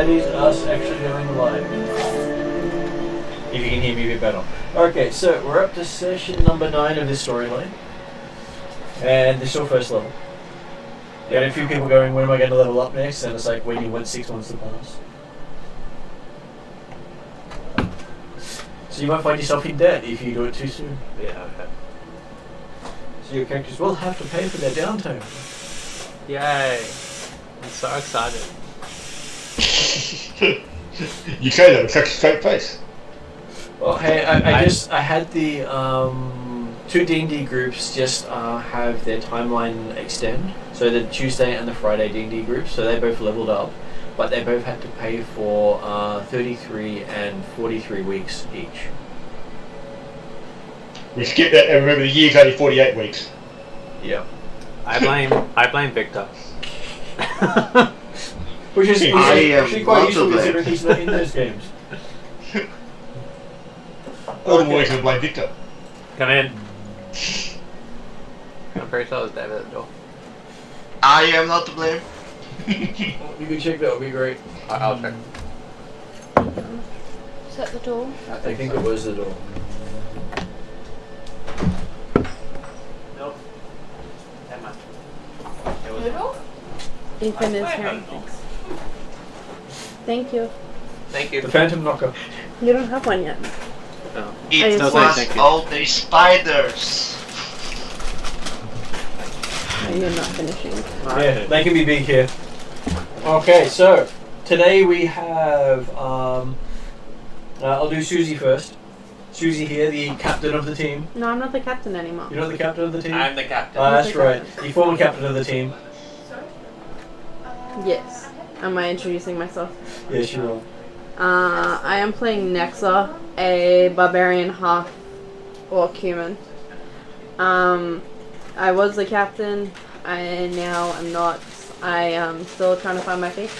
that is us actually going live. If you can hear me a bit better. Okay, so we're up to session number 9 of this storyline. And this is your first level. You got a few people going, when am I going to level up next? And it's like waiting 6 months to pass. So you might find yourself in debt if you do it too soon. Yeah, okay. So your characters will have to pay for their downtime. Yay! I'm so excited. You say that with such a straight face. Well, hey, I had the 2 D&D groups just have their timeline extend. So the Tuesday and the Friday D&D groups, so they both leveled up, but they both had to pay for 33 and 43 weeks each. We skip that and remember the year's only 48 weeks. Yeah. I blame Victor. Which is actually quite useful considering he's not in those games. All the boys can blame Victor. Come in. I'm pretty sure there's David at the door. I am not to blame. You can check, that would be great. I'll check. Is that the door? I think it was the door. Nope. Never mind. The door? Ethan is here. Thank you. Thank you. The Phantom Knocker. You don't have one yet. No. It No, was thank you. all the spiders. You're not finishing. Yeah, they can be big here. Okay, so today we have I'll do Susie first. Susie here, the captain of the team. No, I'm not the captain anymore. You're not the captain of the team? I'm the captain. That's right. The former captain of the team. Yes. Am I introducing myself? Yes, you are. I am playing Nexa, a barbarian half orc human. I was the captain. I now am not. I am still trying to find my feet.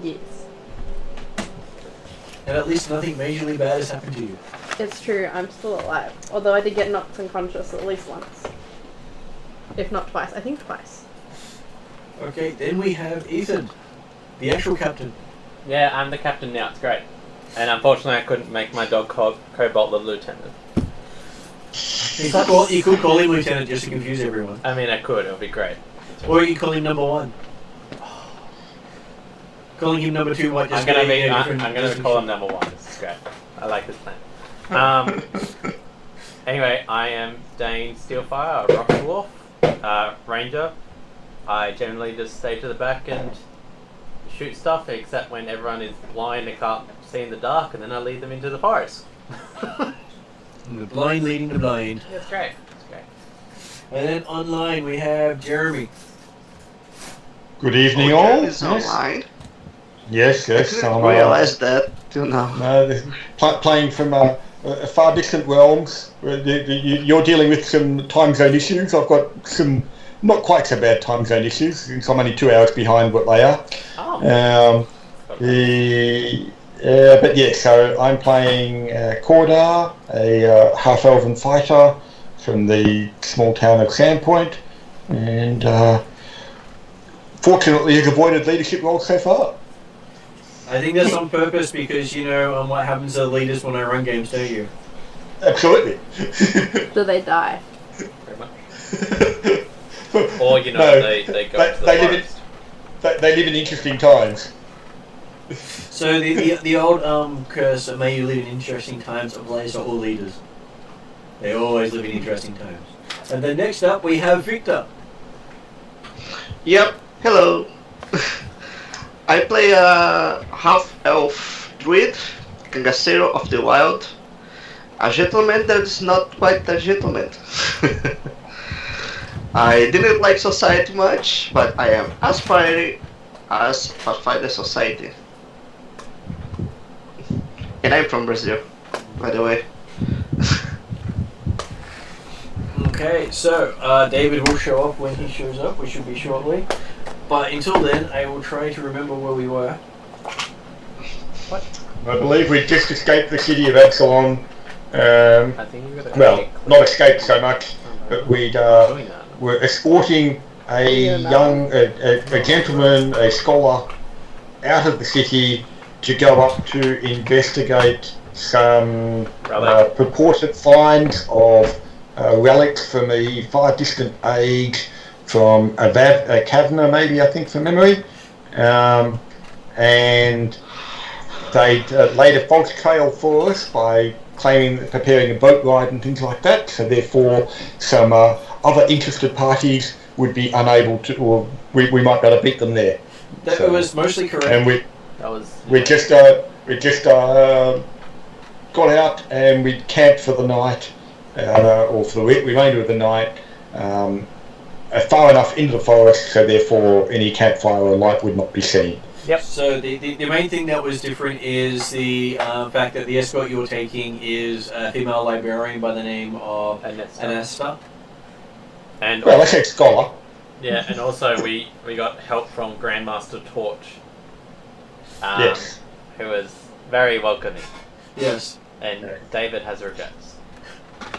Yes. And at least nothing majorly bad has happened to you. It's true, I'm still alive. Although I did get knocked unconscious at least once. If not twice. I think twice. Okay, then we have Ethan, the actual captain. Yeah, I'm the captain now. It's great. And unfortunately, I couldn't make my dog Cobalt the lieutenant. You could call him lieutenant just to confuse everyone. I mean, I could. It would be great. Or you call him number 1. Calling him number 2 might just I'm gonna call him number 1. This is great. I like this plan. Anyway, I am Dane Steelfire, a rock dwarf, ranger. I generally just stay to the back and shoot stuff, except when everyone is blind and can't see in the dark, and then I lead them into the forest. The blind leading the blind. It's great. It's great. And then online we have Jeremy. Good evening, all. Is online. Yes. I didn't realize that till now. Playing from far distant realms. You're dealing with some time zone issues. I've got some not quite so bad time zone issues, since I'm only 2 hours behind what they are. Oh. But yeah, so I'm playing Cordar, a half-elven fighter from the small town of Sandpoint, and fortunately has avoided leadership roles so far. I think that's on purpose because you know what happens to leaders when I run games, don't you? Absolutely. Do they die? Very much. Or, you know, No, they go to the forest. They live in interesting times. So the old curse of may you live in interesting times applies to all leaders. They always live in interesting times. And then next up we have Victor. Yep. Hello. I play a half-elf druid, Gangacero of the Wild. A gentleman that is not quite a gentleman. I didn't like society much, but I am aspiring as Pathfinder Society. And I'm from Brazil, by the way. Okay, so David will show up when he shows up, which should be shortly. But until then, I will try to remember where we were. What? I believe we just escaped the city of Absalom. I think we've got to Well, not escaped so much, but we'd were escorting a young, a gentleman, a scholar, out of the city to go up to investigate some purported finds of relics from a far distant age, from a cavern, maybe, I think, from memory. And they'd laid a false trail for us by preparing a boat ride and things like that. So therefore, some other interested parties would be unable to, or we might be able to beat them there. That was mostly correct. And we just got out and we camped for the night, or for the remainder of the night, far enough into the forest, so therefore any campfire or light would not be seen. Yep. So the main thing that was different is the fact that the escort you were taking is a female librarian by the name of Anesta. And well, I said scholar. Yeah, and also we got help from Grandmaster Torch. Yes. Who was very welcoming. Yes. And David has regrets.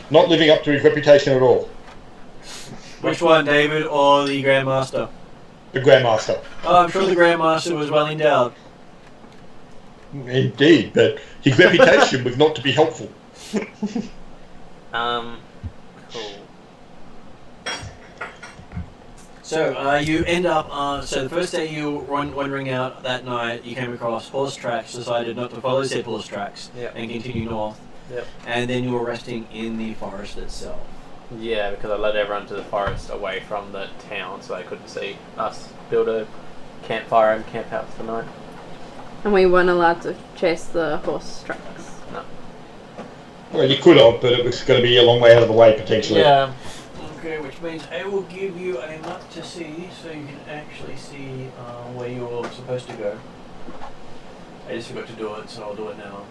Not living up to his reputation at all. Which one, David or the Grandmaster? The Grandmaster. Oh, I'm sure the Grandmaster was well endowed. Indeed, but his reputation was not to be helpful. Cool. So you end up. So the first day you were wandering out that night, you came across horse tracks. Decided not to follow said horse tracks and continue north. Yep. And then you were resting in the forest itself. Yeah, because I led everyone to the forest away from the town, so they couldn't see us build a campfire and camp out for the night. And we weren't allowed to chase the horse tracks. No. Well, you could have, but it was going to be a long way out of the way potentially. Yeah. Okay, which means I will give you a map to see, so you can actually see where you're supposed to go. I just forgot to do it, so I'll do it now.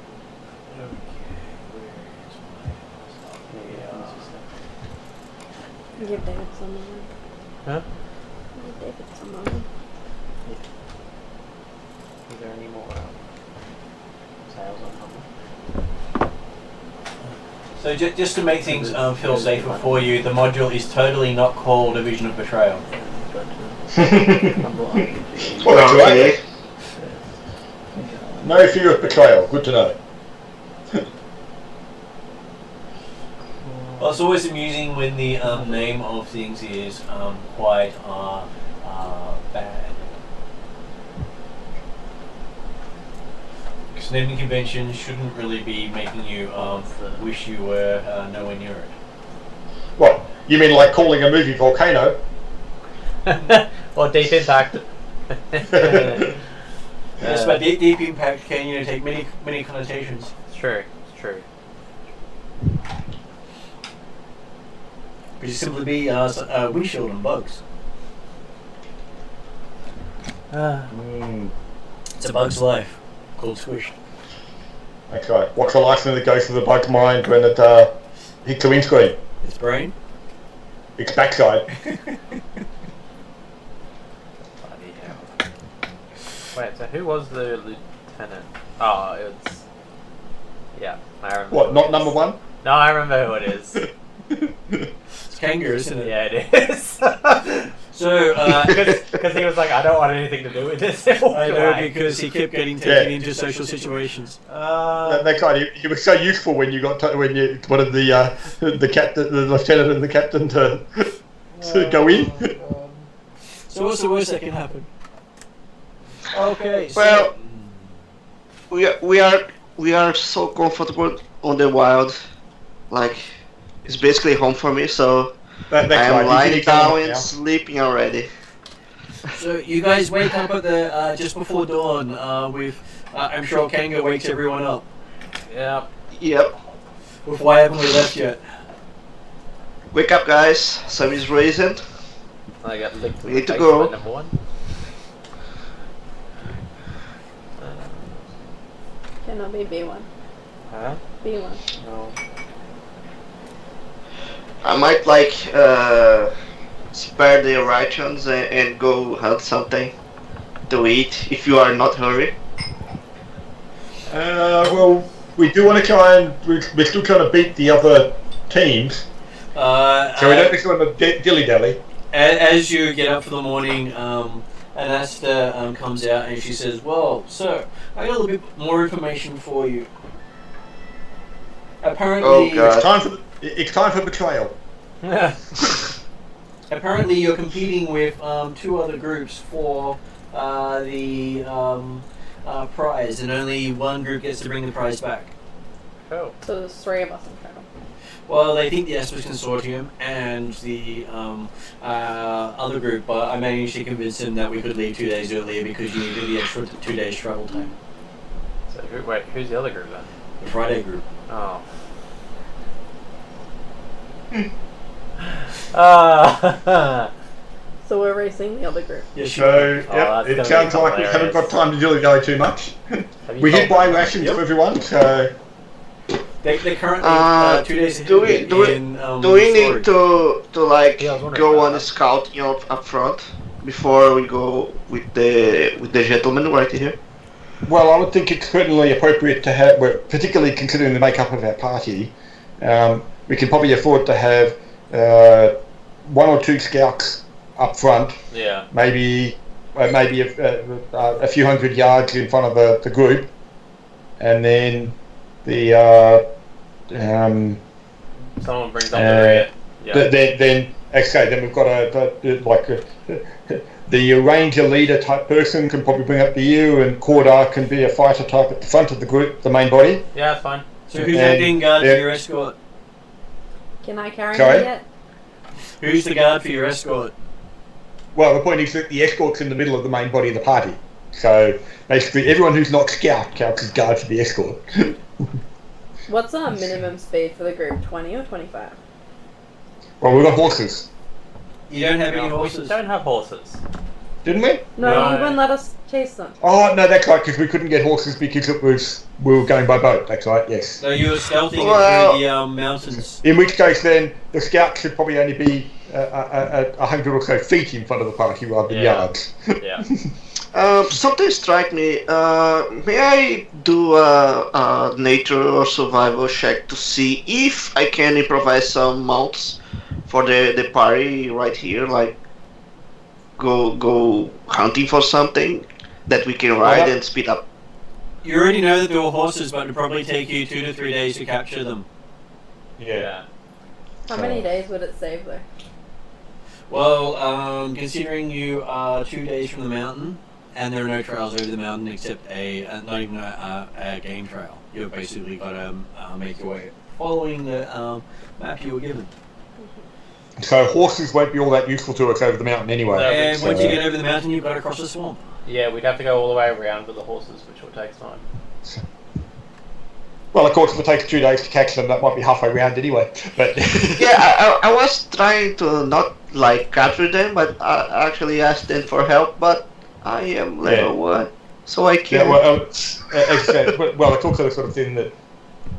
Okay, Give David some of them. Huh? Give David some of them. Is there any more sales on Humble? So just to make things feel safer for you, the module is totally not called A Vision of Betrayal. Well, that's right. No fear of betrayal. Good to know. Well, it's always amusing when the name of things is quite bad. Because naming conventions shouldn't really be making you wish you were nowhere near it. What? You mean like calling a movie Volcano? Or Deep Impact. Yes, but deep impact can take many connotations. It's true. It's true. Could simply be windshield and bugs. It's a bug's life, called squished. That's right. What's the last thing that goes through the bug's mind when it hits the windscreen? Its brain? Its backside. Wait, so who was the lieutenant? Oh, it's... Yeah, I remember. What, not number one? No, I remember who it is. It's Kangaroo, isn't it? Yeah, it is. So, because he was like, I don't want anything to do with this. I know, because he kept getting taken into social situations. That's right. He was so useful when you got when you wanted the captain, the lieutenant, and the captain to go in. So what's the worst that can happen? Okay. Well, we are so comfortable on the wild, like it's basically home for me. So That's I am right. lying down and sleeping already. So you guys wake up at the just before dawn with I'm sure Kanga wakes everyone up. Yeah. Yep. With why haven't we left yet? Wake up, guys. Sun is rising. I got licked. We need to go. Number one. Cannot be B1. Huh? B1. No. I might spare the rations and go hunt something to eat if you are not hurry. Well, we do want to try and we're still trying to beat the other teams, so we don't just want to dilly dally. As you get up for the morning, And Asta comes out and she says, "Well, sir, I got a little bit more information for you. Apparently, Oh, God. It's time for betrayal. apparently you're competing with 2 other groups for the prize, and only one group gets to bring the prize back. Cool. So there's 3 of us in total. Well, they think the Espers Consortium and the other group, but I managed to convince them that we could leave 2 days earlier because you needed the extra 2 days travel time. So who's the other group then? The Friday group. Oh. So we're racing the other group. Yes, So, that's it gonna sounds be like we haven't got time to dilly go too much. Have you We did told buy them? rations Yep. for everyone, so They're currently 2 days ahead do of we- me do we- in Do we Story. need to like Yeah, I was wondering go about on a that. scout, up front before we go with the gentleman right here? well, I would think it's certainly appropriate to have, well, particularly considering the makeup of our party, we can probably afford to have 1 or 2 scouts up front, Yeah. maybe a few hundred yards in front of the group, and then the Someone brings up the rear. Yeah. then we've got the ranger leader type person can probably bring up the ear, and Cordar can be a fighter type at the front of the group, the main body. Yeah, that's fine. So who's And- acting guard yeah. for your escort? Can I carry Sorry? him yet? Who's the guard for your escort? Well, the point is that the escort's in the middle of the main body of the party. So basically, everyone who's not scout counts as guard for the escort. What's our minimum speed for the group? 20 or 25? Well, we've got horses, You don't have any We horses. don't have horses. didn't we? No, No. you wouldn't let us chase them. Oh no, that's right, because we couldn't get horses because we were going by boat. That's right. Yes. So you were stealthing Well- through the mountains. In which case, then the scout should probably only be 100 or so feet in front of the party rather than Yeah. yards. Yeah. Something strike me. May I do a nature or survival check to see if I can improvise some mounts for the party right here? Like, go hunting for something that we can ride and speed up. You already know that there were horses, but it'd probably take you 2 to 3 days to capture them. Yeah. How many days would it save though? Well, considering you are 2 days from the mountain, and there are no trails over the mountain except not even a game trail, you've basically got to make your way following the map you were given. So horses won't be all that useful to us over the mountain anyway. No. And once So- you get over the mountain, you've got to cross the swamp. Yeah, we'd have to go all the way around with the horses, which will take time. Well, of course, if it takes 2 days to catch them, that might be halfway round anyway. But Yeah, I was trying to not like capture them, but I actually asked them for help. But I am level 1, so I yeah, can. well, it's also the sort of thing that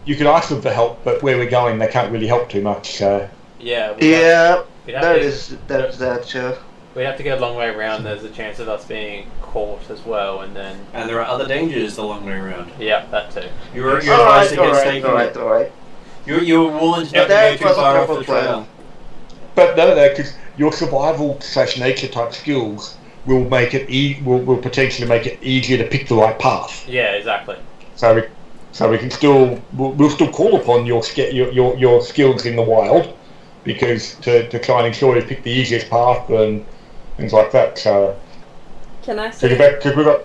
you can ask them for help, but where we're going, they can't really help too much. So. Yeah. Yeah, We'd have there's that. We'd have to go a long way around. There's a chance of us being caught as well, and then And there are other dangers the long way around. yeah, that too. You're All advised right, against taking it. all right. You were warned Yeah, not to that go too was a far off proper the plan. trail. But no, because your survival/nature type skills will make it will potentially make it easier to pick the right path. Yeah, exactly. So we can we'll still call upon your skills in the wild, because to try and ensure you pick the easiest path and things like that. So Can I see? because we've got.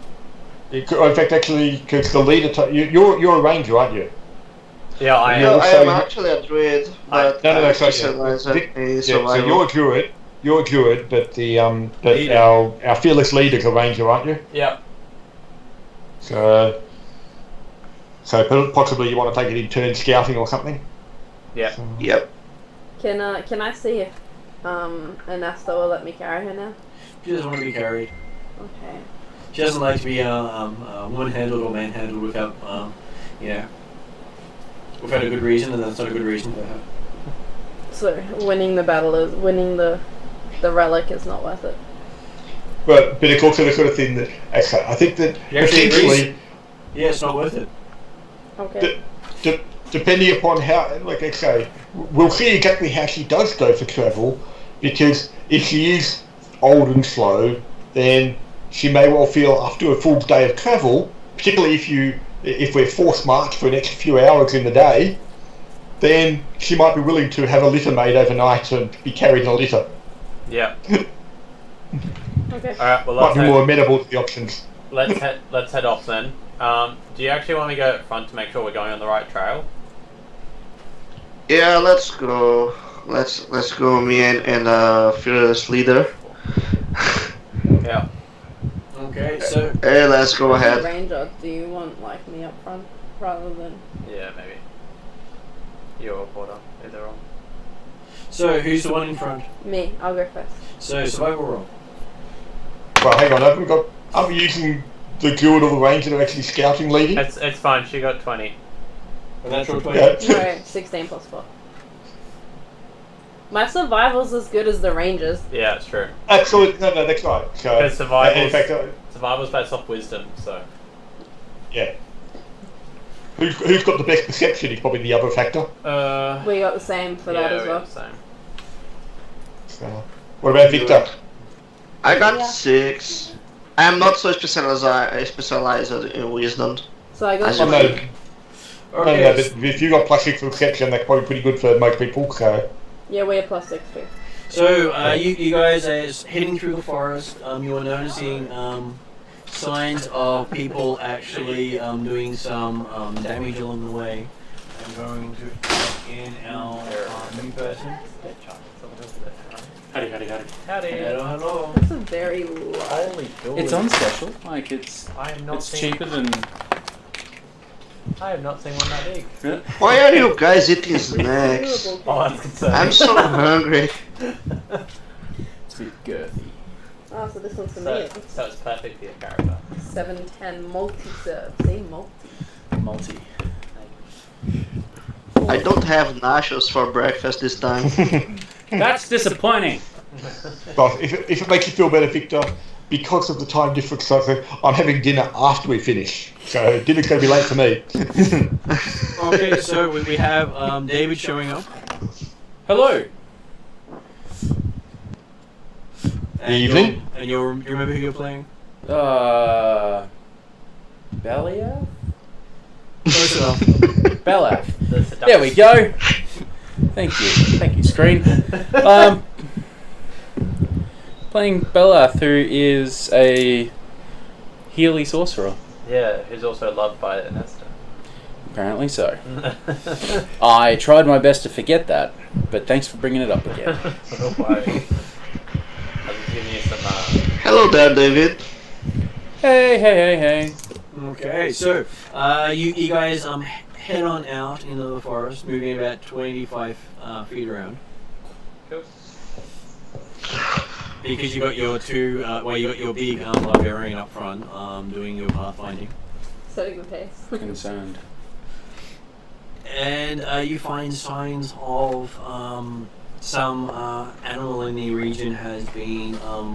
In fact, actually, because the leader, you're a ranger, aren't you? Yeah, I Yeah. am. No, I am actually a druid, but No, I sorry, specialize in Yeah, so survival. you're a druid, but but Leader. our fearless leader's a ranger, aren't you? Yeah. So possibly you want to take it in turn scouting or something. Yeah. So, Yep. Can I see if Anasta will let me carry her now? She doesn't want to be carried. Okay. She doesn't like to be woman-handled or man-handled without, without a good reason, and that's not a good reason for her. So winning the relic is not worth it. but it's also the sort of thing that I think that You actually potentially, Yeah, it's not worth it. Okay. depending upon how, like I say, we'll see exactly how she does go for travel, because if she is old and slow, then she may well feel after a full day of travel, particularly if we're forced march for an extra few hours in the day, then she might be willing to have a litter made overnight and be carried in a litter. Yeah. Okay. Alright, well Might be more amenable to the options. let's head off then. Do you actually want me to go up front to make sure we're going on the right trail? Yeah, let's go. Let's go, me and fearless leader. Yeah. Okay, so Hey, let's go As a ahead. ranger, do you want like me up front rather than? Yeah, maybe. You or Porter, either or. so who's the one in front? Me. I'll go first. So survival roll. Well, hang on, aren't we using the guild or the ranger that are actually scouting leading? It's fine. She got 20. A natural 20. Yeah. No, 16 plus 4. My survival's as good as the rangers. Yeah, it's true. Absolutely, no, that's right. So, Because survival's, in fact, survival's based off wisdom, so. yeah. Who's got the best perception is probably the other factor. We got the same for that as we well. got the same. So, what about Victor? I got Yeah. 6. I'm not so specialized in wisdom. So I got As Oh, you no, three. no, but if you got +6 for perception, that's probably pretty good for most people. So, Yeah, we're +6 too. So you guys are heading through the forest. You are noticing signs of people actually doing some damage along the way. I'm going to put in our new person. Howdy. Howdy. Hello. That's a very low. Holy dooly. It's on special. Like it's I have not seen. cheaper than. I have not seen one that big. Why are you guys eating snacks? Oh, that's concerning. I'm so hungry. It's a bit girthy. Oh, so this one's for so, me. so it's perfect for your character. 710 multi-serve. See, multi. I don't have nachos for breakfast this time. That's disappointing. but if it makes you feel better, Victor, because of the time difference, I'm having dinner after we finish. So dinner's going to be late for me. Okay, so we have David showing up. Hello. And Evening. You remember who you're playing? Belia? Close enough. Belaf. The seduction. There we go. Thank you, screen. Playing Belath, who is a Healy sorcerer. Yeah, who's also loved by Ernesto. Apparently so. I tried my best to forget that, but thanks for bringing it up again. Don't worry. I was giving you some. Hello there, David. Hey. Okay, so you guys head on out into the forest, moving about 25 feet around. Cool. Because you got your two, you got your big librarian up front, doing your pathfinding, Setting the pace. Concerned. and you find signs of some animal in the region has been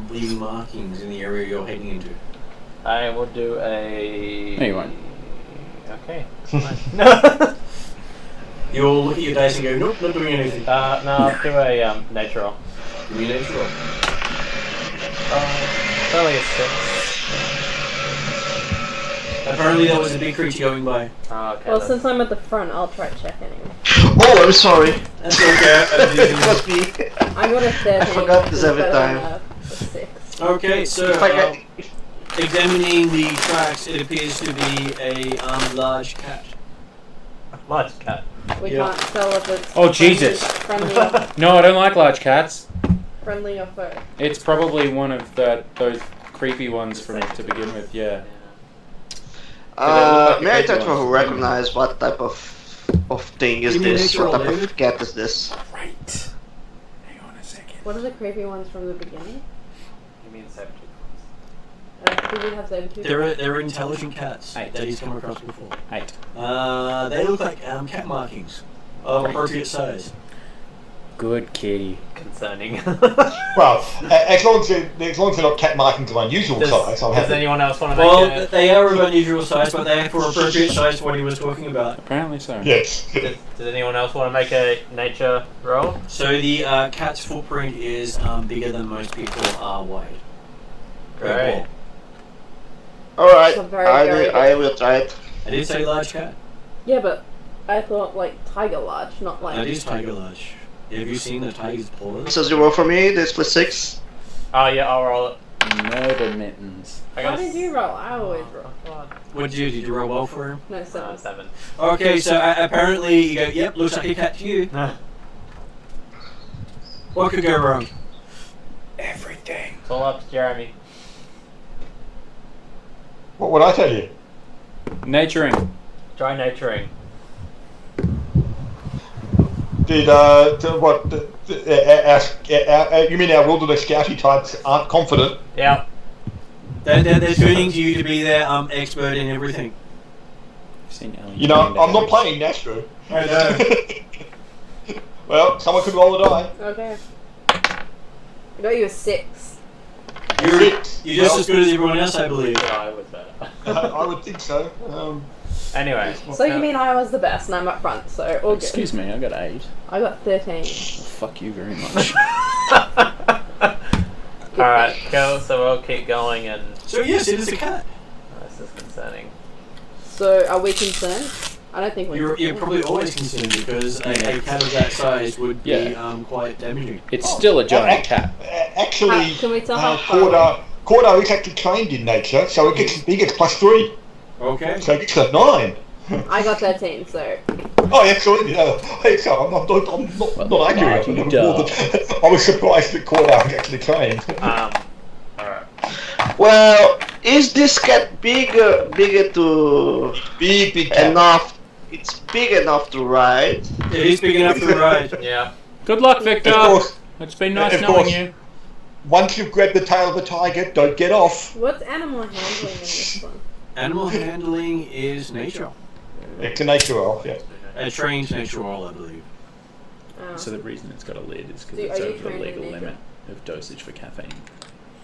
leaving markings in the area you're heading into. I will do a. No, you won't. Okay. No. You'll look at your dice and go, nope, not doing anything. No, I'll do a nature roll. Give me an extra roll. It's only a 6. Apparently there was a big creature going by. Oh, okay. Well, that's- since I'm at the front, I'll try check anyway. Oh, I'm sorry. That's okay. It was me. I got a 13. I forgot which this is every better than time. a 6. Okay, so If I get, examining the tracks, it appears to be a large cat. Large cat. We Yeah. can't tell if it's Oh, Jesus. friendly No, I don't like large cats. or foe. It's probably one of those creepy ones from to begin with. Yeah. like may I the try big to ones. recognize what type of thing is Give me a this? nature What roll, type David. of cat is this? Right. Hang on a second. What are the creepy ones from the beginning? You mean 70? Do we have them too? They're intelligent cats Eight. that he's come across before. 8. They look like cat markings of appropriate size. Good kitty. Concerning. Well, as long as they're not cat markings of unusual size, I'm Does happy. anyone else want to make Well, a... they are of unusual size, but they are for appropriate size for what he was talking about. Apparently so. Yes. Does anyone else want to make a nature roll? So the cat's footprint is bigger than most people are wide. Great. Alright, It's a very I will try it. I did say large cat. Yeah, but I thought like tiger large, not like. That is tiger large. Have you seen the tiger's paws? So 0 for me, this plus 6. Oh yeah, I'll roll it. Murder mittens. I Why got did you roll? I always roll. What did you do? Did you roll well for him? No, 7. 7. Okay, so apparently you go, yep, looks like a cat to you. What could go wrong? Everything. It's all up to Jeremy. What would I tell you? Naturing. Try naturing. Did you mean our wilderness scouty types aren't confident? Yeah. They're turning to you to be their expert in everything. You know, I'm not playing Nastro. I know. Well, someone could roll a die. Okay. I got you a 6. You're just as good as everyone else, I believe. I was better. I would think so. Anyway. So you mean I was the best and I'm up front, so all good. Excuse me, I got 8. I got 13. Well, fuck you very much. Alright, cool, so we'll keep going and... So yes, it is a cat. This is concerning. So are we concerned? I don't think we're You're probably always concerned because a cat of that size would be quite damaging. It's still a giant cat. Actually, Can we tell how far Cordo is actually trained in nature, so he gets +3. Okay. So he gets a 9. I got 13, so. Oh, absolutely. So I'm not arguing. I was surprised that Cordo was actually trained. Alright. Well, is this cat bigger to Big cat. enough? It's big enough to ride. It is big enough to ride. Yeah. Good luck, Victor. Of course. It's been nice Of knowing course. you. Once you've grabbed the tail of the tiger, don't get off. What's animal handling in this one? Animal handling is nature. It's a nature elf, yeah. A trained nature roll, I believe. So the reason it's got a lid is because So it's are you over the trained in legal nature? limit of dosage for caffeine.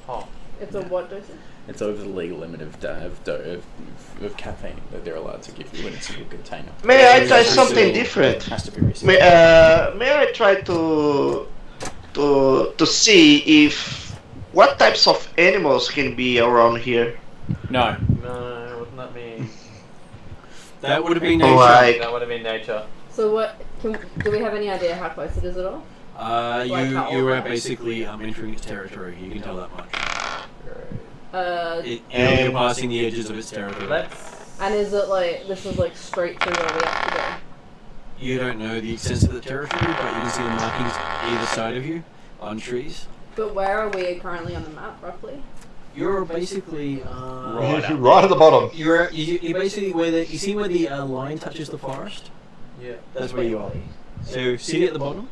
Oh. It's a what dosage? It's over the legal limit of caffeine that they're allowed to give you in a single container. May I try something different? Has to be received. May I try to see if what types of animals can be around here? No. No, wouldn't that be... That would have been nature. Like, That would have been nature. So what? Do we have any idea how close it is at all? You are basically entering its territory. You can tell that much. You're passing the edges of its territory. And is it like this is like straight through where we have to go? You don't know the extent of the territory, but you can see the markings either side of you on trees. But where are we currently on the map, roughly? You're basically right at the bottom. You're basically you see where the line touches the forest. Yeah. That's where you are. So see at the bottom.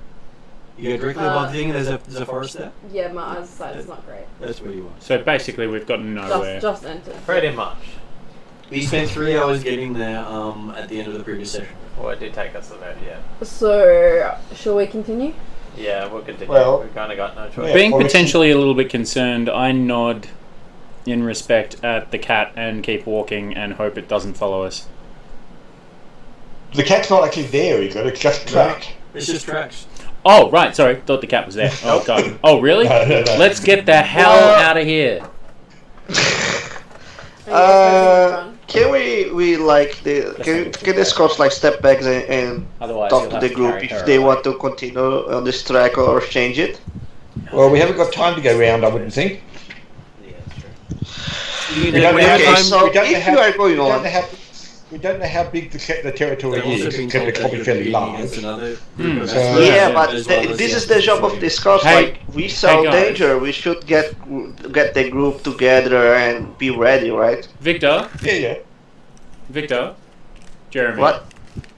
You go directly above the thing. There's a forest there. Yeah, my eyesight is not great. That's where you are. So basically, we've got nowhere. Just entered. Pretty much. We spent 3 hours getting there at the end of the previous session. Well, it did take us a bit, yeah. So, shall we continue? Yeah, we'll continue. Well, We've kind of got no choice. Yeah. Being obviously- potentially a little bit concerned, I nod in respect at the cat and keep walking and hope it doesn't follow us. The cat's not actually there, is it? It's just track. It's just tracks. Oh, right, sorry. Thought the cat was there. Oh, God. Oh, really? No. Let's get the hell out of here. Can we like can the scouts like step back and Otherwise, talk you'll to have the to group carry her if they around. want to continue on this track or change it? Well, we haven't got time to go round, I wouldn't think. Yeah, that's true. You We don't, we have know, time. so we don't know if how, you are going we don't on- know how we don't know how big the territory They've also is, been except told it's that probably you're fairly competing against large. another Hmm. group of So- aspirants, Yeah, but as well as this is the job of the scouts. Hey. Like we saw guys. danger, we should get the group together and be ready, right? Victor? Yeah. Victor? Jeremy? What?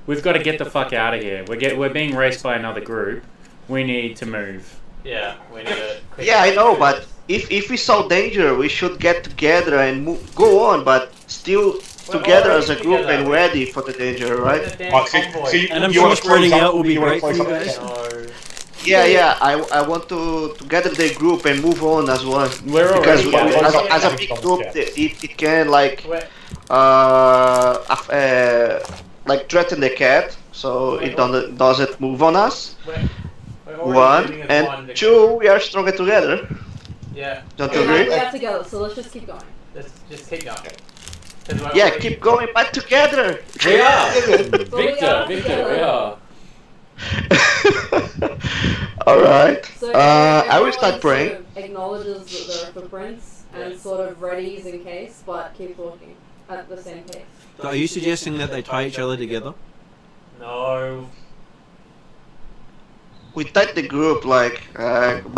We've got to get the fuck out of here. We're being raced by another group. We need to move. Yeah, we need to... Yeah, I know, but if we saw danger, we should get together and go on, but still We're together already as a group together. and ready for the danger, right? And I'm sure spreading out will be great for you guys. No. Yeah. I want to gather the group and move on as well. We're Because already gathered. as a big group, it can like Wait, like threaten the cat, so it doesn't move on us. we're already sitting One as and one. two, we are stronger together. Yeah, Don't you We agree? have together, so let's just keep going. let's just keep going. Yeah, keep going, but together. We are. Victor, Victor, we are. All right. So I will start everyone praying. Sort of acknowledges that there are footprints and sort of readies in case, but keeps walking at the same pace. So are you suggesting that they tie each other together? No. We tied the group like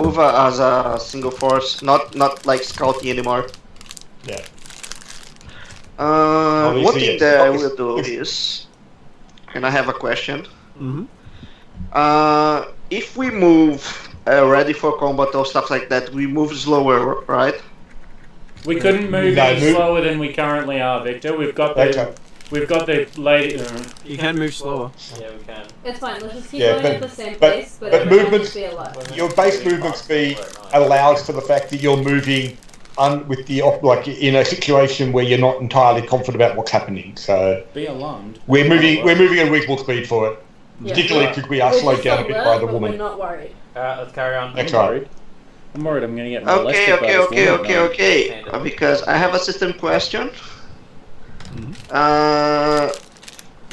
move as a single force, not like scouting anymore. Yeah. One Obviously, thing yes. that I will do is, and I have a question. Mm-hmm. If we move ready for combat or stuff like that, we move slower, right? We couldn't move No, any move- slower than we currently are, Victor. We've got the lady. You can move slower. Yeah, we can. It's fine. Let's just keep Yeah, going but- at the same but- pace, but but everyone movements- will be alert. Your base movement speed allows for the fact that you're moving with the like in a situation where you're not entirely confident about what's happening. So Be alarmed. we're moving at a reasonable speed for it, Yeah. particularly because we are We're slowed just down a bit alert, by the but woman. We're not worried. Alright, let's carry on. That's I'm right. worried. I'm worried I'm going to get molested by this woman, mate. Okay. Because I have a system question.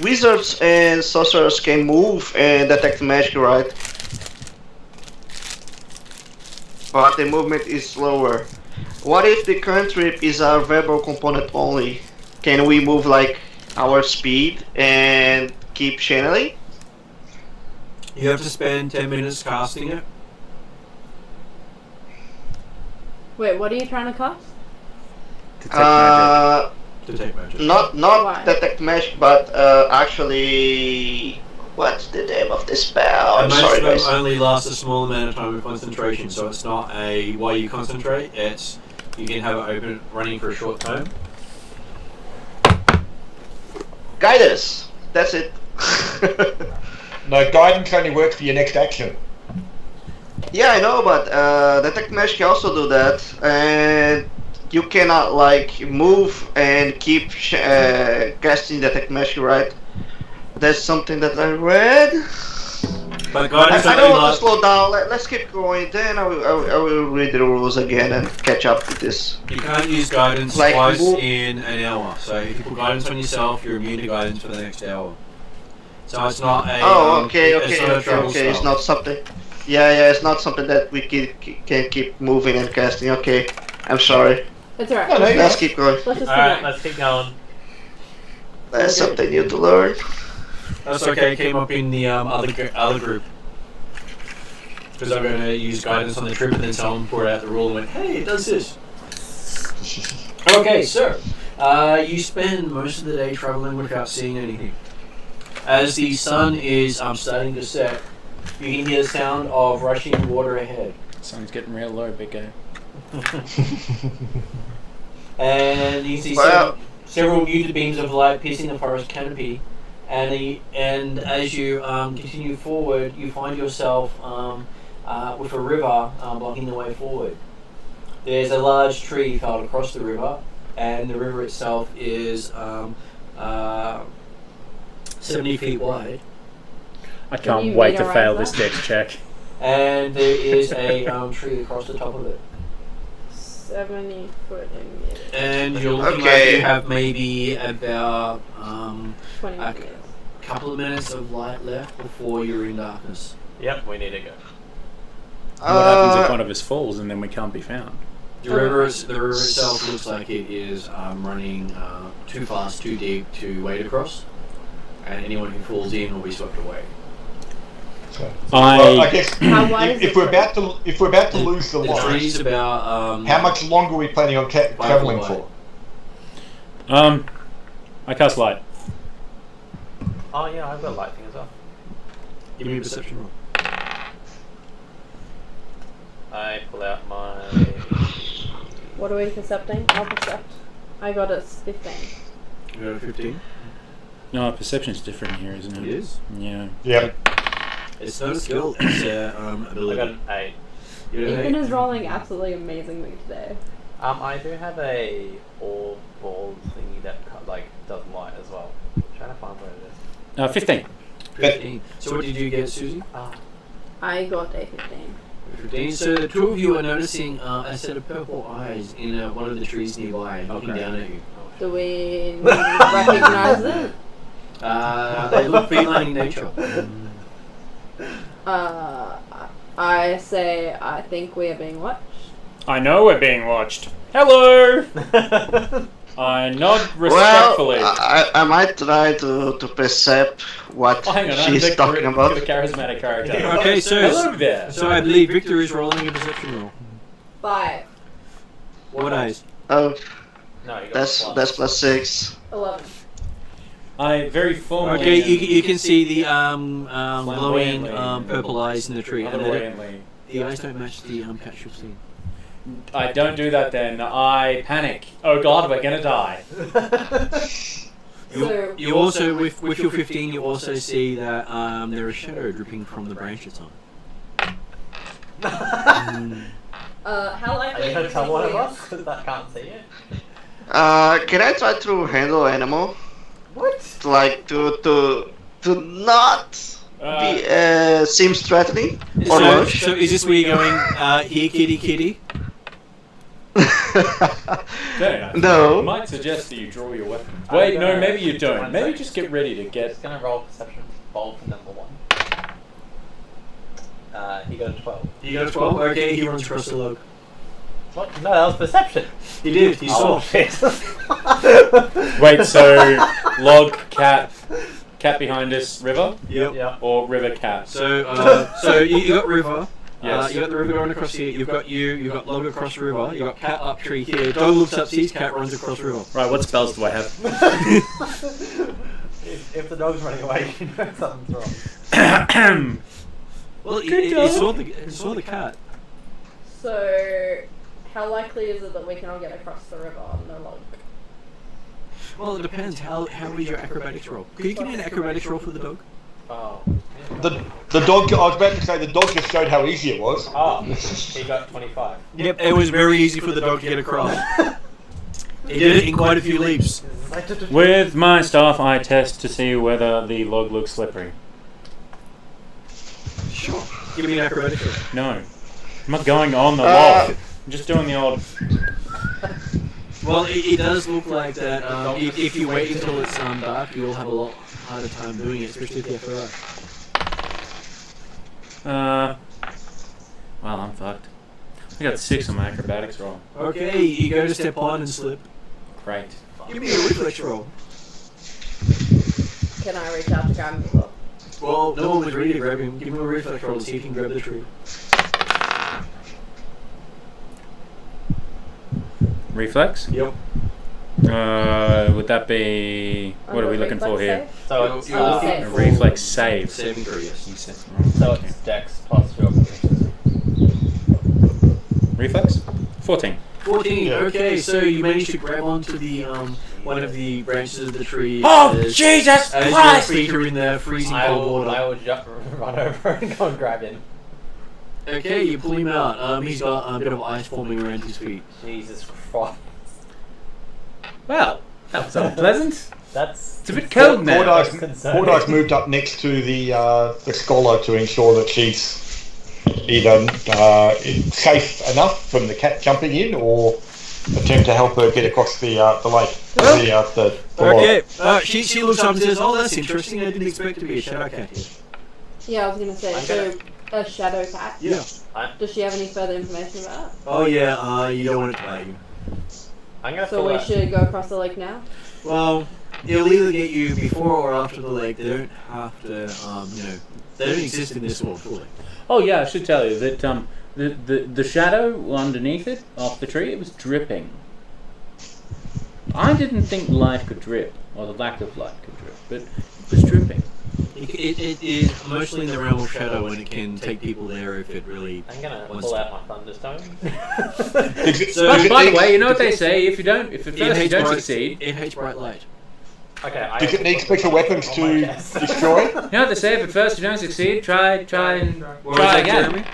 Wizards and sorcerers can move and detect magic, right? But the movement is slower. What if the cantrip is a verbal component only? Can we move like our speed and keep channeling? You have to spend 10 minutes casting it. Wait, what are you trying to cast? Detect magic. Not Why? detect magic, but actually, what's the name of the spell? I'm And most sorry, of them guys. only last a small amount of time of concentration, so it's not a while you concentrate, it's you can have it open running for a short time. Guidance. That's it. No, guidance only works for your next action. Yeah, I know, but detect magic can also do that, and you cannot like move and keep casting detect magic, right? That's something that I read. But I guidance don't only want to lasts. slow down. Let's keep going. Then I will read the rules again and catch up with this. You can't use guidance Like, twice wo- in an hour. So if you put guidance on yourself, you're immune to guidance for the next hour. So it's not a. Oh, okay, it's not a travel okay. It's spell. not something. Yeah, it's not something that we can keep moving and casting. Okay, I'm sorry. It's alright. No, no, Let's keep going. Let's just Alright, keep going. let's keep going. That's something new to learn. That's okay. It came up in the other group. Because I'm going to use guidance on the trip, and then someone poured out the rule and went, "Hey, it does this." Okay, so you spend most of the day traveling without seeing anything. As the sun is starting to set, you can hear the sound of rushing water ahead. Sun's getting real low, big guy. And you see Wow. several muted beams of light piercing the forest canopy. And as you continue forward, you find yourself with a river blocking the way forward. There's a large tree felled across the river, and the river itself is 70 feet wide. I Can can't you wait to meteorize fail that? this dex check. And there is a tree across the top of it. 70 foot in meters. And you're looking Okay. like you have maybe about 20 Okay. meters. A couple of minutes of light left before you're in darkness. Yep, we need to go. What happens if one of us falls and then we can't be found? The river itself looks like it is running too fast, too deep to wade across, and anyone who falls in will be swept away. So, well, I guess How wide is if the we're about to lose the The line, tree's about how much longer are we planning on traveling wide. for? I cast light. Oh yeah, I've got a light thing as well. Give me a perception roll. I pull out my. What are we percepting? I'll percept. I got a 15. You got a 15? No, perception's different here, isn't it? It is? Yeah. Yep. It's not a skill, it's a I ability. got an 8. You got an Ethan eight? is rolling absolutely amazingly today. I do have a orb ball thingy that does light as well. I'm trying to find where it is. 15. 15. So what did you get, Susie? I got a 15. 15. So the two of you are noticing a set of purple eyes in one of the trees nearby, looking Okay. down at you. Do we recognize it? They look feline in nature. I say I think we are being watched. I know we're being watched. Hello! I nod respectfully. Well, I might try to perceive what Hang on, she's I'm talking about. the charismatic character. Okay, so Hello there. So I believe Victor is rolling a perception roll. 5. What eyes? Oh, No, you got that's plus. plus 6. 11. I very formally. Okay, you can see the glowing Flamboyantly. purple eyes in the tree, and Otherwise, the eyes don't match the patch you've seen. I don't do that then. I panic. Oh god, we're gonna die. So, You also, with your 15, you also see that there is shadow dripping from the branches on. how likely Are you do gonna you tell think one we of are? us that can't see it? Can I try to handle animal? What? Like to not be seems threatening or So, much? so is this where you're going? Here, kitty, kitty. I No. might suggest that you draw your weapon. Wait, no, maybe you don't. Maybe just get ready to get. Just gonna roll perception bold for number 1. He got a 12. You got a 12? Okay, he runs across the log. What? No, that was perception. He did, he Oh saw. shit. Wait, so log, cat behind us, river, Yep. Yeah. or river cat? So you got river. Yes. You got the river going across here. You've got got log across the river. You got cat up tree here. Dog looks up, sees cat, runs across river. Right, what spells do I have? If the dog's running away, you know something's wrong. Well, Good it dog. saw the cat. So, how likely is it that we can all get across the river on the log? Well, it depends. How is your acrobatics roll? Could you give me an acrobatics roll for the dog? Oh. The dog. I was about to say the dog just showed how easy it was. Oh, he got 25. Yep, it was very easy for the dog to get across. He did it in quite a few leaps. With my staff, I test to see whether the log looks slippery. Sure. Give me an acrobatics roll. No, I'm not going on the log. I'm just doing the old. Well, it does look like that. If you wait until it's dark, you'll have a lot harder time doing it, especially if you have to rush. Well, I'm fucked. I got 6 on my acrobatics roll. Okay, you go to step on and slip. Great. Give me a reflex roll. Can I reach out to grab the log? Well, no one was ready to grab him. Give him a reflex roll to see if you can grab the tree. Reflex? Yep. Would that be... What are we looking for here? So it's, You're Oh, looking save. A for reflex save. saving throw, yes. You said so wrong. it's Dex plus your proficiency. Reflex? 14. 14. Okay, so you managed to grab onto the one of the branches of the tree. Oh, as, Jesus as Christ! your feet are in the freezing I cold will water. run over and go and grab him. Okay, you pull him out. He's got a bit of ice forming around his feet. Jesus Christ. Well, that was unpleasant. That's... It's a bit cold now. Cordi's moved up next to the scholar to ensure that she's either safe enough from the cat jumping in or attempt to help her get across the lake. The Okay, she looks up and says, "Oh, that's interesting. I didn't expect to be a shadow cat here." Yeah, I was gonna say, so a shadow cat? Yeah. Does she have any further information about it? Oh yeah, you don't want it to bite you. I'm gonna So pull we out. should go across the lake now? Well, it'll either get you before or after the lake. They don't have to, they don't exist in this world fully. Oh yeah, I should tell you that the shadow underneath it, off the tree, it was dripping. I didn't think light could drip, or the lack of light could drip, but it was dripping. It is mostly in the realm of shadow, and it can take people there if it really. I'm gonna wants pull to. out my thunderstone. So But by the way, you know what they say? If at It first you hates don't bright- succeed, It hates bright light. Okay, I Does it need special weapons on my to chest. destroy? you know what they say? If at first you don't succeed, try What was try that, again. Jeremy?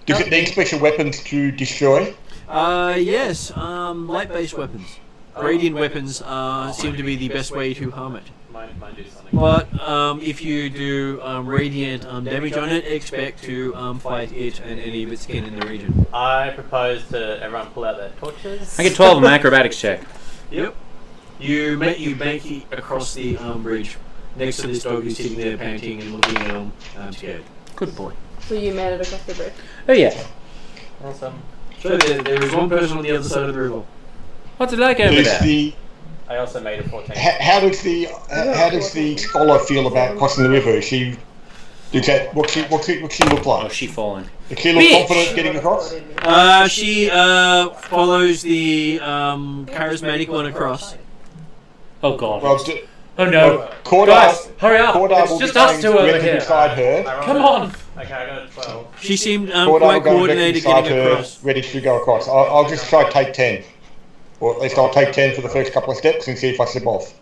Does it need special weapons to destroy? Yes. Light-based weapons. Radiant weapons seem to be the best way to harm it. Mine do something. But if you do radiant damage on it, expect to fight it and any of its skin in the region. I propose to everyone pull out their torches. I get 12 on my acrobatics check. Yep. You make it across the bridge next to this dog who's sitting there panting and looking scared. Good boy. So you made it across the bridge. Oh yeah. Awesome. So there is one person on the other side of the river. What's it like over There's there? the I also made a 14. how does the scholar feel about crossing the river? What's she look Oh, like? she falling. Does she look Bitch! confident getting across? She follows the charismatic one across. Oh god. Well, Oh no. Cordar, Guys, hurry up. Cordar It's will just be us two over directly here. beside her. Come on. Okay, I got a 12. She seemed Cordar will quite go directly coordinated beside getting her, across. ready to go across. I'll just try to take 10. Or at least I'll take 10 for the first couple of steps and see if I slip off.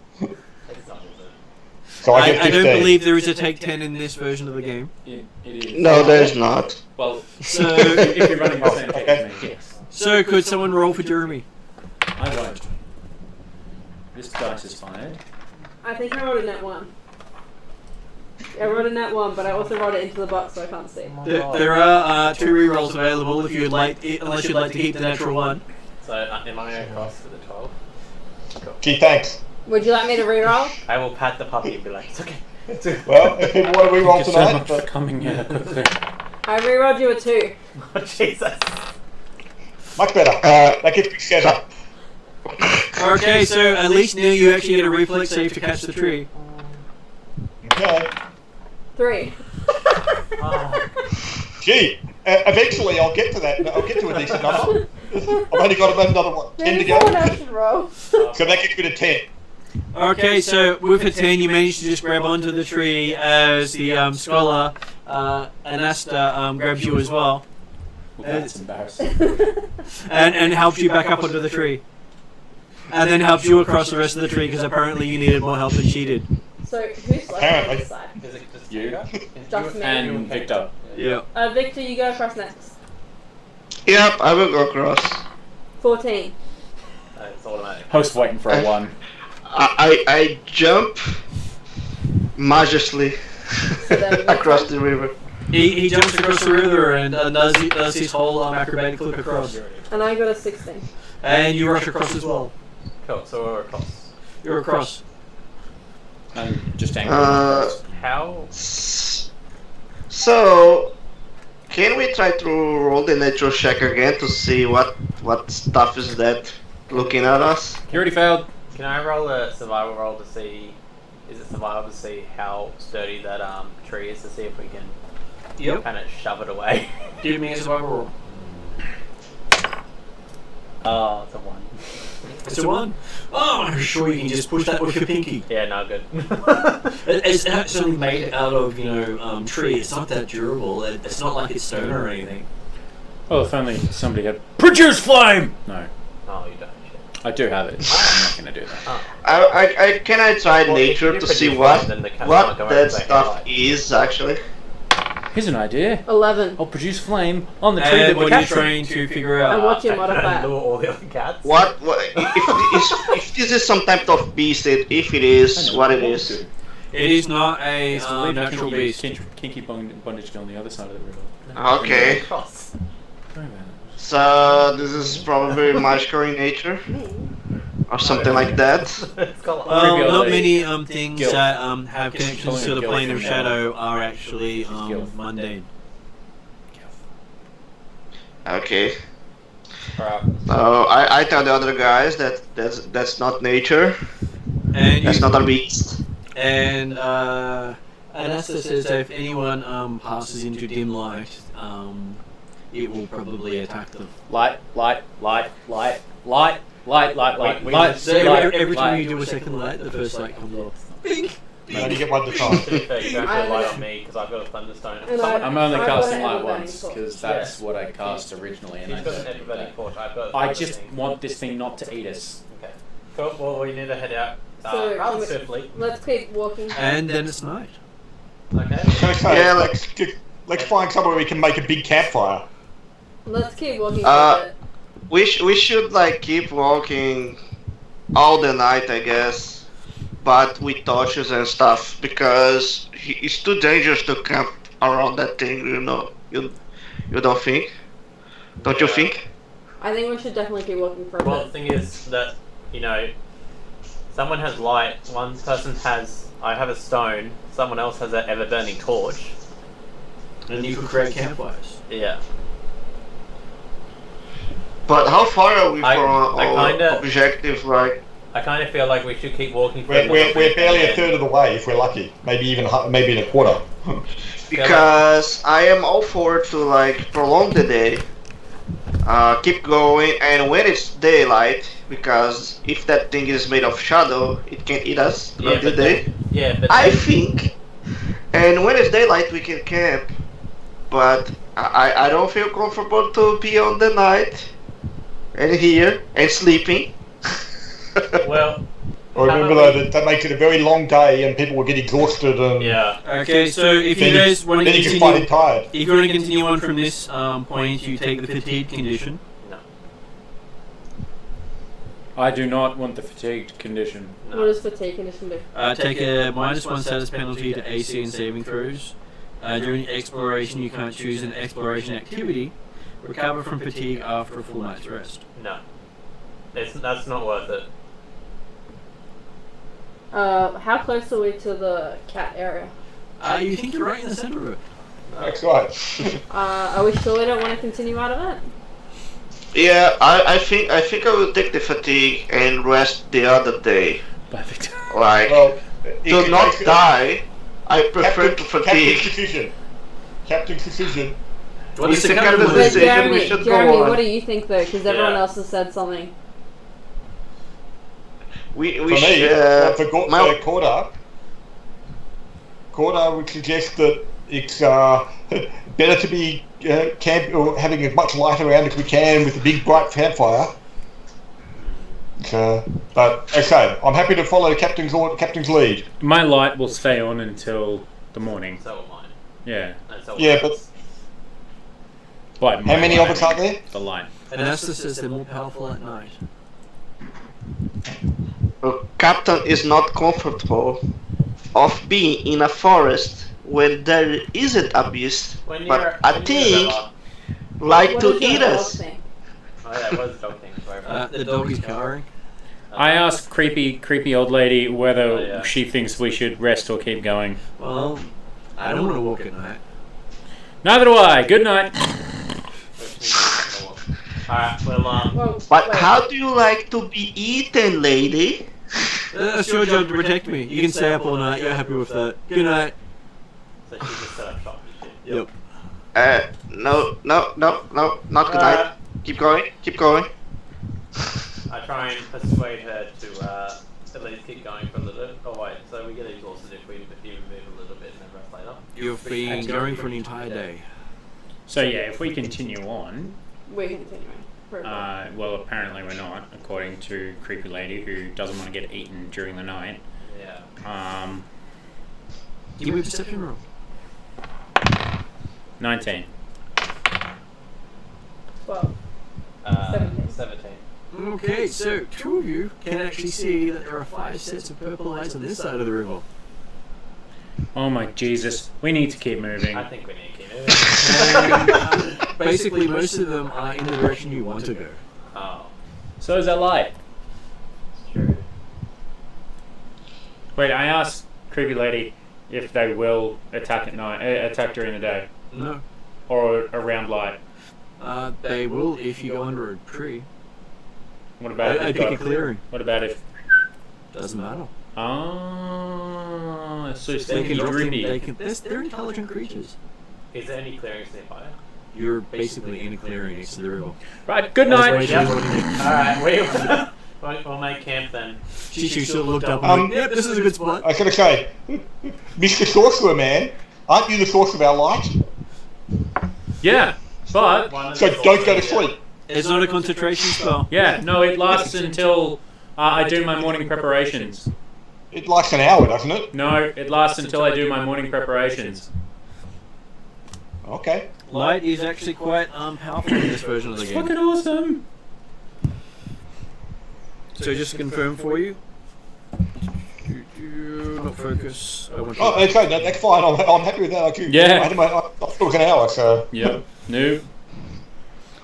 So I get I 15. don't believe there is a take 10 in this version of the game. It is. No, there's not. Well, So, if you're running the same Okay. check as me, yes. so could someone roll for Jeremy? I won't. This dice is fired. I think I rolled a net 1. I wrote a net 1, but I also wrote it into the box so I can't see. There are 2 rerolls available if you'd like, unless you'd like to keep the natural one. So, am I across for the 12? Gee, thanks. Would you like me to reroll? I will pat the puppy and be like, it's okay. It's okay. Well, if people want to re-roll Thank you so tonight, much for coming here quickly. I rerolled you a 2. Oh, Jesus. much better. That gets me set up. Okay, so at least now you actually get a reflex save to catch the tree. Okay. 3. Gee, eventually I'll get to that. I'll get to a decent number. I've only got about another one, 10 to Maybe go. someone else should roll. So that gets me to 10. Okay, so with a 10, you manage to just grab onto the tree as the scholar, Anasta, grabs you as well. Well, that's embarrassing. and helps you back up onto the tree. And then helps you across the rest of the tree because apparently you needed more help than she did. So who's left on Apparently. this side? Is it just You Just me. and Victor. Yeah. Victor, you go across next. Yep, I will go across. 14. It's automatic. Host waiting for a 1. I jump majestically So then across the river. He jumps across the river and does his whole acrobatic flip across. And I got a 16. And you rush across as well. Cool, so we're across. You're across. I'm just angry. How? So, can we try to roll the nature check again to see what stuff is that looking at us? You already failed. Can I roll a survival roll to see? Is it survival to see how sturdy that tree is to see if we can Yep. kind of shove it away? Give me a survival roll. Oh, it's a 1. It's a 1. Oh, I'm sure you can just push that with your pinky. Yeah, no good. It's actually made out of, tree. It's not that durable. It's not like it's stone or anything. Oh, if only somebody had produce flame. No, Oh, you don't. Shit. I do have it. I'm not going to do that. I can I try Well, if nature you to produce see flame, then the cat's what not going that to the stuff headlight. is actually. Here's an idea. 11. I'll produce flame on the tree And that the what are you cat's in. trying to figure And out? what you modify Lure it. all the other cats. What if this is some type of beast? If it is, what it is? It is not a It's the natural beast. Kinky bondage on the other side of the river. Okay, Across. Sorry about it. so this is probably magical in nature, or something like that. It's got Maybe Not I'll many say things guilt. that have connections to the Guilt plane of from shadow are actually guilt. mundane. Okay, Alright. so I tell the other guys that that's not nature. And That's you, not a beast. and Anasta says that if anyone passes into dim light, it will probably attack them. Light, light, light, light, light, light, light, light, We- light. So every time you do a second light, the first light comes off. Bink! You only get one at a time. To be fair, you don't put light on me because I've got a thunderstone. And I'm only I've got casting an light everburning once torch. because that's what I cast originally, and I He's got an don't do everybody that. torch. I've got. I just want this thing not to eat us. Okay. Cool. Well, we need to head out So, rather can we- swiftly. Let's keep walking. And then it's night. Okay. Okay, Yeah, let's find somewhere we can make a big campfire. Let's keep walking for Uh, a bit. We should like keep walking all the night, I guess, but with torches and stuff because it's too dangerous to camp around that thing. You know, you don't think? Don't you Yeah. think? I think we should definitely keep walking for a Well, the bit. thing is that you know, someone has light, one person has, I have a stone, someone else has an ever-burning torch. And you could create campfires. Yeah. But how far are we I from our kinda- objective? Like, I kind of feel like we should keep walking. We're barely a third of the way if we're lucky. Maybe even maybe in a quarter. because I am all for to like prolong the day, keep going, and when it's daylight, because if that thing is made of shadow, it can eat us during the day. But I think, and when it's daylight, we can camp, but I don't feel comfortable to be on the night and here and sleeping. well, Well, remember though that makes it a very long day and people will get exhausted and yeah. Okay, so if you guys want to then you just find it continue, tired. if you want to continue on from this point, you take the fatigue condition. No. I do not want the fatigued condition. No. What does fatigue condition do? Take a -1 status penalty to AC and saving throws. During exploration, you can't choose an exploration activity. Recover from fatigue after a full night's rest. No. That's not worth it. How close are we to the cat area? You think you're right in the center of it. That's right. Are we sure we don't want to continue out of it? Yeah, I think I will take the fatigue and rest the other day. Perfect. Like, Well, to not die, I prefer to Captain's fatigue. decision. Captain's decision. What It's is the a captain? captain's But decision, we should Jeremy, go on. what do you think though? Because everyone Yeah. else has said something. We For me, should. for Corda would suggest that it's better to be camp or having as much light around as we can with a big bright campfire. But okay, I'm happy to follow the captain's lead. My light will stay on until the morning. So am mine. Yeah. And so Yeah, am but yours. But how many of us are there? The light. And Asta says they're more powerful at night. Captain is not comfortable of being in a forest when there isn't a beast, When but you're- a when you're thing dog. like What to is your eat dog us. thing? Oh yeah, it was a dog thing. Sorry. The dog is cowering. I asked creepy old lady whether Oh, yeah. she thinks we should rest or keep going. Well, I don't want to walk at night. Neither do I. Good night. Alright, well, Well, But wait. how do you like to be eaten, lady? That's your job to protect me. You can stay up all night. You're happy with that. Good night. so she just set up shop and shit. Yep. No, not good night. Keep going. I try and persuade her to at least keep going for a little bit. Oh wait, so we get exhausted if we move a little bit and then rest later. You've been going for an entire day. So yeah, if we continue on, We're continuing. well, apparently we're not, according to creepy lady who doesn't want to get eaten during the night. Yeah. Give me a perception roll. 19. 12. 17. Okay, so two of you can actually see that there are 5 sets of purple eyes on this side of the river. Oh my Jesus. We need to keep moving. I think we need to keep moving. And, basically, most of them are in the direction you want to go. Oh. So is that light? True. Wait, I asked creepy lady if they will attack at night, attack during the day, No. or around light. They will if you go under a tree. What about I if pick a clearing. What about if? Doesn't matter. Ah, so They sneaky can drop them, droopy. they're intelligent creatures. Is there any clearings nearby? You're basically in a clearing next to the river. Right. Good That's night. why she doesn't want to get- Alright, we'll make camp then. She sort of looked up and went, yep, this is a good spot. I was going to say, Mr. Sorcerer Man, aren't you the source of our light? Yeah, but So don't go to sleep. It's not a concentration spell. yeah, no, it lasts until I do my morning preparations. It lasts an hour, doesn't it? No, it lasts until I do my morning preparations. Okay. Light is actually quite powerful in this version of the It's game. fucking awesome. So just to confirm for you. Not focus. I want Oh, okay, that's fine. I'm happy with that. I Yeah. thought it was an hour, so. Yep. No.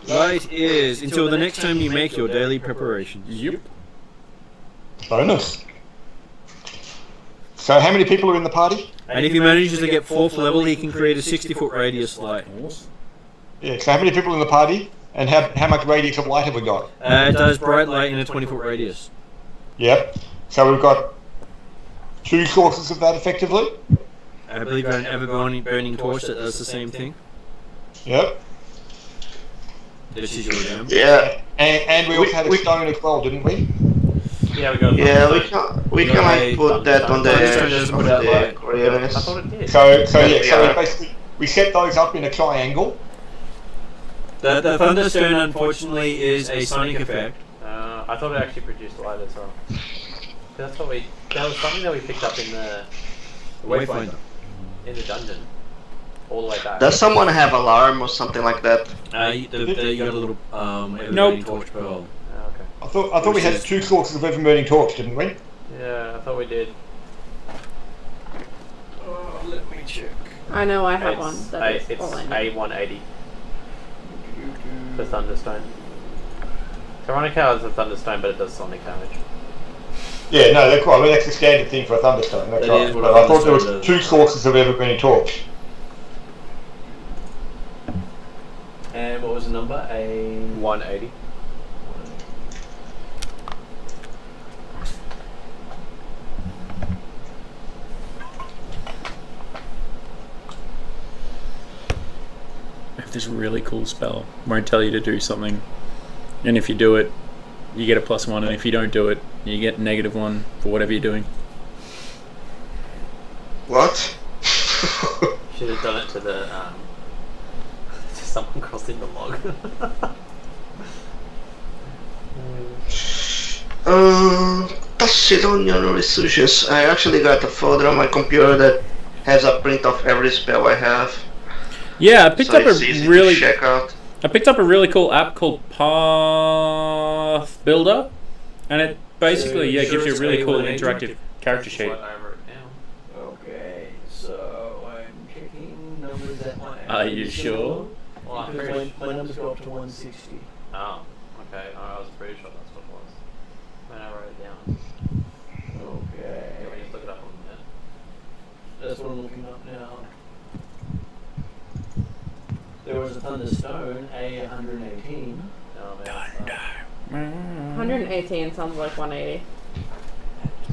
Light is until the next time you make your daily preparations. Yep. Bonus. So how many people are in the party? And if he manages to get 4th level, he can create a 60-foot radius light. Yeah, so how many people in the party? And how much radius of light have we got? It does bright light in a 20-foot radius. Yep. So we've got 2 sources of that effectively. I believe an ever-burning torch that does the same thing. Yep. This is your dam. Yeah. And we also had a stone as well, didn't we? Yeah, we got. We can like put that on the Thunderstone edge doesn't of put out the light. aquarius. I thought it did. So Yeah. basically we set those up in a triangle. The Thunderstone, unfortunately, is a sonic effect. I thought it actually produced light as well. That was something that we picked up in the Wayfinder. dungeon, all the way back. Does someone have alarm or something like that? You got a little ever-burning Nope. torch pearl. Oh, okay. I thought we had 2 sources of ever-burning torch, didn't we? Yeah, I thought we did. Let me check. I know I have It's one. That is it's all I need. A180. The Thunderstone. Veronica has a Thunderstone, but it does sonic damage. Yeah, no, that's right. I mean, that's the standard thing for a thunderstone. That's That right. is what But a I thought there was thunderstone 2 sources of ever-burning torch. And what was the number? 180. If this really cool spell won't tell you to do something, and if you do it, you get a +1, and if you don't do it, you get -1 for whatever you're doing. What? Should have done it to the to someone crossing the log. Thassilonian Resurgence. I actually got a folder on my computer that has a print of every spell I have. Yeah, I picked So up it's a easy really to check out. really cool app called Path Builder, and it basically gives you a really cool interactive character sheet. I wrote it down. Okay, so I'm checking numbers at my. Are you sure? Well, I'm Because pretty my numbers go up to 160. Oh, okay. I was pretty sure that's what it was. When I wrote it down. Okay. Yeah, we just look it up on the net. That's what I'm looking up now. There was a Thunderstone, A118. Oh, man. 118 sounds like 180.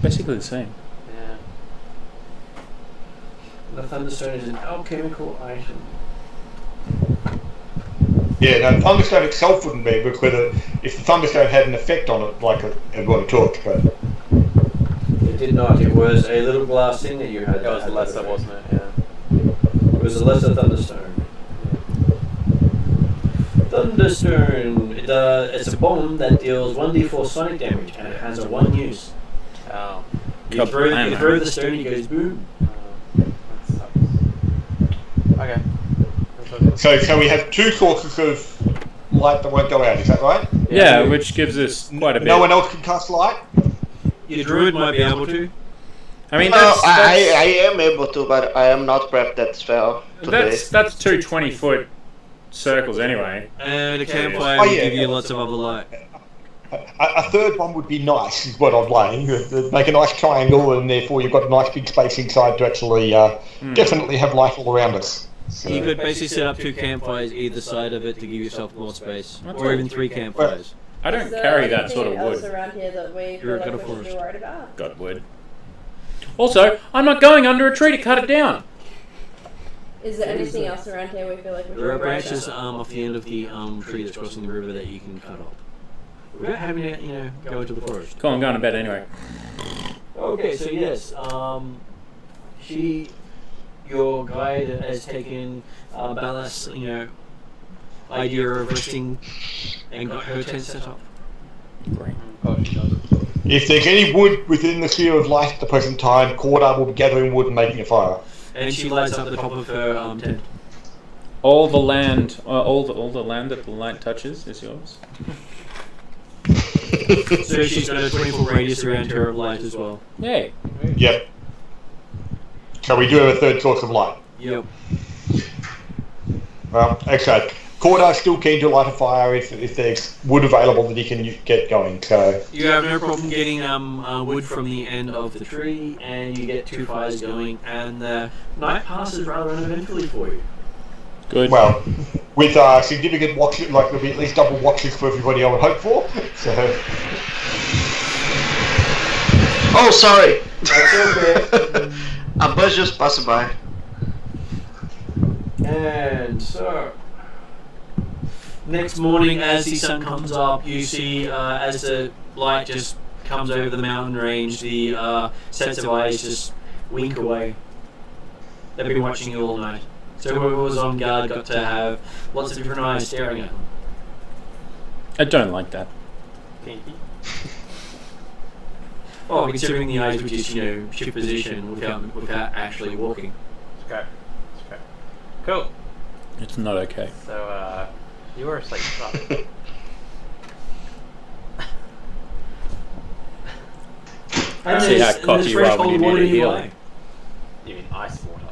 Basically the same. Yeah. The Thunderstone is an alchemical item. Yeah, no, thunderstone itself wouldn't be, but if the thunderstone had an effect on it, like a torch, but It did not. It was a little glass thing that you had. It was that had lesser, that wasn't effect. it? Yeah. It was a lesser Thunderstone. Thunderstone. It's a bomb that deals 1d4 sonic damage, and it has a 1 use. Oh. You throw the stone, it goes boom. That sucks. Okay. That's okay. so we have 2 sources of light that won't go out. Is that right? Yeah, which gives us quite a bit. No one else can cast light. Your druid might be able to. I mean, I am able to, but I am not prepped that spell today. that's 2 20-foot circles anyway. And a campfire Oh, will yeah. give you lots of other light. A third one would be nice, is what I'm laying. Make a nice triangle, and therefore you've got a nice big space inside to actually definitely have light all around us. So, You could basically set up 2 campfires either side of it to give yourself more space, That's or right. even 3 campfires. I don't Is there carry that sort of anything else wood. around here that we You're feel a like we should be forest. worried about? God wood. Also, I'm not going under a tree to cut it down. Is there anything else around here we feel like we should There are be worried branches about? off the end of the tree that's crossing the river that you can cut off. Without having to, go into the forest. Cool, I'm going to bed anyway. Okay, so yes, your guide has taken ballast, idea of resting and got her tent set up. Great. Oh, she does. if there's any wood within the sphere of light at the present time, Corda will be gathering wood and making a fire. And she lights up the top of her tent. All the land that the light touches is yours. So she's got a 20-foot radius around her of light as well. Yay. Yep. So we do have a third source of light. Yep. Well, okay. Cordo's still keen to light a fire if there's wood available that he can get going. So You have no problem getting wood from the end of the tree, and you get 2 fires going, and the night passes rather uneventfully for you. Good. well, with significant watches, like there'll be at least double watches for everybody. I would hope for. So Oh, sorry. That's okay. A bus just passed by. And so, next morning, as the sun comes up, you see as the light just comes over the mountain range, the sets of eyes just wink away. They've been watching you all night. So whoever was on guard got to have lots of different eyes staring at them. I don't like that. Kinky. Oh, considering the eyes would just, shift position without actually walking. Okay. Okay. Cool. It's not okay. So, you were asleep. Oh. And See how there's cocky you fresh are when you cold water need a nearby. healing. You mean ice water?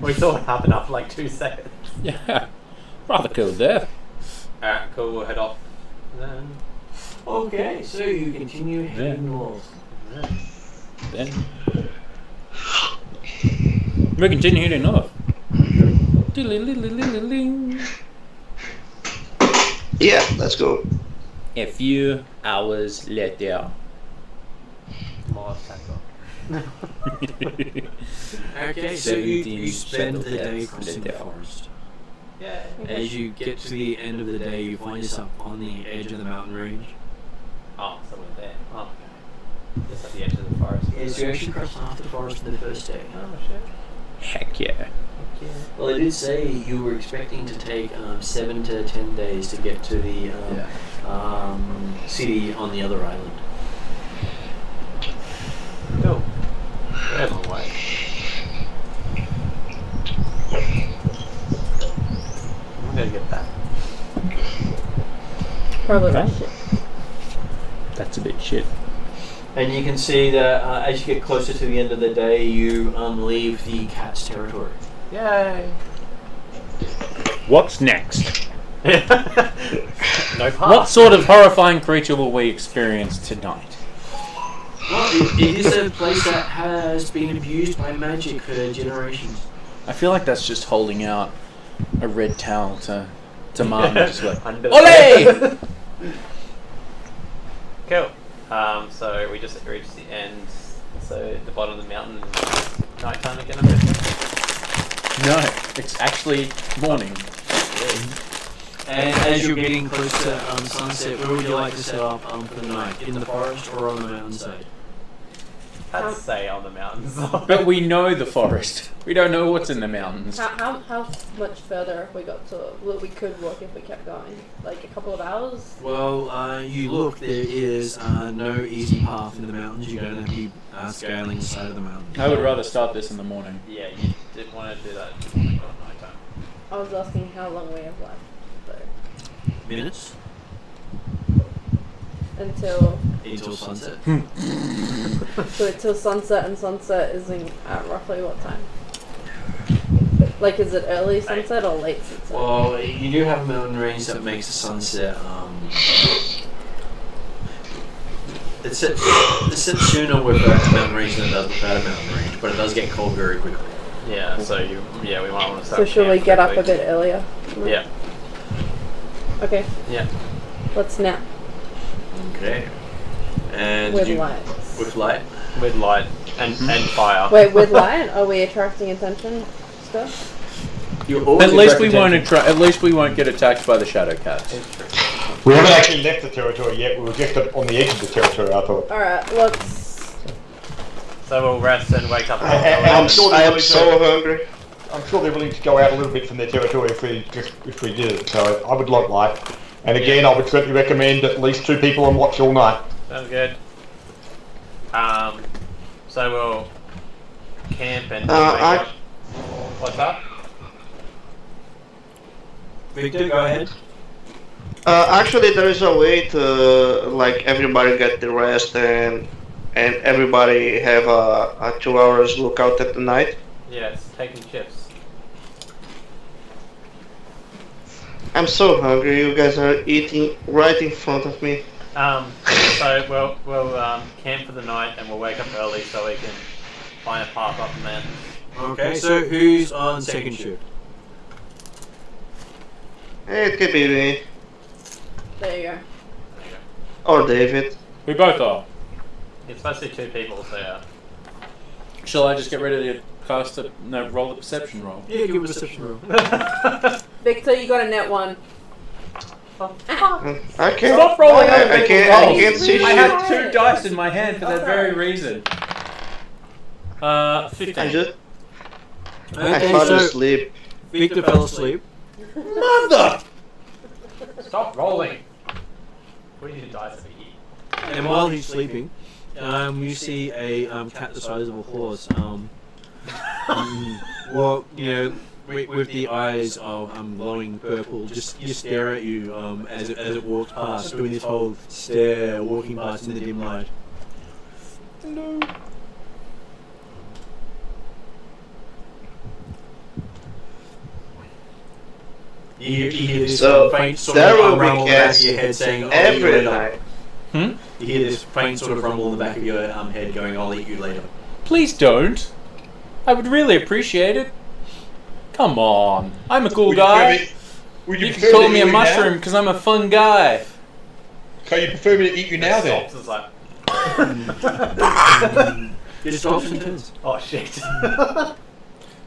We saw it happen after like 2 seconds. Yeah. Rather cool there. Alright, cool, we'll head off. Then. Okay, so you continue heading north. Then we continue heading north. Diddly-diddly-diddly-ling. Yeah, let's go. A few hours later. More tackle. Okay, so you 17 spend the shadow day cats crossing in the the forest. Yeah. As you get to the end of the day, you find yourself on the edge of the mountain range. Oh, so we're there. Oh, okay. Just at the edge of the forest. Yes, you actually crossed half the forest the first day. Oh, shit. Heck yeah. Yeah. Well, it did say you were expecting to take 7 to 10 days to get to the city on the other island. Cool. We're a long way. I'm gonna get that. Probably Okay. right. Shit. That's a bit shit. And you can see that as you get closer to the end of the day, you leave the cat's territory. Yay! What's next? No path. What sort of horrifying creature will we experience tonight? Well, it is a place that has been abused by magic for generations. I feel like that's just holding out a red towel to Martin. Just like, Under ole! Cool. So we just reached the end. So the bottom of the mountain. Nighttime again. I'm guessing. No, it's actually morning. And as you're getting close to sunset, where would you like to set up for the night? In the forest or on the mountainside? I'd say on the mountains. But we know the forest. We don't know what's in the mountains. How much further have we got to? Well, we could walk if we kept going. Like a couple of hours. Well, you look, there is no easy path in the mountains. You're going to be scaling the side of the mountain. I would rather start this in the morning. Yeah, you didn't want to do that at nighttime. I was asking how long we have left. Minutes Until until sunset. so until sunset, and sunset is at roughly what time? Like, is it early sunset or late sunset? Well, you do have a mountain range that makes the sunset. It sets sooner with a mountain range than it does without a mountain range, but it does get cold very quickly. Yeah, so we might want to start. So should we camp get up a quickly. bit earlier? Yeah. Okay. Yeah. Let's nap Okay. And with you, lights. with light. With light and fire. Wait, with light? Are we attracting attention still? You always At least we attract won't. At least we won't get attacked by the shadow cats. It's true. we haven't actually left the territory yet. We were just on the edge of the territory. I thought. Alright, let's. So we'll rest and wake up. I'm sure I they're am willing so to, hungry. I'm sure they're willing to go out a little bit from their territory if we did it. So I would like light. And again, I would certainly recommend at least 2 people on watch all night. Sounds good. So we'll camp and. What's up? Victor, go ahead. Actually, there is a way to like everybody get the rest and everybody have a 2 hours lookout at the night. Yes, taking shifts. I'm so hungry. You guys are eating right in front of me. So we'll camp for the night and we'll wake up early so we can find a path up the mountains. Okay, so who's on second shift? It could be me. There you go. Or David. We both are. It's supposed to be 2 people, so yeah. Shall I just get rid of the roll the perception roll? Yeah, give us a perception roll. Victor, you got a net 1. I can't. Stop rolling over I people's can't rolls. see I shit. had 2 dice in my hand for that very reason. 15. I just. I Okay, fell so asleep. Victor fell asleep. Mother! Stop rolling! What do you do dice over here? And while he's sleeping, you see a cat the size of a horse. Well, you know, with the eyes of glowing purple, just stare at you as it walks past, doing this whole stare, walking past in the dim light. Hello. You hear this So, faint sort there of will be rumble in the back of cats your head saying, "I'll eat you every later." night. You hear this faint sort of rumble in the back of your head going, "I'll eat you later." Please don't. I would really appreciate it. Come on. I'm a cool guy. You can call me a mushroom because I'm a fun guy. So you prefer me to eat you now then? It's like, It stops and turns. oh shit.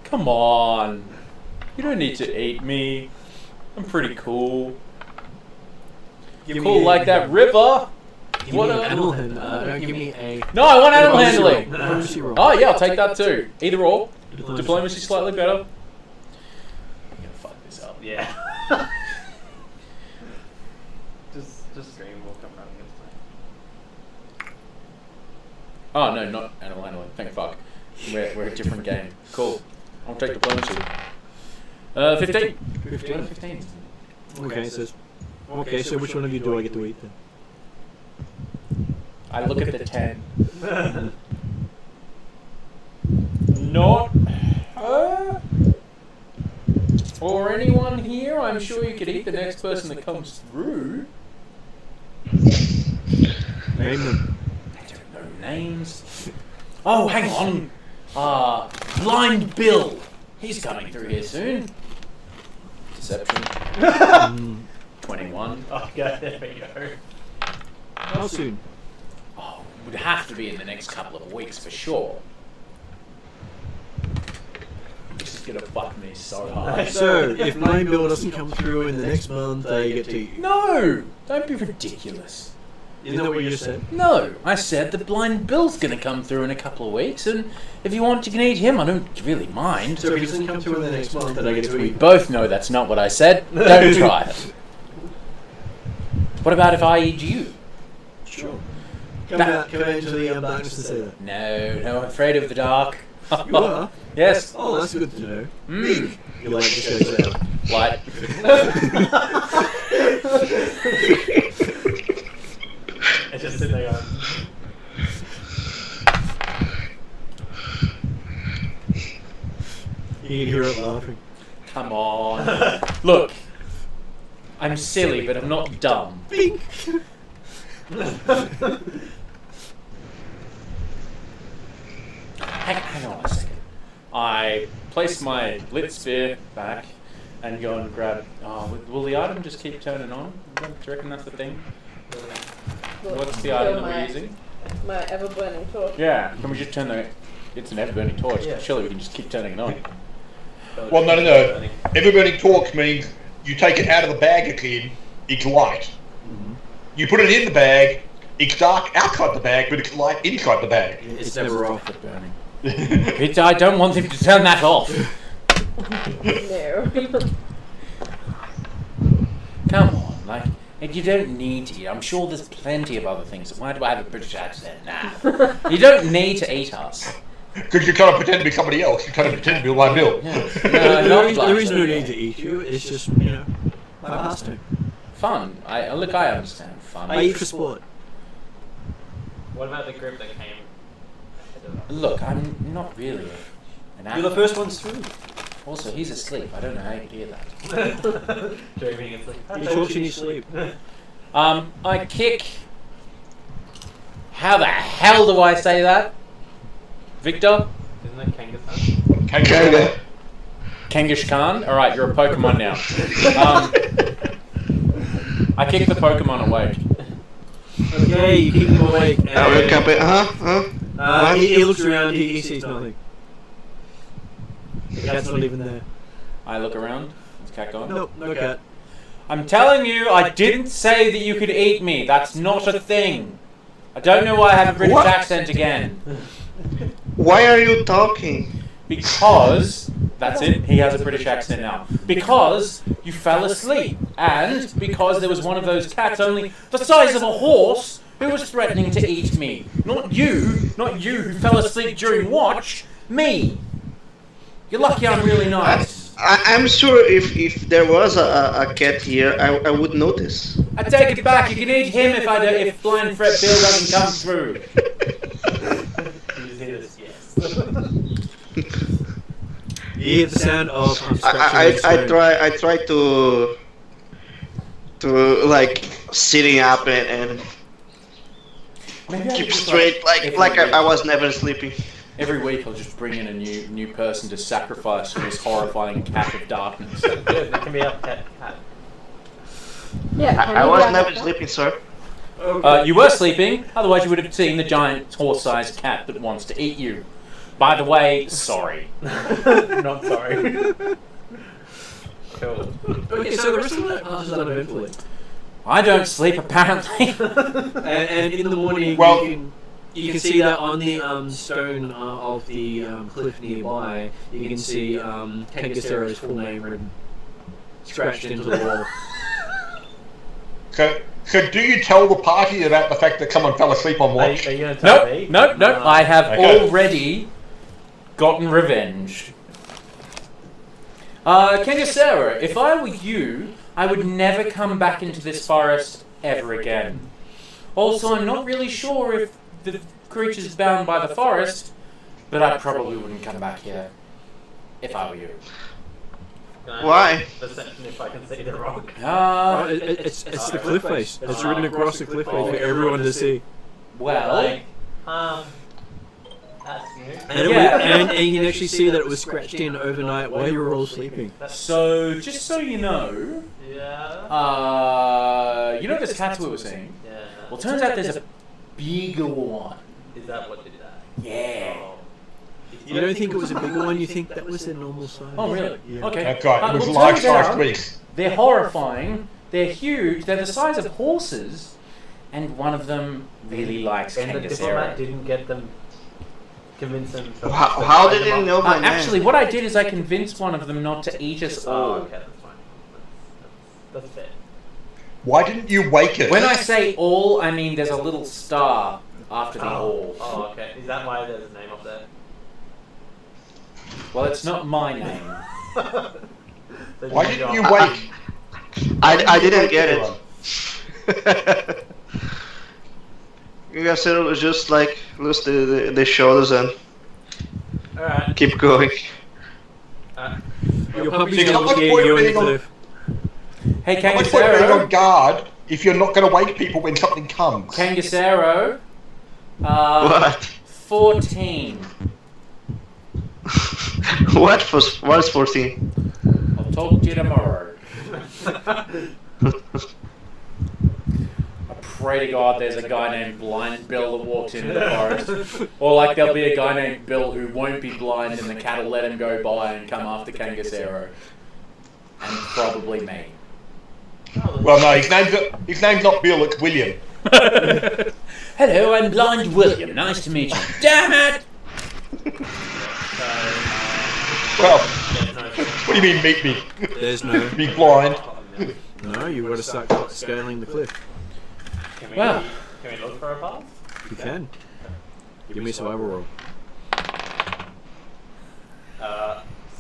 Come on. You don't need to eat me. I'm pretty cool. Give Cool me like that river. Give What me an a- animal handling. Give me a No, I want animal diplomacy roll. handling. Diplomacy roll. Oh yeah, I'll take that too. Either or. Diplomacy slightly better. I'm gonna fuck this up. Yeah. just dream will come running into me. Oh no, not animal handling. Thank fuck. We're a different game. Cool. I'll take diplomacy. 15. 15? 15. Okay, so which one of you do I get to eat then? I look at the 10. Not her or anyone here. I'm sure you could eat the next person that comes through. Name them. I don't know names. Oh, hang on. Blind Bill. He's coming through here soon. Deception. 21. Okay, there we go. How soon? Oh, would have to be in the next couple of weeks for sure. This is gonna fuck me so hard. So, if Blind Bill doesn't come through in the next month, they get to eat you. No! Don't be ridiculous. Isn't that what you just said? No, I said that Blind Bill's gonna come through in a couple of weeks, and if you want, you can eat him. I don't really mind. So if he doesn't come through in the next month, then I get to We eat. both know that's not what I said. Don't try it. What about if I eat you? Sure. Come out into the darkness and say that. No, I'm afraid of the dark. You are? Yes. Oh, that's good to know. Mm. You like to show that. Light. It's just sitting there going, You can hear it laughing. Come on. Look, I'm silly, but I'm not dumb. Bink! Hang on a second. I place my lit spear back and go and grab. Will the item just keep turning on? Do you reckon that's the thing? What's the item that we're using? My ever-burning torch. Yeah, can we just turn the... It's an ever-burning torch. Yeah. Surely we can just keep turning it on. Well, no. Ever-burning torch means you take it out of the bag it's in, it's light. You put it in the bag, it's dark outside the bag, but it's light inside the bag. It's never off. Burning. I don't want him to turn that off. No. Come on, like, and you don't need to eat. I'm sure there's plenty of other things. Why do I have a British accent? Nah. You don't need to eat us. Because you're trying to pretend to be somebody else. You're trying to pretend to be Blind Bill. Yeah. There is no need to eat you. It's just, my pastime. Fun. I understand. Fun. I eat for sport. what about the group that came ahead of us? Look, I'm not really an You're the first ones through. Also, he's asleep. I don't know how you could hear that. Dreaming it's like. He talks in his sleep. I kick. How the hell do I say that? Victor? Isn't that Kangaskhan? Kangaroo. Kangaskhan Khan? Alright, you're a Pokemon now. I kick the Pokemon awake. Okay, you keep him awake. I wake up. He looks around, he sees nothing. The cat's not even there. I look around. Is the cat gone? Nope, no cat. I'm telling you, I didn't say that you could eat me. That's not a thing. I don't know why I have a British accent again. Why are you talking? Because, that's it, he has a British accent now. Because you fell asleep. And because there was one of those cats only the size of a horse who was threatening to eat me. Not you who fell asleep during watch, me. You're lucky I'm really nice. I'm sure if there was a cat here, I would notice. I take it back, you can eat him if Blind Fret Bill doesn't come through. You just hear this, yes. You hear the sound of I try to like sitting up and keep straight like I was never sleeping. Every week I'll just bring in a new person to sacrifice for this horrifying cat of darkness. Good, that can be our pet cat. Yeah, I was never sleeping, sir. You were sleeping, otherwise you would have seen the giant horse-sized cat that wants to eat you. By the way, sorry. Not sorry. Cool. Okay, so the rest of the night passes uneventfully. I don't sleep, apparently. And in the morning, Well- you can see that on the stone of the cliff nearby, you can see Kangasero's full name written, scratched into the wall. So do you tell the party about the fact that someone fell asleep on watch? Are you going to tell me? Nope. I have Okay. already gotten revenge. Kangasero, if I were you, I would never come back into this forest ever again. Also, I'm not really sure if the creature's bound by the forest, but I probably wouldn't come back here if I were you. Can I Why? Perception if I can see the rock. It's the cliff face. It's written across the cliff face for everyone to see. Well, Like, that's new. And, Yeah. and you can actually see that it was scratched in overnight while you were all sleeping. so just so you know, Yeah. you know this cat we were seeing? Yeah. Well, turns out there's a bigger one. Is that what did that? Yeah. Oh. You don't think it was a bigger one, you think that was their normal size. Oh, really? Yeah. Okay. That's right, it was well, large turns out last week. They're horrifying. They're huge. They're the size of horses, and one of them really likes And the diplomat Kangasero. didn't get them, convince them to... How did they know my name? Actually, what I did is I convinced one of them not to eat us Oh, all. okay, that's fine. That's fair. Why didn't you wake it? When I say all, I mean there's a little star after the all. Oh, okay. Is that why there's a name up there? Well, it's not my name. Why didn't you wake? I didn't get it. You guys said it was just like lose the shoulders and Alright. keep going. Your puppy's See, going how to much scare point you on the being on- cliff. Hey, What's the point of being on Kangasero. guard if you're not going to wake people when something comes? Kangasero. What? 14. What is 14? I'll talk to you tomorrow. I pray to God there's a guy named Blind Bill that walks into the forest. Or like there'll be a guy named Bill who won't be blind and the cat will let him go by and come after Kangasero. And probably me. Well, no, his name's not Bill, it's William. Hello, I'm Blind William. Nice to meet you. Damn it! Well, what do you mean meet me? There's no... Be blind. No, you've got to start scaling the cliff. Can we, Well. can we look for a path? You can. Give me a survival roll.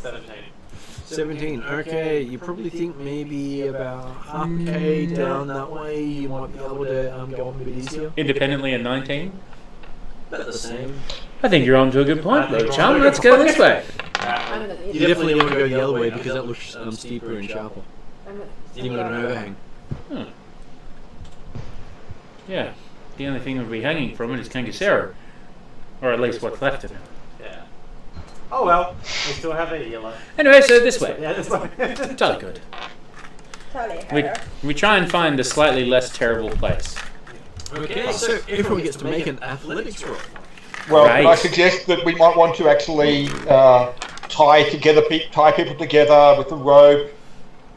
17. 17. Okay, you probably think maybe about half K down that way you might be able to go up a bit easier. Independently at 19. About the same. I think you're on to a good point, though, chum. Let's go this way. Alright, I'm the You definitely want to go the other way because that looks steeper and sharper. You got an overhang. Yeah. The only thing that would be hanging from it is Kangasero. Or at least what's left of it. Yeah. Oh well, we still have a yellow. Anyway, so this way. Yeah, this way. Jolly good. We try and find a slightly less terrible place. Okay, so everyone gets to make an athletics roll. Well, Right. I suggest that we might want to actually tie people together with the rope.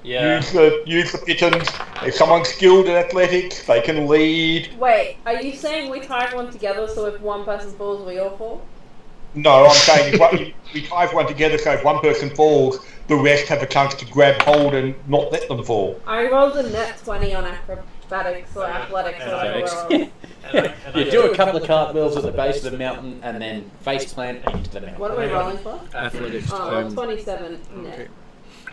Yeah. Use the pittons. If someone's skilled in athletics, they can lead. Wait, are you saying we tie everyone together so if one person falls, we all fall? No, I'm saying if we tie everyone together so if one person falls, the rest have a chance to grab hold and not let them fall. I rolled a net 20 on acrobatics or athletics or whatever. You do a couple of cartwheels at the base of the mountain and then face plant into the mountain. What are we rolling for? Athletics. Oh, 27 net.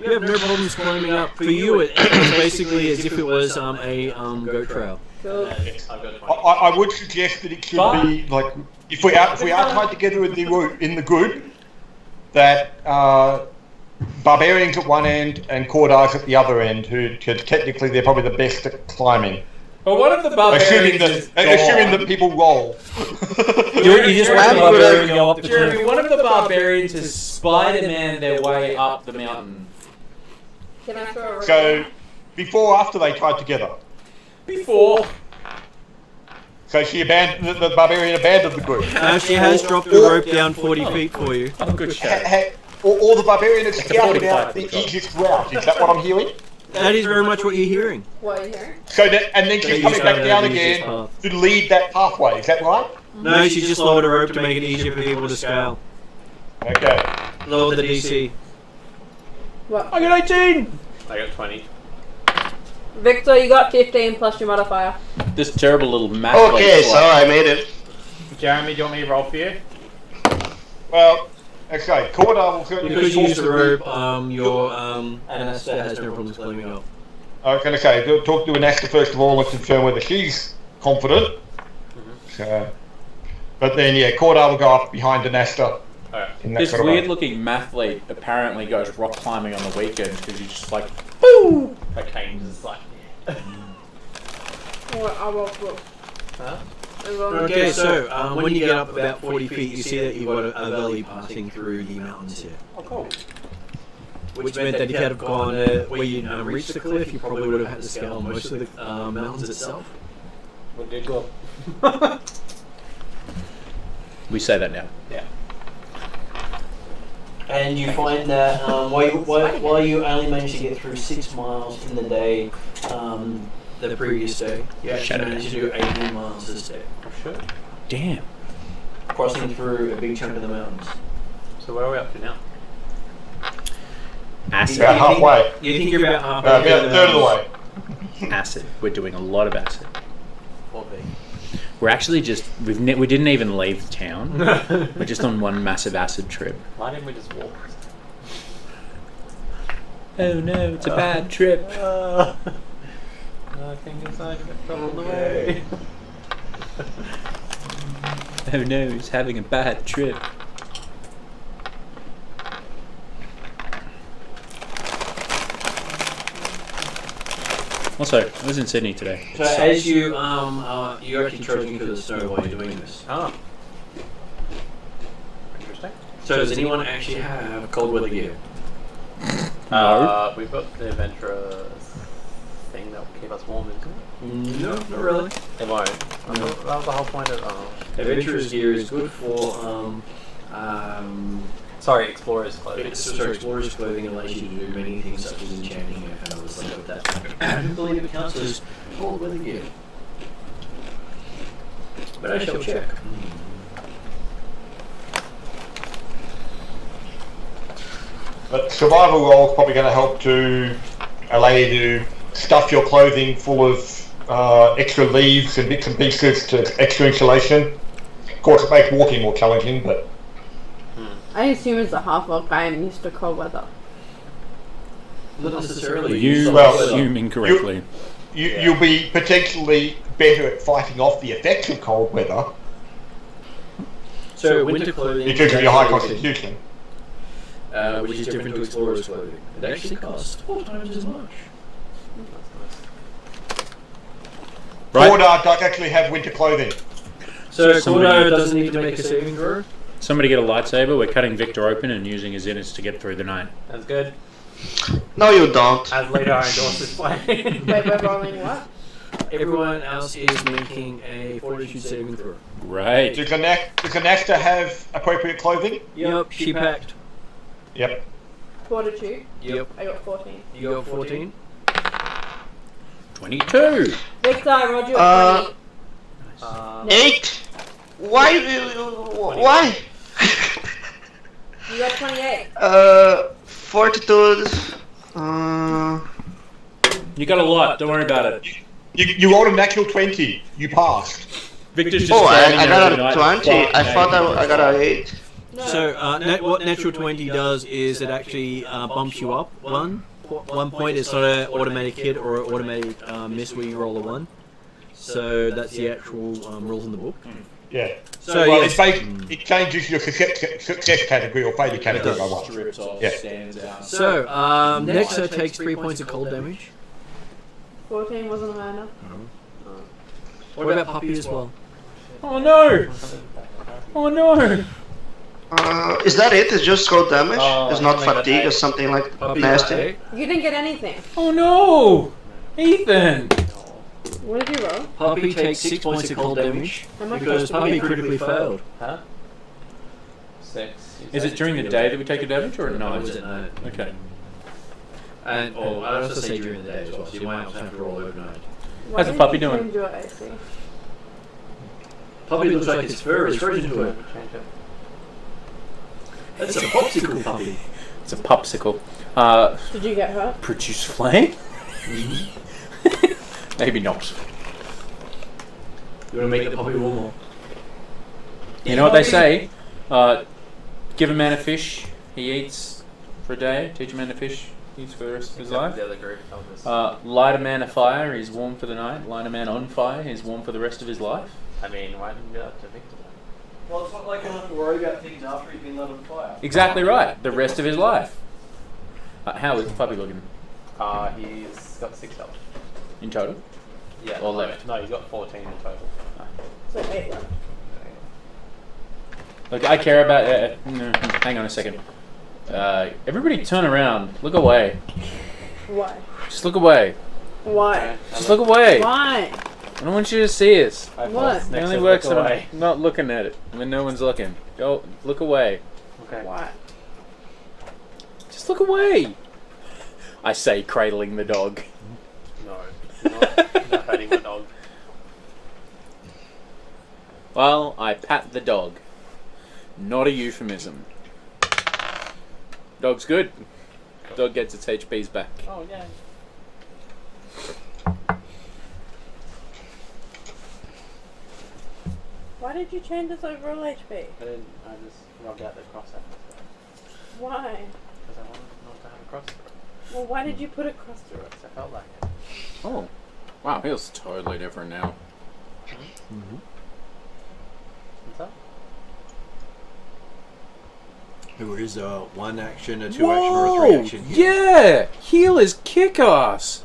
You have no problems climbing up. For you, it's basically as if it was a goat trail. Cool. I've got 20. I would suggest that it should be like if we are tied together in the group, that barbarians at one end and Cordars at the other end, who technically they're probably the best at climbing. Well, one of the barbarians Assuming that people roll. You just watch the barbarian go up the Jeremy, cliff. one of the barbarians has Spider-Man their way up the mountain. Can I throw a rope? So, before or after they tied together? Before. So the barbarian abandoned the group. She has dropped the rope down 40 feet for you. Oh, good shot. Or the barbarian has scouted out the easiest route. Is that what I'm hearing? That is very much what you're hearing. What are you hearing? And then she's coming back down again to lead that pathway. Is that right? No, she just lowered a rope to make it easier for people to scale. Okay. Lowered the DC. What? I got 18! I got 20. Victor, you got 15 plus your modifier. This terrible little map. Okay, so I made it. Jeremy, do you want me to roll for you? Well, okay. Cordar will certainly Because you talk use to the rope, your Anasta has no problems climbing up. I was going to say, talk to Anasta first of all and confirm whether she's confident. So, but then, yeah, Cordar will go up behind Anasta. In that This sort of weird way. looking mathlete apparently goes rock climbing on the weekends because he's just like, boo! Okay, just like. I'll roll for Huh? Okay, so when you get up about 40 feet, you see that you've got a valley passing through the mountains here. Oh, cool. Which meant that if you had gone where you reached the cliff, you probably would have had to scale most of the mountains itself. We'll do cool. We say that now. Yeah. And you find that while you only managed to get through 6 miles in the day, The previous day, you actually managed to do 18 miles this day. Oh, shit. Damn. crossing through a big chunk of the mountains. So where are we up to now? Acid. About halfway. You think you're about halfway? About a third of the way. Acid. We're doing a lot of acid. Or B? We're actually just we didn't even leave town. We're just on one massive acid trip. Why didn't we just walk? Oh no, it's a bad trip. I think inside of it on the way. Oh no, he's having a bad trip. Also, I was in Sydney today. So as you're actually trudging through the snow while you're doing this. Oh. Interesting. So does anyone actually have cold weather gear? We've got the adventurer thing that will keep us warm, isn't it? No, not really. It won't. That was the whole point of Adventurer's gear is good for sorry, explorer's clothing. explorer's clothing allows you to do many things such as enchanting and kind of stuff like that. I don't believe it counts as cold weather gear. But I shall check. But survival roll is probably going to help to allow you to stuff your clothing full of extra leaves and bits and pieces to extra insulation. Of course, it makes walking more challenging, but I assume as a half-orc I am used to cold weather. Not necessarily. You Well, assume incorrectly. you'll be potentially better at fighting off the effects of cold weather So winter clothing. because of your high constitution. which is different to Explorer's clothing. It actually costs 4 times as much. Right. Cordar does actually have winter clothing. So Somebody- Cordar doesn't need to make a saving throw. Somebody get a lightsaber. We're cutting Victor open and using his innards to get through the night. That's good. No, you don't. As later I endorse this plan. Wait, we're rolling what? Everyone else is making a fortitude saving throw. Right. Does Anasta have appropriate clothing? Yep, she packed. Yep. Fortitude. Yep. I got 14. You got 14. 22. Victor, I rolled you a 20. 8? Why? Why? You got 28. Fortitude. You got a lot. Don't worry about it. You rolled a natural 20. You passed. Victor's just Oh, standing I there got every a night. 20. I thought I got a 8. No. So what natural 20 does is it actually bumps you up 1 point. It's not an automatic hit or an automatic miss where you roll a 1. So that's the actual rules in the book. Yeah. So Well, yes, it changes your success category or failure category by 1. Strips off, Yeah. stands out. so Nexa takes 3 points of cold damage. 14 wasn't high enough. What about Puppy as well? Oh no! Oh no! Is that it? It's just cold damage? Oh, it's not I got fatigue 8. or something like Puppy nasty? got 8. You didn't get anything. Oh no! Ethan! What did you roll? Puppy takes 6 points of cold damage How much because was Puppy it? critically failed. Huh? 6. Is it during the day that we take a damage or at No, night? it was at night. Okay. And I also say during the day as well, so you might also have to roll overnight. Why How's the did puppy you doing? change your AC? Puppy looks like its fur is frozen to it. Change it. That's a popsicle puppy. It's a popsicle. Did you get hurt? Produce flame? Maybe not. You want to make the puppy warmer? You know what they say? Give a man a fish, he eats for a day. Teach a man to fish, he eats for the rest of his life. The other group told us. Light a man a fire, he's warm for the night. Light a man on fire, he's warm for the rest of his life. I mean, why didn't you do that to Victor? Well, it's not like I don't have to worry about things after he's been lit on fire. Exactly right. The rest of his life. How is the puppy looking He's got 6 health. in total? Yeah. Or left? No, he's got 14 in total. So 8 left. Look, I care about. Hang on a second. Everybody, turn around. Look away. Why? Just look away. Why? Just look away. Why? I don't want you to see us. What? It only works when I'm not looking at it. When no one's looking. Go look away. Okay. Why? Just look away. I say, cradling the dog. No. Not hurting my dog. Well, I pat the dog. Not a euphemism. Dog's good. Dog gets its HPs back. Oh, yeah. Why did you change this overall HP? I just rubbed out the cross out. Why? Because I wanted not to have a cross through it. Well, why did you put a cross through it? Because I felt like it. Oh. Wow, feels totally different now. What's up? Who is a 1 action, a 2 action, or a 3 action? Yeah! Heal is kick ass!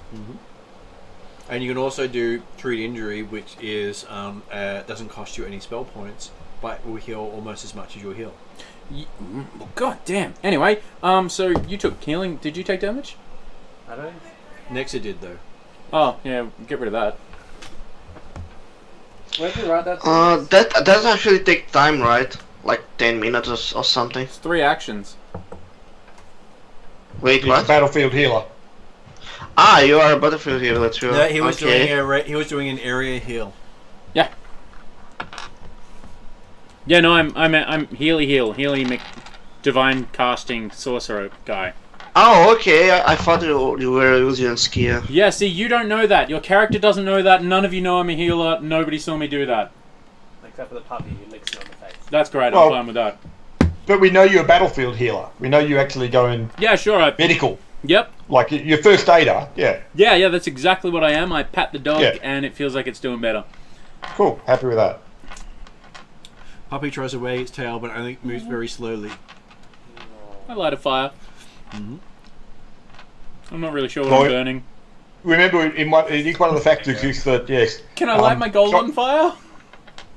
And you can also do treat injury, which is doesn't cost you any spell points, but will heal almost as much as your heal. God damn. Anyway, so you took healing. Did you take damage? I don't. Nexa did though. Oh, yeah, get rid of that. Where did you write that? That does actually take time, right? Like 10 minutes or something. It's 3 actions. Wait, He's a what? battlefield healer. Ah, you are a battlefield healer too. No, he was okay. doing an area heal. Yeah. Yeah, no, I'm Healy divine casting sorcerer guy. Oh, okay. I thought you were a Illusion skier. Yeah, see, you don't know that. Your character doesn't know that. None of you know I'm a healer. Nobody saw me do that. Except for the puppy who licks you on the face. That's great. Well- I'm fine with that. But we know you're a battlefield healer. We know you actually go in Yeah, sure. medical. Yep. Like your first aider. Yeah. Yeah, that's exactly what I am. I pat the dog, Yeah. and it feels like it's doing better. Cool. Happy with that. Puppy tries to wag its tail, but only moves very slowly. I light a fire. Mhm. I'm not really sure what Well, I'm burning. Remember, it is one of the factors is that, yes, Can I light my gold on fire?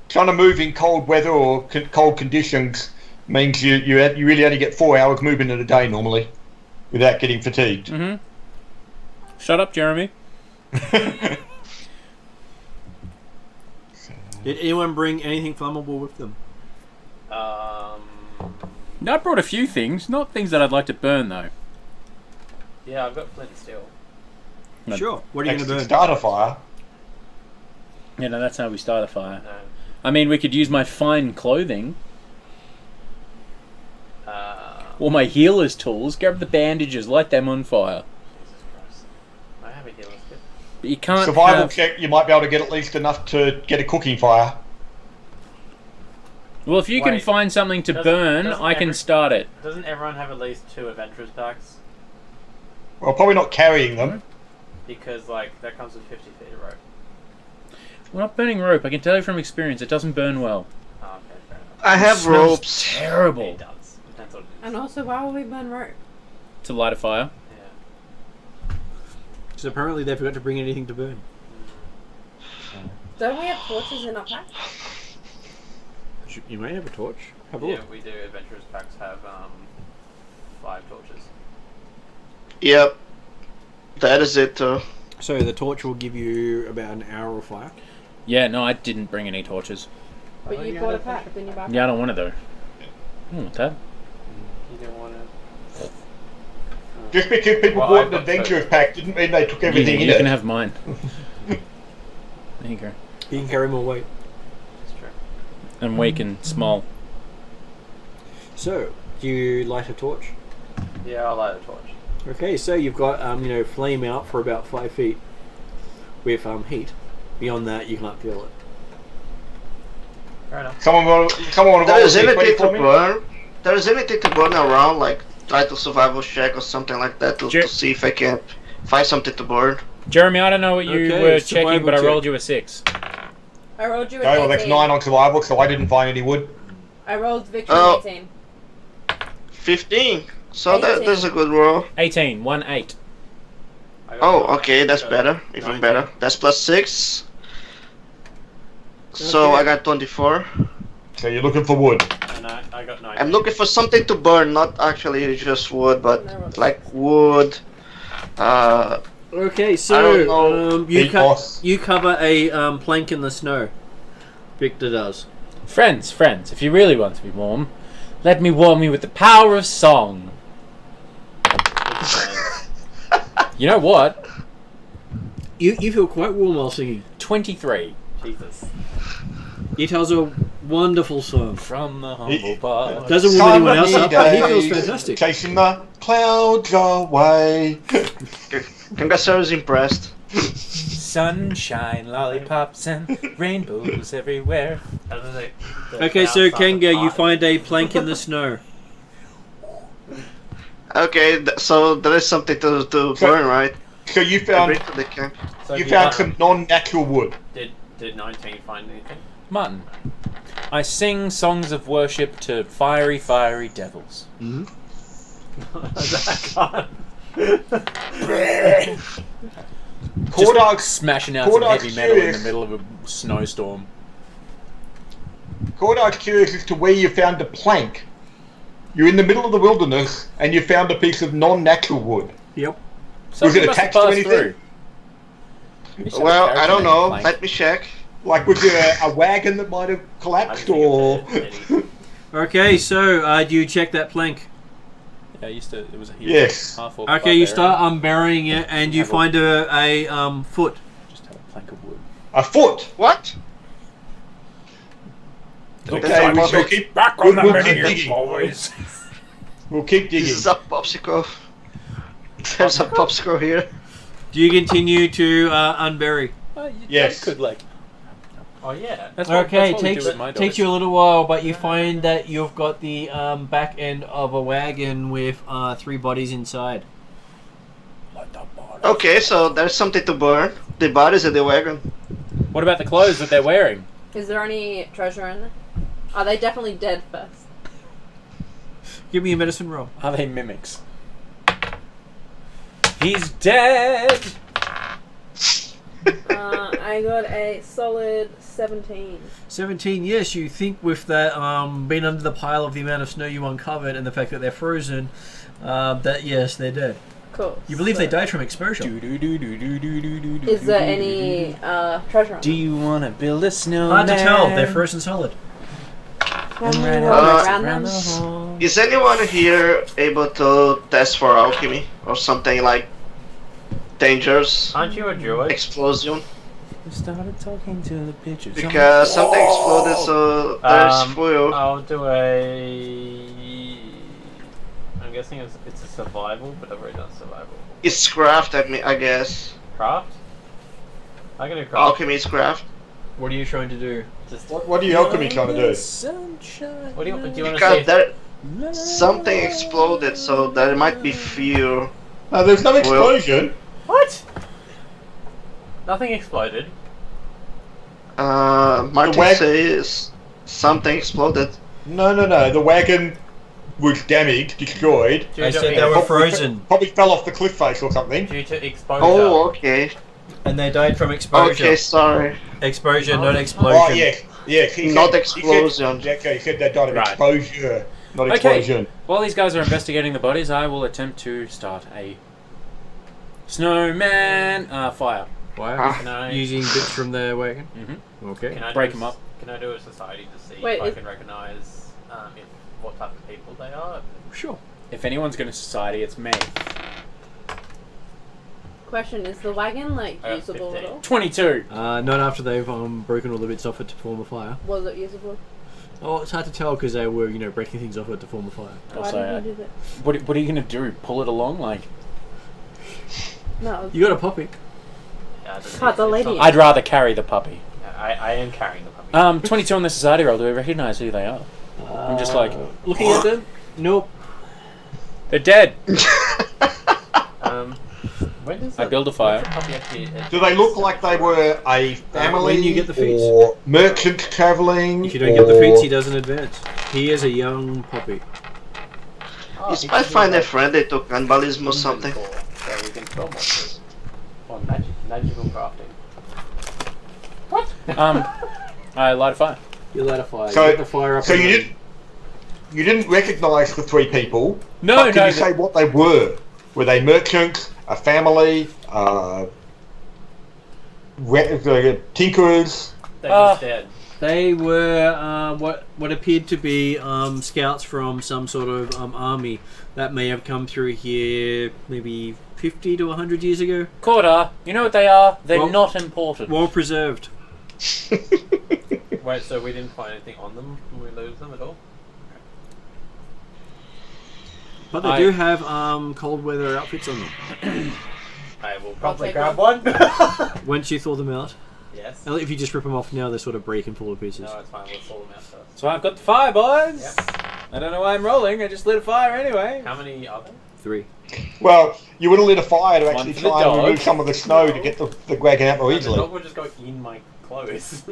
trying to move in cold weather or cold conditions means you really only get 4 hours movement in a day normally without getting fatigued. Mm-hmm. Shut up, Jeremy. Did anyone bring anything flammable with them? I brought a few things, not things that I'd like to burn though. Yeah, I've got flint and steel. No. Sure. What are you going to burn? Start a fire. Yeah, no, that's how we start a fire. No. I mean, we could use my fine clothing or my healer's tools. Grab the bandages, light them on fire. Jesus Christ. I have a healer's kit. But you can't Survival have... check, you might be able to get at least enough to get a cooking fire. Well, if you can Wait, find something to doesn't- burn, doesn't I can every- start it. Doesn't everyone have at least 2 adventurers packs? Well, probably not carrying them. Because, like, that comes with 50 feet of rope. We're not burning rope. I can tell you from experience, it doesn't burn well. Oh, okay, fair enough. I have It smells ropes. Terrible. It does. Depends what it is. And also, why would we burn rope? To light a fire. Yeah. So apparently they forgot to bring anything to burn. Don't we have torches in our pack? You may have a torch. Have a Yeah, look. we do. Adventurers packs have 5 torches. Yep. That is it. So the torch will give you about an hour of fire. Yeah, no, I didn't bring any torches. But you bought a pack, didn't you buy? Yeah, I don't want it though. I don't want that. You don't want to. Just because people Well, bought I've an got adventurer's pack didn't mean they took everything you in can it. have mine. There you go. You can carry more weight. That's true. And weak and small. So, do you light a torch? Yeah, I'll light a torch. Okay, so you've got flame out for about 5 feet with heat. Beyond that, you can't feel it. Fair enough. Someone want to There is roll a anything D20 to for me? burn. There is anything to burn around, like try to survival check or something like that to see if I can find something to burn. Jeremy, I don't know what you Okay, were survival checking, but I check. rolled you a 6. I rolled you an Okay, 18. well that's 9 on survival, so I didn't find any wood. I rolled victory Oh. 18. 15. So 18. that's a good roll. 18, 1, 8. I got Oh, 9. okay, that's So, better. Even 19. better. That's plus 6. So Okay. I got 24. So you're looking for wood. And I got 9. I'm looking for something to burn, not actually just wood, but No, roll. like wood. Okay, I so don't know. you cover a plank in the snow. Victor does. Friends, if you really want to be warm, let me warm you with the power of song. You know what? You feel quite warm while singing. 23. Jesus. He tells a wonderful song. From the humble bar. Doesn't warm anyone else Sunny up, but he feels days, fantastic. Chasing the clouds away. Kangasaurus impressed. Sunshine, lollipops, and rainbows everywhere. How does it? Okay, so Kenga, you find a plank in the snow. Okay, so there is something to burn, right? So you I found bring to the camp. So you did, found some non-natural wood. Did 19 find anything? Martin, I sing songs of worship to fiery, fiery devils. Cordag's Smashing out some Cordag's heavy metal in the curious. middle of a snowstorm. curious as to where you found a plank. You're in the middle of the wilderness and you found a piece of non-natural wood. Yep. Something it must have attached to passed anything? through. You should have Well, carried I don't it know. plank. Let me check. Like, was there a wagon that might have collapsed, or Okay, so do you check that plank? Yeah, I used to. It was a huge Yes. half-orc Okay, you barbarian. start unburying it, and you Have a- find a foot. Just have a plank of wood. a foot? What? Okay, we shall keep Back on the menu, boys. We'll keep digging. This is a popsicle. There's a popsicle here. Do you continue to unbury? Yes. Could like. Oh yeah. That's what, Okay, that's what we do takes with my takes dogs. you a little while, but you find that you've got the back end of a wagon with 3 bodies inside. Okay, so there's something to burn. The bodies in the wagon. What about the clothes that they're wearing? Is there any treasure in there? Are they definitely dead first? Give me a medicine roll. Are they mimics? He's dead! I got a solid 17. 17, yes, you think with that being under the pile of the amount of snow you uncovered and the fact that they're frozen, that yes, they're dead. Cool. You believe they died from exposure. Is there any treasure on Do you want to build a snowman? Hard to tell, they're frozen solid. them? Is anyone here able to test for alchemy or something like dangers? Aren't you a druid? Explosion? We started talking to the pictures. Because something exploded, so there's fuel. I'll do a. I'm guessing it's a survival, but I've already done survival. It's craft, I guess. Craft? I can do craft. Alchemy is craft. What are you trying to do? Just What are you alchemy trying to do? Sunshine. what do you want to Because see? there, something exploded, so there might be fuel. There's no explosion. What? Nothing exploded. Martin says something exploded. No. The wagon was damaged, destroyed. Due I to said they were frozen. Probably fell off the cliff face or something. Due to exposure. Oh, okay. And they died from exposure. Okay, sorry. Exposure, not explosion. Oh, yeah. He Not said, explosion. He said they died of Right. exposure, not Okay. explosion. While these guys are investigating the bodies, I will attempt to start a snowman fire. Why? Can I, Using bits from the wagon? Mm-hmm. Okay. can I break do 'em up. Can I do a society to see Wait, if I is- can recognize what type of people they are? Sure. If anyone's going to society, it's me. Question, is the wagon like I got usable at 15. all? 22. Not after they've broken all the bits off it to form a fire. Was it usable? Oh, it's hard to tell because they were, breaking things off it to form a fire. Why Also, did you do that? what are you going to do? Pull it along? Like, No. You got a puppy. Yeah, it's Cut the lady. I'd rather carry the puppy. I am carrying the puppy. 22 on the society roll. Do we recognize who they are? I'm just like, Looking at them? Nope. they're dead. When does I build a fire. Do they look like they were a family when you get the feats. or merchant travelling? If you don't get the feats, he doesn't advance. He is a young puppy. Is Pathfinder friendly to cannibalism or something? So we can kill monsters. Or magical crafting. I light a fire. You light a fire. So- you get the fire up. So and you running. didn't recognise the three people. No, but can no. you say what they were? Were they merchants, a family, tinkerers? They're just dead. They were what appeared to be scouts from some sort of army that may have come through here maybe 50 to 100 years ago. Corda, you know what they are? They're Well- not important. Well preserved. Wait, so we didn't find anything on them when we lose them at all? But they do have cold weather outfits on them. I will probably take grab one. Once you thaw them out. Yes. If you just rip them off now, they sort of break and fall to pieces. No, it's fine. We'll pull them out first. So I've got the fire, boys. Yep. I don't know why I'm rolling. I just lit a fire anyway. How many are there? 3. Well, you would have lit a fire to actually for the try and dog. remove some of the snow to get the wagon out more The easily. dog would just go in my clothes.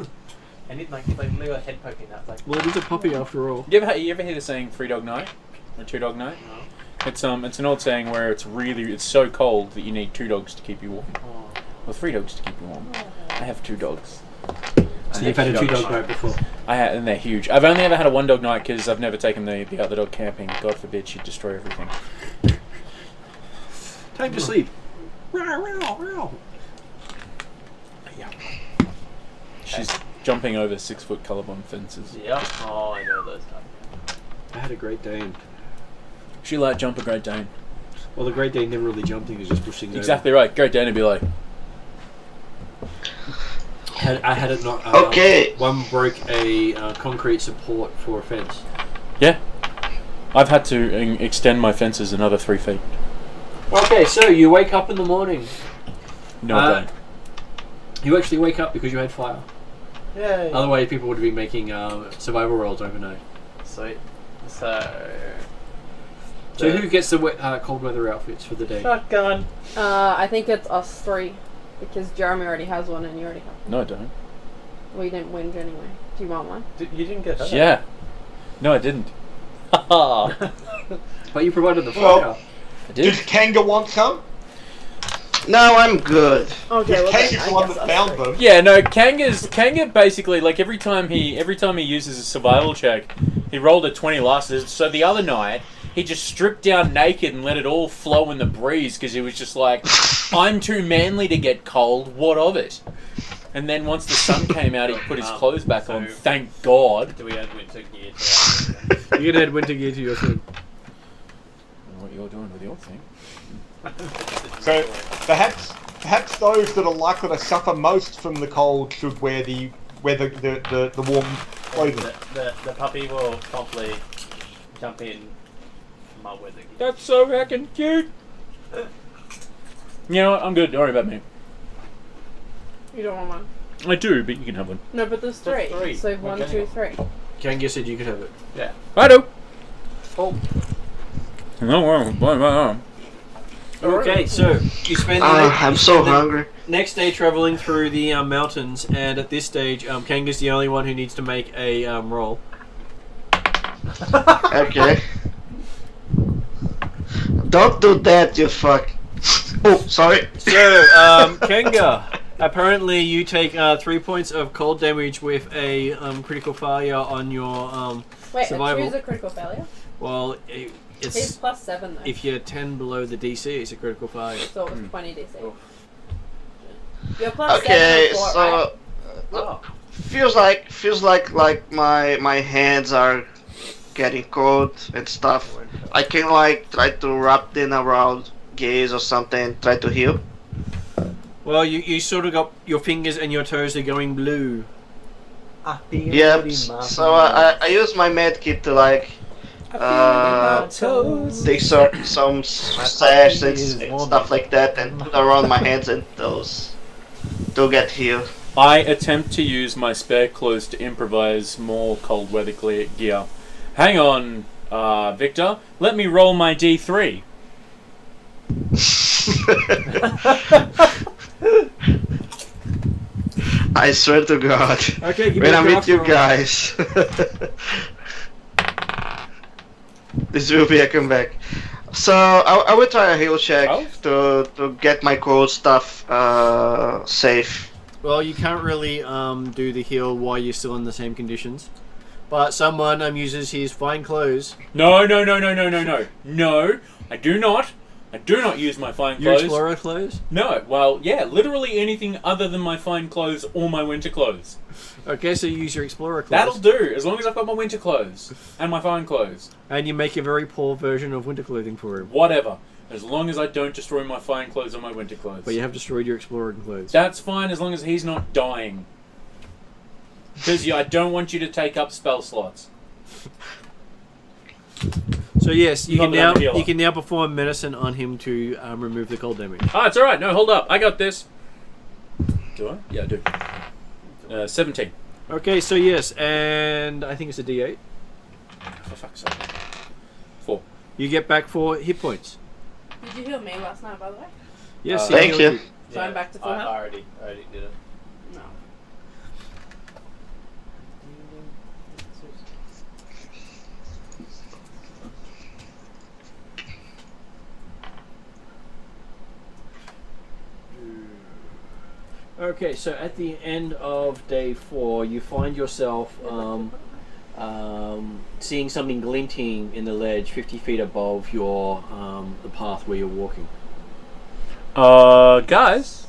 And it like leave a head poking out. It's like, Well, it is a puppy after all. You ever hear the saying 3 dog night? Or 2 dog night? no. It's an old saying where it's so cold that you need 2 dogs to keep you warm. Oh. Or 3 dogs to keep you warm. I have 2 dogs. So you've had a 2-dog night before. And they're huge. I've only ever had a 1-dog night because I've never taken the other dog camping. God forbid she'd destroy everything. Time to sleep. Yeah. She's jumping over 6-foot colourblind fences. Yeah. Oh, I know those types. I had a Great Dane. She like jump a Great Dane. Well, the Great Dane never really jumped, he was just pushing things Exactly right. Great Dane would be like, I had it not. Okay. One broke a concrete support for a fence. yeah. I've had to extend my fences another 3 feet. Okay, so you wake up in the morning. No, I don't. You actually wake up because you had fire. Yay. Otherwise, people would be making survival rolls overnight. Sweet. So. So who gets the cold weather outfits for the day? Shotgun. I think it's us 3. Because Jeremy already has one and you already have one. No, I don't. We didn't whinge anyway. Do you want one? You didn't get hurt. Yeah. No, I didn't. But you provided the Well, fire. I Does did. Kanga want some? No, I'm good. Okay, well, Kanga's then, the I one guess that that's found great. them. Yeah, no, Kanga basically, like, every time he uses a survival check, he rolled a 20 last. So the other night, he just stripped down naked and let it all flow in the breeze because he was just like, I'm too manly to get cold, what of it? And then once the sun came out, he put his clothes back on, thank God. Do we add winter gear to our You can add winter gear to your thing. What you're doing with your thing. So perhaps those that are likely to suffer most from the cold should wear the warm clothing. The puppy will promptly jump in my weather gear. That's so heckin' cute. You know what? I'm good. Don't worry about me. You don't want one. I do, but you can have one. No, but there's There's three. three. So one, Okay. 2, 3. Kanga said you could have it. Yeah. I do. Oh. No, Okay, so you spend the I'm so hungry. next day traveling through the mountains, and at this stage, Kanga's the only one who needs to make a roll. Okay. Don't do that, you fuck. Oh, sorry. So, Kanga, apparently you take 3 points of cold damage with a critical failure on your Wait, survival. a 2 is a critical failure? Well, He's it's plus 7 though. if you're 10 below the DC, it's a critical failure. So it was 20 DC. You're plus Okay, 7 or 4, so Oh. feels like my hands are getting cold and stuff. I can like try to wrap them around gaze or something, try to heal. Well, you sort of got your fingers and your toes are going blue. Yep. So I use my med kit to like take some sash and stuff like that and put around my hands and toes to get healed. I attempt to use my spare clothes to improvise more cold weather gear. Hang on, Victor. Let me roll my D3. I swear to God. Okay, give When me a I'm with craft you roll. guys. This will be a comeback. So I will try a heal check to get my cold stuff safe. Well, you can't really do the heal while you're still in the same conditions. But someone uses his fine clothes. No. No, I do not. I do not use my fine Your clothes. explorer clothes? No, well, yeah, literally anything other than my fine clothes or my winter clothes. Okay, so you use your explorer clothes. That'll do, as long as I've got my winter clothes and my fine clothes. And you make a very poor version of winter clothing for him. Whatever. As long as I don't destroy my fine clothes or my winter clothes. But you have destroyed your explorer clothes. That's fine as long as he's not dying. Because I don't want you to take up spell slots. So yes, you Not can that I'm now a healer. you can now perform medicine on him to remove the cold damage. Ah, it's alright. No, hold up. I got this. Do I? Yeah, I do. 17. Okay, so yes, and I think it's a D8. For fuck's sake. 4. You get back 4 hit points. Did you heal me last night, by the way? Yes, he Thank healed you. So I'm back to full I health? already did it. No. Okay, so at the end of day 4, you find yourself seeing something glinting in the ledge 50 feet above your the path where you're walking. Guys?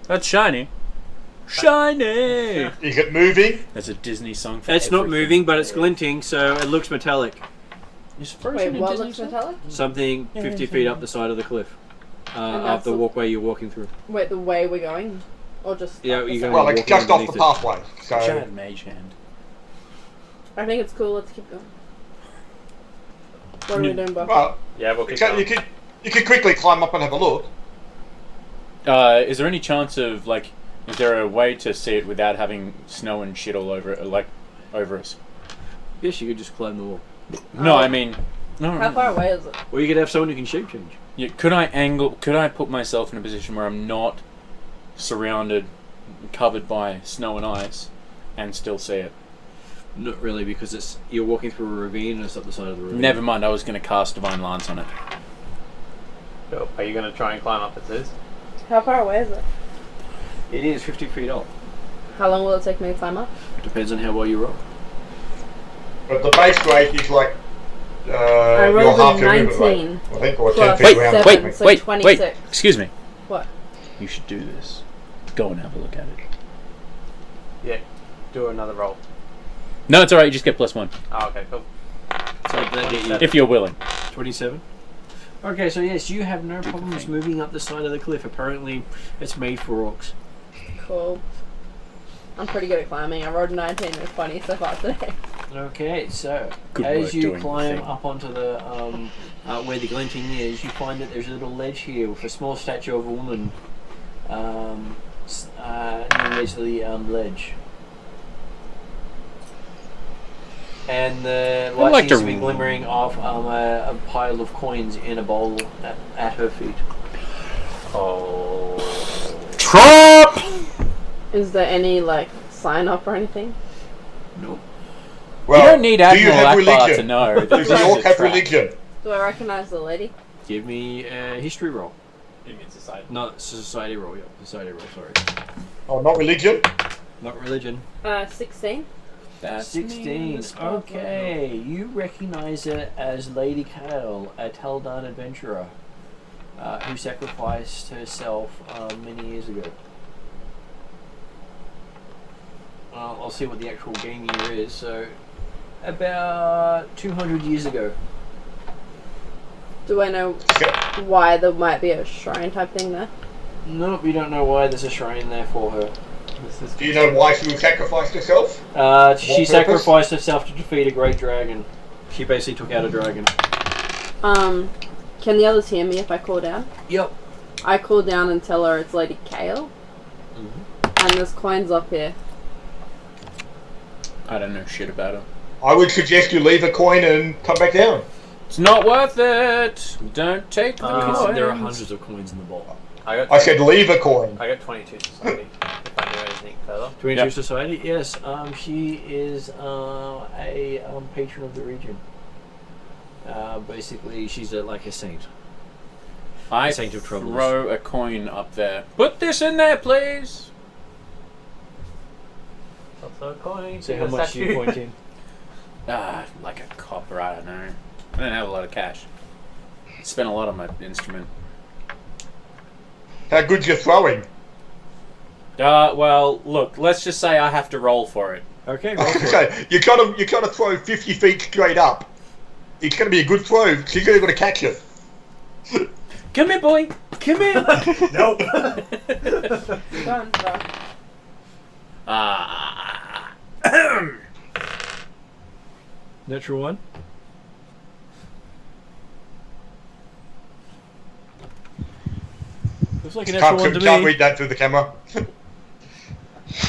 That's shiny. Shiny! Is it moving? That's a Disney song for It's not everything. moving, but it's glinting, so it looks metallic. Is Wait, Frozen a what Disney looks song? metallic? Something 50 feet up the side of the cliff. And Up that's the the- walkway you're walking through. Wait, the way we're going? Or just Yeah, up the you're side? going- Well, it's walking just off the underneath it. pathway. So Giant mage hand. I think it's cool, let's keep going. What are we doing, Buff? well, Yeah, we'll keep you going. could quickly climb up and have a look. Is there any chance of, like, is there a way to see it without having snow and shit all over it, like, over us? Yes, you could just climb the wall. No, I mean... No, How far away is it? Or you could have someone who can shape change. Yeah, could I put myself in a position where I'm not surrounded, covered by snow and ice, and still see it? Not really, because you're walking through a ravine and it's up the side of the ravine. Never mind, I was going to cast Divine Lance on it. So, are you going to try and climb up it? How far away is it? It is 50 feet up. How long will it take me to climb up? Depends on how well you roll. But the base rate is like I your rolled half a your movement rate, 19. I think, or 10 Plus feet around. 7, so 26. Excuse me. What? You should do this. Go and have a look at it. Yeah. Do another roll. No, it's alright, you just get +1. Oh, okay, cool. So that get you If you're willing. 27. Okay, so yes, you have no problems moving up the side of the cliff. Apparently, it's made for orcs. Cool. I'm pretty good at climbing. I rolled a 19 and 20 so far today. Okay, so Good as work you doing the climb thing. up onto the where the glinting is, you find that there's a little ledge here with a small statue of a woman near the ledge. And the light like seems to to be glimmering off a pile of coins in a bowl at her feet. Oh. Trap! Is there any, like, sign up or anything? Nope. Well, You don't need do you Admiral have Akbar religion? to know that Does this the is orc a have trap. religion? Do I recognize the lady? Give me a history roll. You mean society? Not society roll, yeah. Society roll, sorry. Oh, not religion? Not religion. 16. That's 16. Okay, you recognize it as Lady Kale, a Taldan adventurer who sacrificed herself many years ago. I'll see what the actual game year is. So, about 200 years ago. Do I know why there might be a shrine type thing there? Nope, you don't know why there's a shrine there for her. Do you know why she sacrificed herself? She purpose? sacrificed herself to defeat a great dragon. She basically took out a dragon. Can the others hear me if I call down? Yep. I call down and tell her it's Lady Kale. And there's coins up here. I don't know shit about her. I would suggest you leave a coin and come back down. It's not worth it! Don't take the coins. There are hundreds of coins in the bowl. I said leave a coin. I got 22 society. If I do anything further. 22 Yep. Society? Yes. She is a patron of the region. Basically, she's like a saint. I Saint of Troubles. throw a coin up there. Put this in there, please! Also a coin. So how much do you point in? Like a copper, I don't know. I don't have a lot of cash. Spent a lot on my instrument. How good's your throwing? Well, look, let's just say I have to roll for it. Okay, roll for it. Okay, you gotta throw 50 feet straight up. It's gonna be a good throw. So you're gonna catch it. Come here, boy! Come here! Nope. Go on, bro. Natural one. Looks like a natural one to Can't me. read that through the camera. Yeah,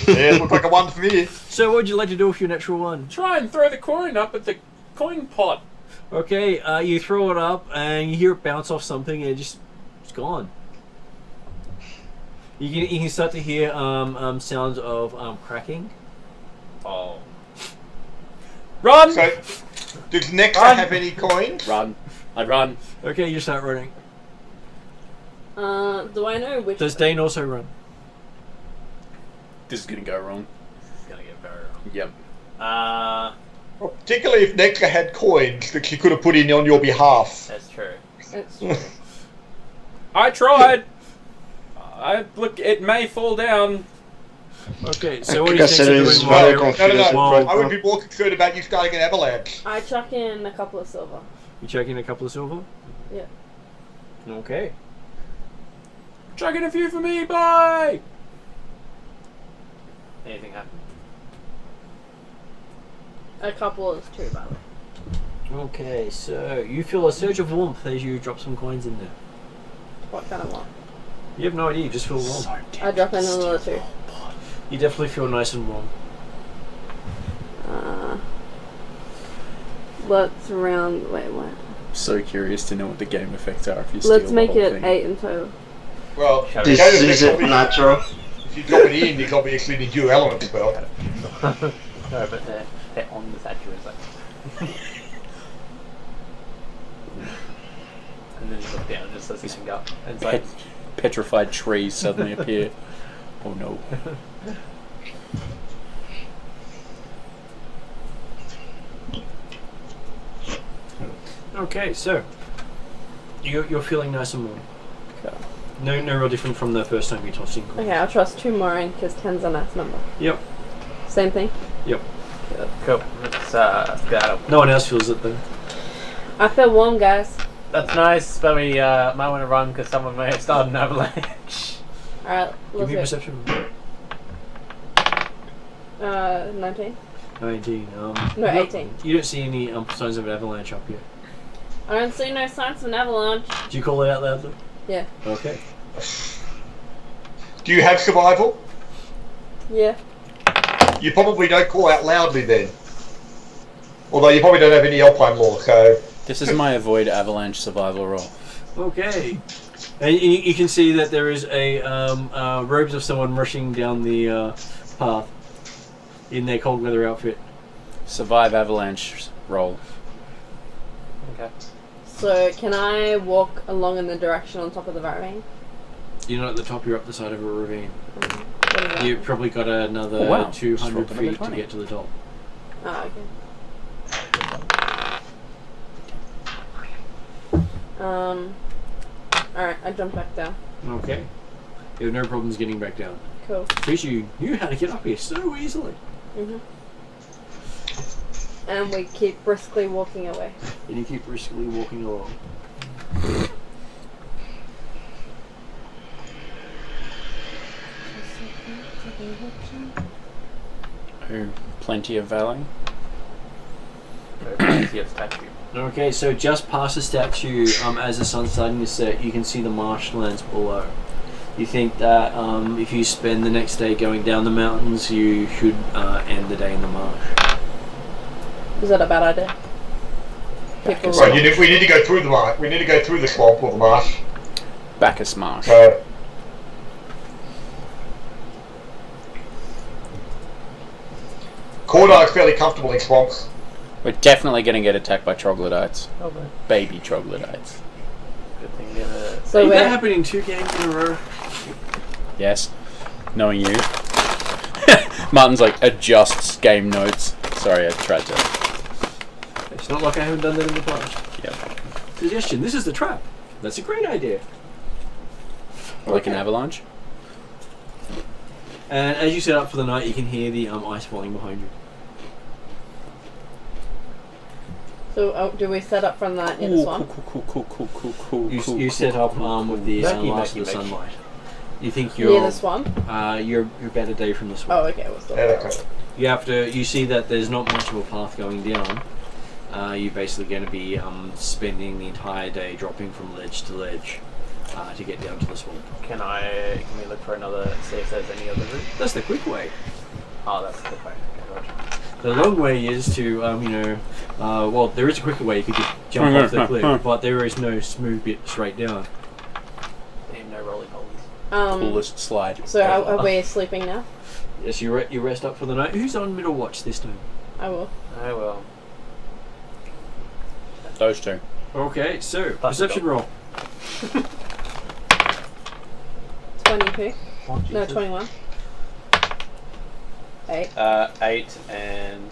it looks like a 1 for me. So what would you like to do with your natural one? Try and throw the coin up at the coin pot. Okay, you throw it up and you hear it bounce off something and it's gone. You can start to hear sounds of cracking. Oh. Run! So, does Nectar Run. have any coins? Run. I run. Okay, you start running. Do I know which... Does Dane also run? This is gonna go wrong. It's gonna get very wrong. Yep. Well, particularly if Nectar had coins that she could have put in on your behalf. That's true. It's true. I tried! Look, it may fall down. Okay, so what do you Considering think it's you're very doing? confused. Well, I would be more concerned about you starting an avalanche. I chuck in a couple of silver. You checking a couple of silver? Yeah. Okay. Chuck in a few for me, bye! Anything happen? A couple is 2, by the way. Okay, so you feel a surge of warmth as you drop some coins in there. What kind of one? You have no idea, you just feel warm. I drop in another 2. You definitely feel nice and warm. Let's round... Wait, what? So curious to know what the game effects are if you steal Let's the make whole it thing. 8 in total. Well, This is it natural. if you drop it in, it's obviously the dual element spell. No, but They're on the statue. It's like. And then you look down just as it's up. And it's like Petrified trees suddenly appear. Oh no. Okay, so you're feeling nice and warm. Okay. No real different from the first time you tossed in. Okay, I'll trust 2 more in because 10's a nice number. Yep. Same thing? Yep. cool. Let's get out of. No one else feels it though. I feel warm, guys. That's nice, but we might want to run because someone may have started an avalanche. Alright, Give let's me go. perception. 19? 19. No, 18. You don't see any signs of an avalanche up here. I don't see no signs of an avalanche. Do you call it out loud though? Yeah. Okay. Do you have survival? Yeah. You probably don't call out loudly then. Although you probably don't have any Alpine lore, so... This is my avoid avalanche survival roll. Okay. And you can see that there is a robes of someone rushing down the path in their cold weather outfit. Survive avalanche roll. Okay. So, can I walk along in the direction on top of the ravine? You're not at the top, you're up the side of a ravine. What is that? You've probably got another Oh, wow. 200 Just rolled another feet to 20. get to the top. Ah, okay. Alright, I jump back down. Okay. You have no problems getting back down. Cool. Because you knew how to get up here so easily. And we keep briskly walking away. And you keep briskly walking along. Oh, plenty of valley. See a statue. Okay, so just past the statue, as the sun's starting to set, you can see the marshlands below. You think that if you spend the next day going down the mountains, you should end the day in the marsh. Is that a bad idea? People Right, we need to go through the marsh. We need to go through the swamp or the marsh. Bacchus Marsh. Cordar's fairly comfortable in swamps. We're definitely going to get attacked by troglodytes. Okay. Baby troglodytes. Good thing we have a. So Ain't that we're happening 2 games in a row? Yes. Knowing you. Martin's like, adjusts game notes. Sorry, I tried to. It's not like I haven't done that in the past. Yep. Suggestion, this is the trap. That's a great idea. Like an avalanche. And as you set up for the night, you can hear the ice falling behind you. So do we set up from that in the swamp? Cool. You set up with the last of the sunlight. You think you're Near the swamp? You're about a day from the swamp. Oh, okay, we'll still. You see that there's not much of a path going down. You're basically going to be spending the entire day dropping from ledge to ledge to get down to the swamp. Can we look for another? See if there's any other route. That's the quick way. Oh, that's the way. Okay, gotcha. The long way is to, well, there is a quicker way. You could just jump off the cliff, but there is no smooth bit straight down. And no roly polies. Coolest slide. So are we sleeping now? Yes, you rest up for the night. Who's on middle watch this time? I will. I will. Those two. Okay, so perception roll. 22. Oh, No, Jesus. 21. 8. 8 and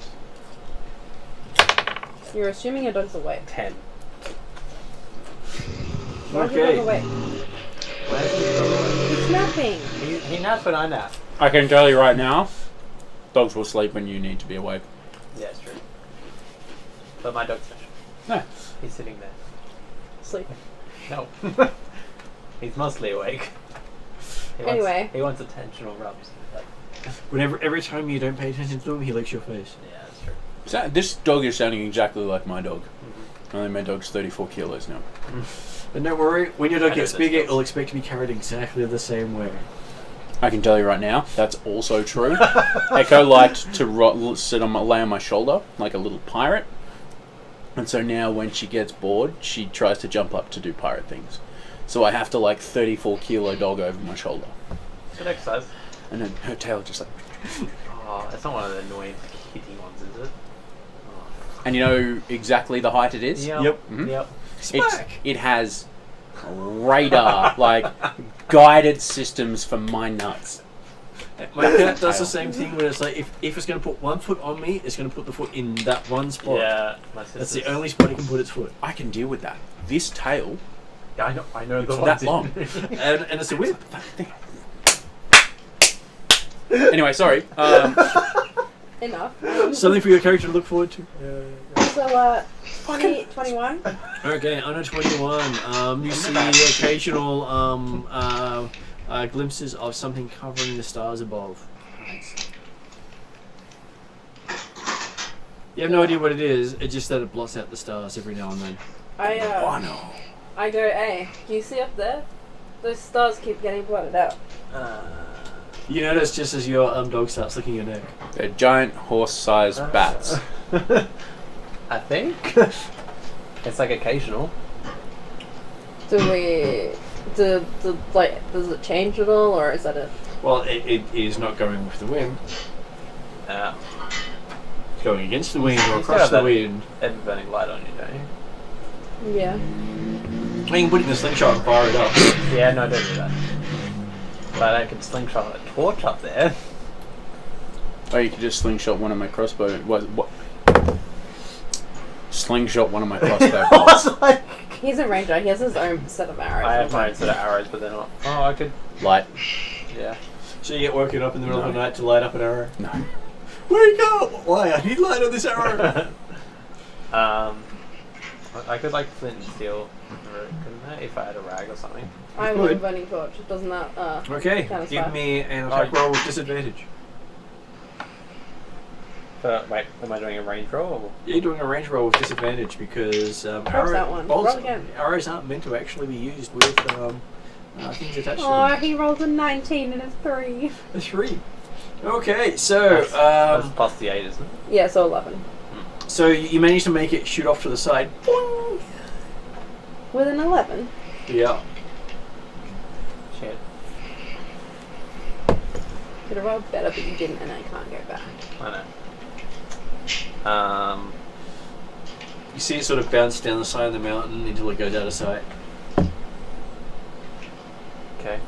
You're assuming your dog's awake. 10. Why is your Okay. dog awake? He's napping. He naps when I nap. I can tell you right now, dogs will sleep when you need to be awake. Yeah, it's true. But my dog's special. No. He's sitting there. Sleeping. No. He's mostly awake. Anyway. He wants attentional rubs. Every time you don't pay attention to him, he licks your face. Yeah, that's true. This dog is sounding exactly like my dog. Only my dog's 34 kilos now. But don't worry, when your dog I know gets this bigger, dog. it'll expect to be carried exactly the same way. I can tell you right now, that's also true. Echo liked to lay on my shoulder like a little pirate. And so now when she gets bored, she tries to jump up to do pirate things. So I have to 34 kilo dog over my shoulder. Good exercise. And then her tail just like... Oh, it's not one of the annoying kitty ones, is it? And you know exactly the height it is? Yep. Mhm. Yep. It has radar, like guided systems for my nuts. My cat does the same thing where it's like if it's going to put 1 foot on me, it's going to put the foot in that one spot. Yeah. That's the only spot it can put its foot. I can deal with that. This tail, I know it's that long. And it's a whip. Anyway, sorry. Enough. Something for your character to look forward to. So, 21. Okay, under 21, you see occasional glimpses of something covering the stars above. You have no idea what it is, it's just that it blots out the stars every now and then. I go, hey, do you see up there? Those stars keep getting blotted out. You notice just as your dog starts licking your neck. They're giant horse-sized bats. I think. It's like occasional. Does it change at all, or is that it? Well, it is not going with the wind. It's going against the wind or across the wind. Ever burning light on you, don't you? Yeah. You can put it in a slingshot and fire it up. Yeah, no, don't do that. But I could slingshot a torch up there. Oh, you could just slingshot one of my crossbow. What? Slingshot one of my crossbow bolts. He's a ranger. He has his own set of arrows. I have my own set of arrows, but they're not. Oh, I could. Light. Yeah. So you get woken up in the middle of the night to light up an arrow? No. Wake up! Why? I need light on this arrow! I could like flint and steel, couldn't I? If I had a rag or something. I have a burning torch. Doesn't that Okay, kind of give stuff? me an attack roll with disadvantage. Wait, am I doing a range roll? Or? You're doing a range roll with disadvantage because that one? Roll again. arrows aren't meant to actually be used with things attached to Oh, them. he rolled a 19 and a 3. A 3. Okay, so That's plus the 8, isn't it? Yeah, so 11. so you managed to make it shoot off to the side. Boing! With an 11? Yeah. Shit. Could have rolled better, but you didn't, and I can't go back. I know. You see it sort of bounce down the side of the mountain until it goes out of sight. Okay.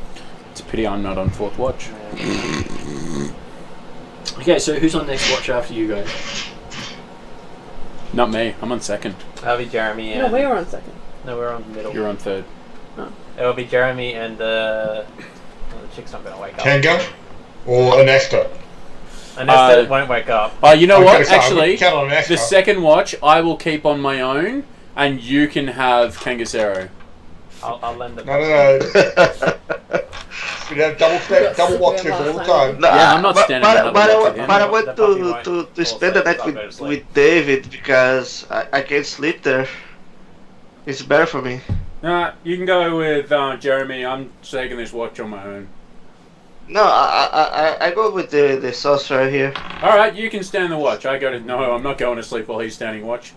It's a pity I'm not on fourth watch. Okay, so who's on next watch after you guys? Not me. I'm on second. That'll be Jeremy and... No, we were on second. No, we're on middle. You're on third. It'll be Jeremy and the chick's not going to wake up. Tango or an Esther? Unless they won't wake up. Oh, you know Okay, what? so Actually, count on an Esther. the second watch I will keep on my own, and you can have Kangasero. I'll lend it. No. We have double watches all the time. No, Yeah, I'm not standing on but another watch with him. I want The puppy to won't spend the fall night asleep, I'll go to sleep. with David because I can't sleep there. It's better for me. Nah, you can go with Jeremy. I'm taking this watch on my own. No, I go with the sorcerer here. All right, you can stand the watch. No, I'm not going to sleep while he's standing watch.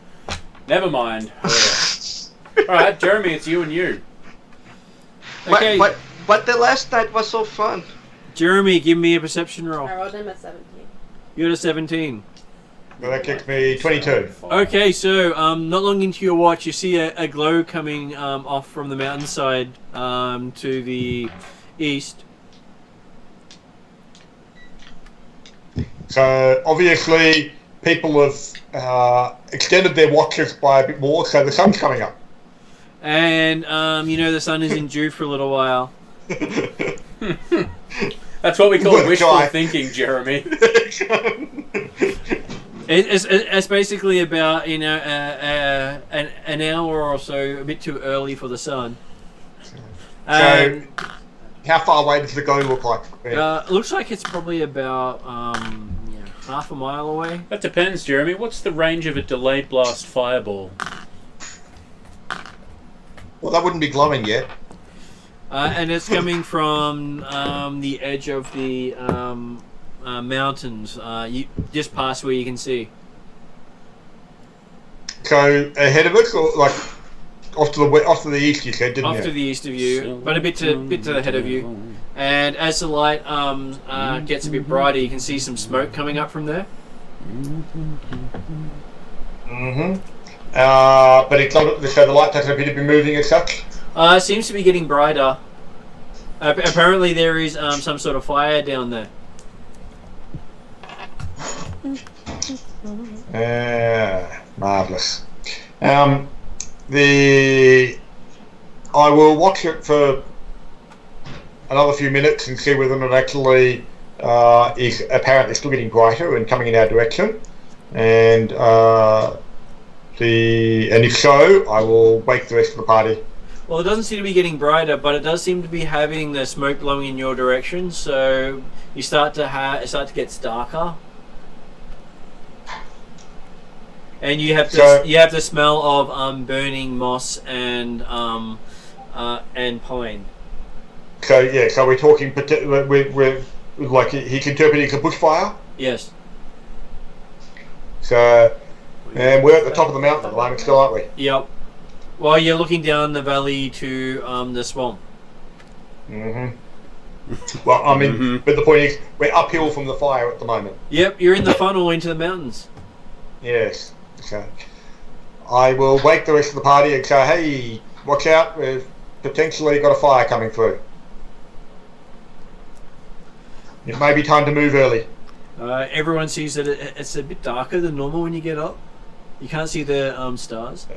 Never mind. All right, Jeremy, it's you and you. Okay, But the last night was so fun. Jeremy, give me a perception roll. I rolled him at 17. You're at a 17. Well, that kicks me 22. Okay, so not long into your watch, you see a glow coming off from the mountainside to the east. So obviously people have extended their watches by a bit more, so the sun's coming up. And the sun isn't due for a little while. That's what we call Good wishful guy. thinking, Jeremy. It's basically about an hour or so, a bit too early for the sun. So how far away does the glow look like? Looks like it's probably about half a mile away. That depends, Jeremy. What's the range of a delayed blast fireball? Well, that wouldn't be glowing yet. And it's coming from the edge of the mountains, just past where you can see. So ahead of us, or like off to the east, you said, didn't Off you? to the east of you, but a bit to the head of you. And as the light gets a bit brighter, you can see some smoke coming up from there. Mm-hmm. But it's not, so the light doesn't appear to be moving as such. It seems to be getting brighter. Apparently there is some sort of fire down there. Marvellous. I will watch it for another few minutes and see whether or not actually is apparently still getting brighter and coming in our direction. And if so, I will wake the rest of the party. Well, it doesn't seem to be getting brighter, but it does seem to be having the smoke blowing in your direction. So you start to get darker, and you have the smell of burning moss and pine. So yeah, so we're talking. We're like he's interpreting as a bushfire. Yes. So, and we're at the top of the mountain at the moment, still, aren't we? Yep. Well, you're looking down the valley to the swamp. Mm-hmm. Well, I mean, but the point is, we're uphill from the fire at the moment. Yep, you're in the funnel into the mountains. Yes. So, I will wake the rest of the party and say, hey, watch out, we've potentially got a fire coming through. It may be time to move early. Everyone sees that it's a bit darker than normal when you get up. You can't see the stars.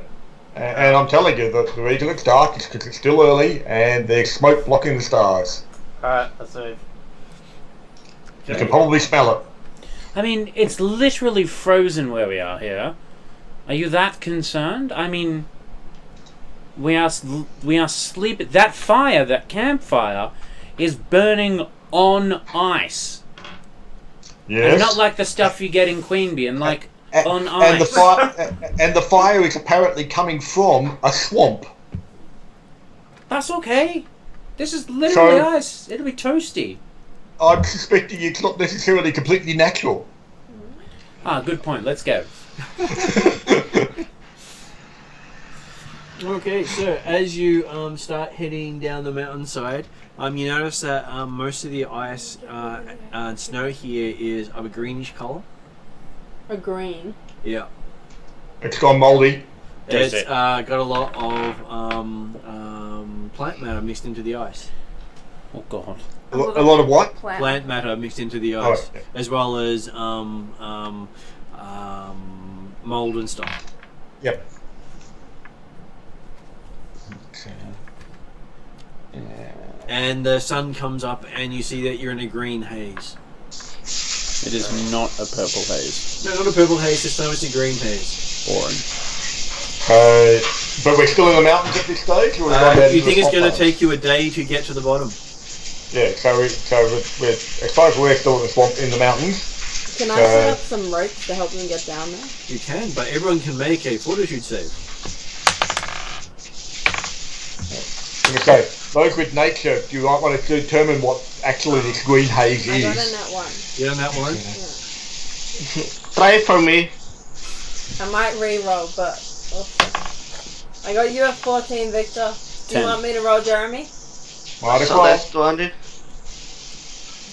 And I'm telling you, the reason it's dark is because it's still early and there's smoke blocking the stars. Alright, let's move. You can probably smell it. I mean, it's literally frozen where we are here. Are you that concerned? I mean, we are sleeping. That fire, that campfire, is burning on ice. Yes. And not like the stuff you get in Queanbeyan, and like on ice. And the fire is apparently coming from a swamp. That's okay. This is literally ice. It'll be toasty. I'm suspecting it's not necessarily completely natural. Ah, good point. Let's go. Okay, so as you start heading down the mountainside, you notice that most of the ice and snow here is of a greenish colour. A green. Yeah. It's gone mouldy. It's got a lot of plant matter mixed into the ice. Oh god. A lot of what? Plant matter mixed into the ice, as well as mold and stuff. Yep. And the sun comes up, and you see that you're in a green haze. It is not a purple haze. No, not a purple haze. This time it's a green haze. Boring. But we're still in the mountains at this stage? Or you think it's going to take you a day to get to the bottom? Yeah, so we're as far as we're still in the swamp, in the mountains. Can I set up some ropes to help them get down there? You can, but everyone can make a fortitude save. Okay, those with nature, you might want to determine what actually this green haze is. I got a nat 1. You got a nat 1? Yeah. Try it for me. I might re-roll, but I got you a 14, Victor. Do you want me to roll Jeremy? So that's 200.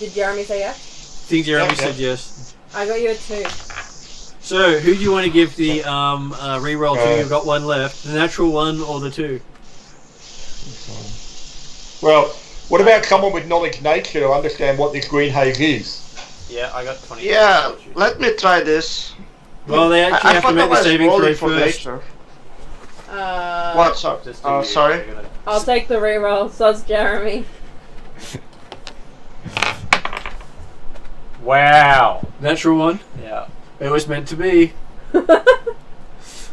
Did Jeremy say yes? I think Jeremy said yes. I got you a 2. So, who do you want to give the re-roll to? You've got one left. The natural 1 or the 2? Well, what about someone with knowledge nature to understand what this green haze is? Yeah, I got 20. Yeah, let me try this. Well, they actually have to make the saving throw first. What? Sorry. I'll take the re-roll, so it's Jeremy. Wow. Natural 1? Yeah. It was meant to be.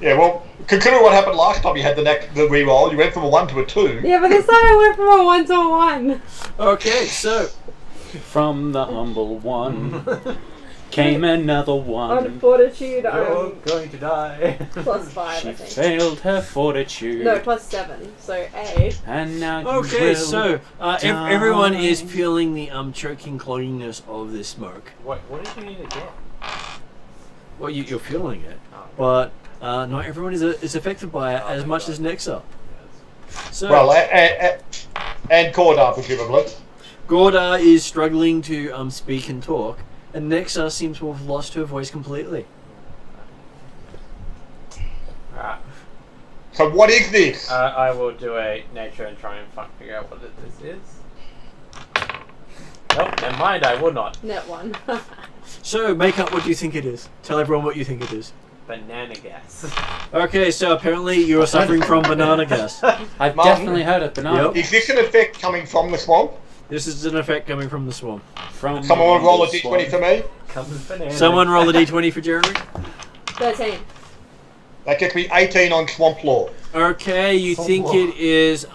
Yeah, well, considering what happened last time you had the re-roll, you went from a 1 to a 2. Yeah, but this time I went from a 1 to a 1. Okay, so from the humble one came another one. On fortitude, You're I'm going to die. plus 5, She I think. failed her fortitude. No, plus 7, so 8. And now you okay, will so die. everyone is feeling the choking clogging-ness of this smoke. What did you need to get? Well, you're feeling it, but not everyone is affected by it as much as Nexa. So, Well, and Cordar, presumably. Gordar is struggling to speak and talk, and Nexa seems to have lost her voice completely. So what is this? I will do a nature and try and figure out what this is. Nope, never mind, I will not. Net 1. So, make up what do you think it is. Tell everyone what you think it is. Banana gas. Okay, so apparently you are suffering from banana gas. I've Martin? definitely heard of banana. Yep. Is this an effect coming from the swamp? This is an effect coming from the swamp. From Someone want to roll a the d20 for me? Comes banana. Someone roll a d20 for Jeremy. 13. That gets me 18 on swamp law. Okay, you think what? it is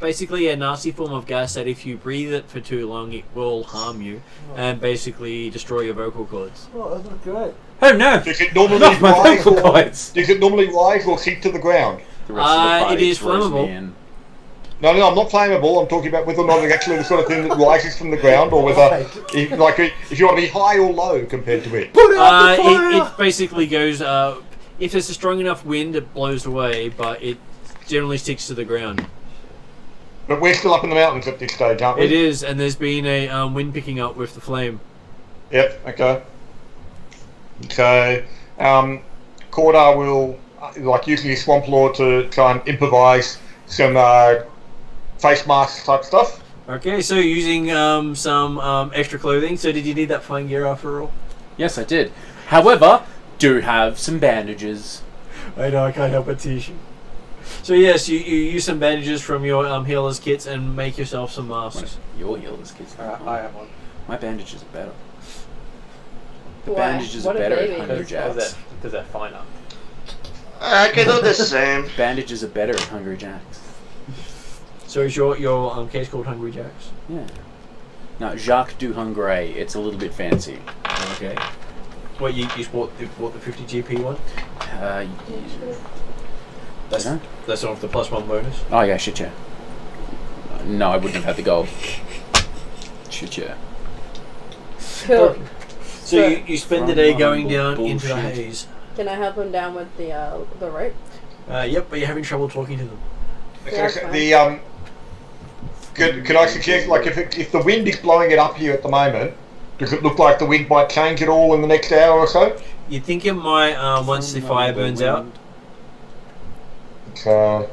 basically a nasty form of gas that if you breathe it for too long, it will harm you and basically destroy your vocal cords. Oh, that's not good. Oh no! Does it normally Not my rise vocal or, cords. does it normally rise or sink to the ground? The rest of the It party is throws me flammable. in. No, I'm not flammable. I'm talking about whether or not it's actually the sort of thing that rises from the ground, or whether, if you want to be high or low compared to it. It basically goes, if there's a strong enough wind, it blows away, but it generally sticks to the ground. But we're still up in the mountains at this stage, aren't we? It is, and there's been a wind picking up with the flame. Yep. Okay. So, Cordar will use his swamp law to try and improvise some face mask type stuff. Okay, so using some extra clothing. So did you need that fine gear after all? Yes, I did. However, do have some bandages. I know, I can't help but tease you. So yes, you use some bandages from your healer's kits and make yourself some masks. Your healers, kids. I have one. My bandages are better. The Why? bandages What are are better they at Hungry Jacks. Because they're finer. I can do the same. Bandages are better at Hungry Jacks. So is your case called Hungry Jacks? Yeah. No, Jacques du Hungray. It's a little bit fancy. Okay. What you bought the 50 GP one? That's no? That's off the +1 bonus. Oh yeah, shit yeah. No, I wouldn't have had the gold. Shit yeah. Cool. So you spend the day going down into the Bullshit. haze. Can I help him down with the rope? Yep, but you're having trouble talking to them. Yeah, that's fine. The Can I suggest, if the wind is blowing it up here at the moment, does it look like the wind might change at all in the next hour or so? You think it might once the fire burns out? So,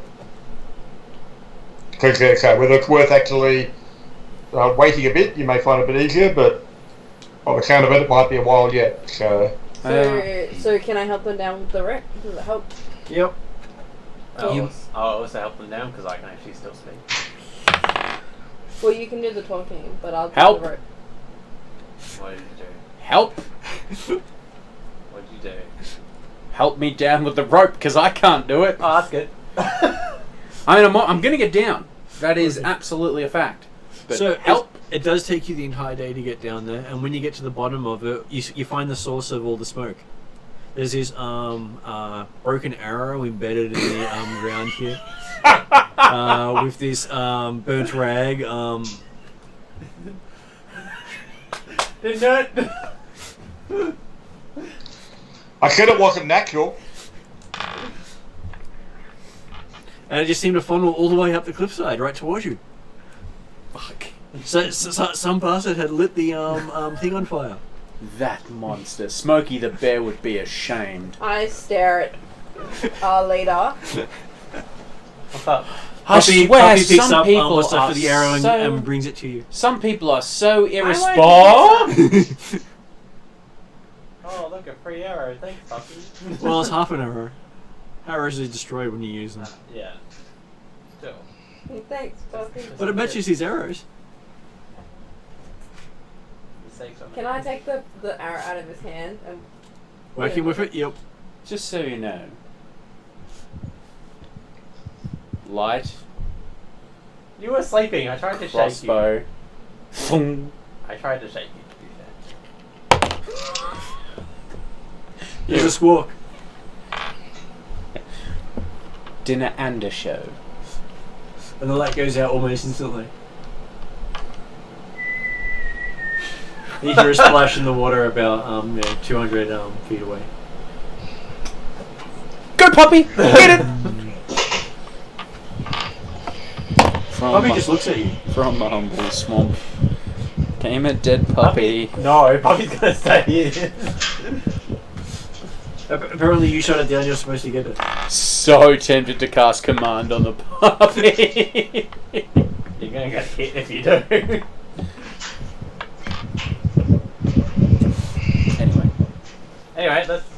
whether it's worth actually waiting a bit, you may find it a bit easier, but by the sound of it, it might be a while yet. So So can I help him down with the rope? Does it help? Yep. I'll also help them down because I can actually still speak. Well, you can do the talking, but I'll do Help. the rope. What did you do? Help! What did you do? Help me down with the rope, because I can't do it. Oh, that's good. I mean, I'm going to get down. That is absolutely a fact. But So help! It does take you the entire day to get down there, and when you get to the bottom of it, you find the source of all the smoke. There's this broken arrow embedded in the ground here, with this burnt rag. Did not. I said it wasn't natural. And it just seemed to funnel all the way up the cliffside, right towards you. Fuck. So some bastard had lit the thing on fire. That monster. Smokey the Bear would be ashamed. I stare at our leader. What's up? I Puppy swear picks some up people what's left are of the arrow so... and brings it to you. Some people are so irresponsible. Oh, look, a free arrow. Thanks, Puppy. Well, it's half an arrow. Arrows are destroyed when you use them. Yeah. Still. Thanks, Buffy. But it matches his arrows. Can I take the arrow out of his hand? And Working with it? Yep. Just so you know. Light. You were sleeping. I tried to shake you. Crossbow. Thung. I tried to shake you. Here's a squawk. Dinner and a show. And the light goes out almost instantly. You hear a splash in the water about 200 feet away. Go, puppy! Get it! Puppy just looks at you. From a humble swamp came a dead puppy. No, Puppy's gonna stay here. Apparently, you shot it down. You're supposed to get it. So tempted to cast command on the puppy. You're gonna get hit if you do. Anyway, let's.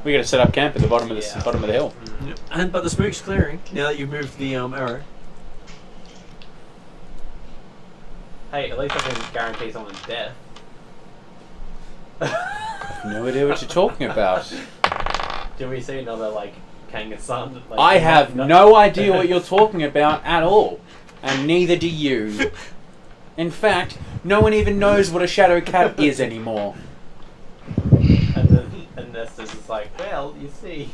We got to set up camp at the bottom of the bottom of the hill. But the smoke's clearing now that you've moved the arrow. Hey, at least I can guarantee someone's death. No idea what you're talking about. Do we see another Kangaskhan? I have no idea what you're talking about at all, and neither do you. In fact, no one even knows what a shadow cat is anymore. And Nesta's just like, well, you see.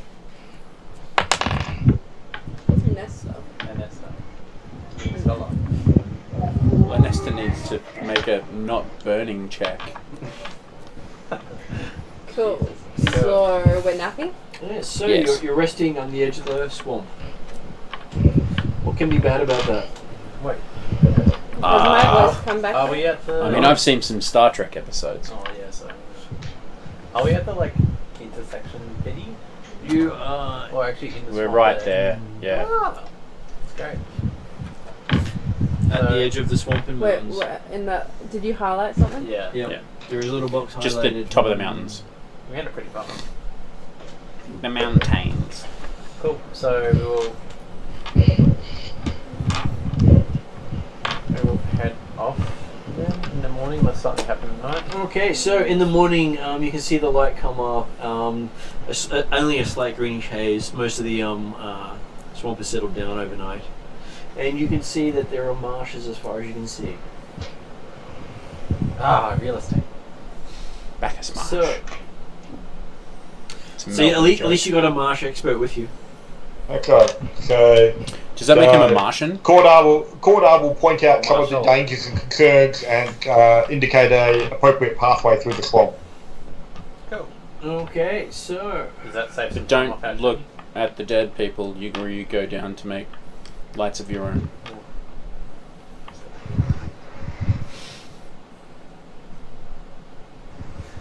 Nesta. And Nesta. Scholar. Well, Nesta needs to make a not burning check. Cool. So we're napping? Yeah, so Yes. you're resting on the edge of the swamp. What can be bad about that? Wait. Does my voice come back? Are we at the... I mean, I've seen some Star Trek episodes. Oh, yeah, so... Are we at the, intersection bitty? You are... Or actually in the We're swamp right there? there. Yeah. Ah, that's great. At the edge of the swamp and Wait, mountains. where, in the... Did you highlight something? Yeah. Yeah. Yeah. There is a little box Just the highlighted. top of the mountains. We had it pretty far. The mountains. Cool. So we will head off then in the morning unless something happened at night. Okay, so in the morning, you can see the light come up. Only a slight greenish haze. Most of the swamp has settled down overnight, and you can see that there are marshes as far as you can see. Ah, real estate. Bacchus Marsh. So It's at Melbourne, least Joyce. you got a marsh expert with you. Okay, so Does that make him a Martian? Cordar will point out some of the Marshal. dangers and concerns and indicate a appropriate pathway through the swamp. Cool. Okay, so Does that save some But time off, don't actually? look at the dead people. You go down to make lights of your own.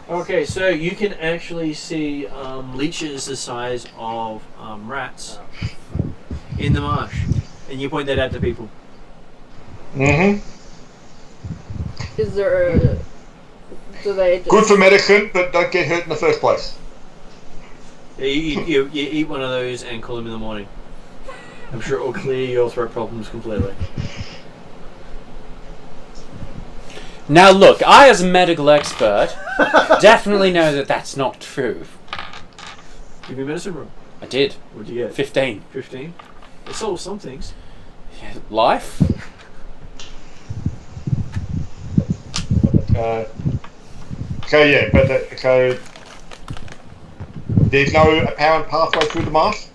okay, so you can actually see leeches the size of rats in the marsh, and you point that out to people. Mm-hmm. Is there a... Do they just... Good for medicine, but don't get hurt in the first place. Yeah, you eat one of those and call them in the morning. I'm sure it will clear your throat problems completely. Now look, I as a medical expert definitely know that that's not true. Give me medicine roll. I did. What'd you get? 15. 15. It solves some things. Yeah, life? So yeah, but there's no apparent pathway through the marsh.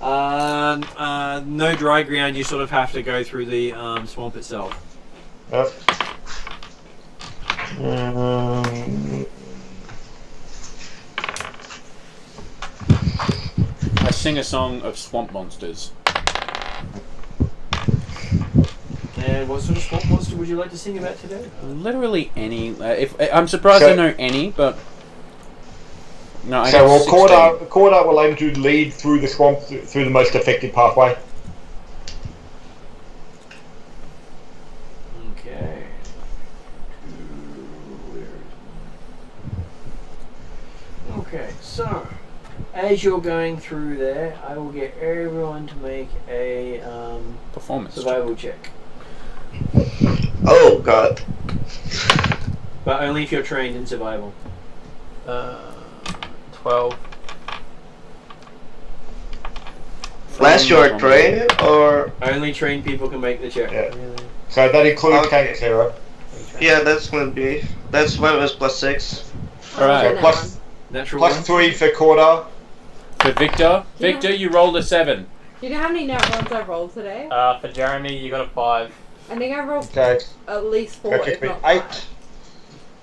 No dry ground. You sort of have to go through the swamp itself. I sing a song of swamp monsters. And what sort of swamp monster would you like to sing about today? Literally any. If I'm surprised I know any, but no, I So got well, 16. Cordar will aim to lead through the swamp through the most effective pathway. Okay. Okay, so as you're going through there, I will get everyone to make a Performance. survival check, Oh god. but only if you're trained in survival. 12. Last you are trained or... Only trained people can make the check. Yeah. So that includes Okay. Kangaskhan. Yeah, that's gonna be... That's why it was +6. Alright. Plus Natural plus one. 3 for Cordar. For Victor, Yeah. Victor, you rolled a 7. Do you know how many nat ones I rolled today? For Jeremy, you got a 5. I think I rolled Okay, at least 4, that if takes me not 8. 5.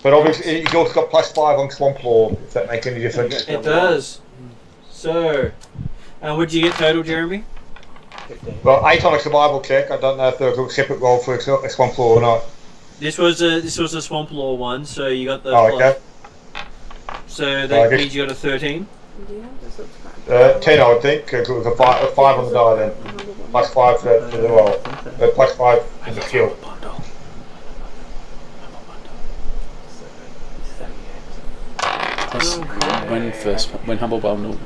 But obviously he's also got +5 on Swamp Law, if that makes any difference. It does. So, what did you get total, Jeremy? 15. Well, 8 on a survival check. I don't know if there's a separate roll for a Swamp Law or not. This was a swamp law one, so you got the Oh, plus. okay. So I that guess- means you got a 13. Do you have to subscribe? 10, I would think, because it was a 5 on the die then. Plus 5 for the roll. Plus 5 for the skill. When Humble Bundle.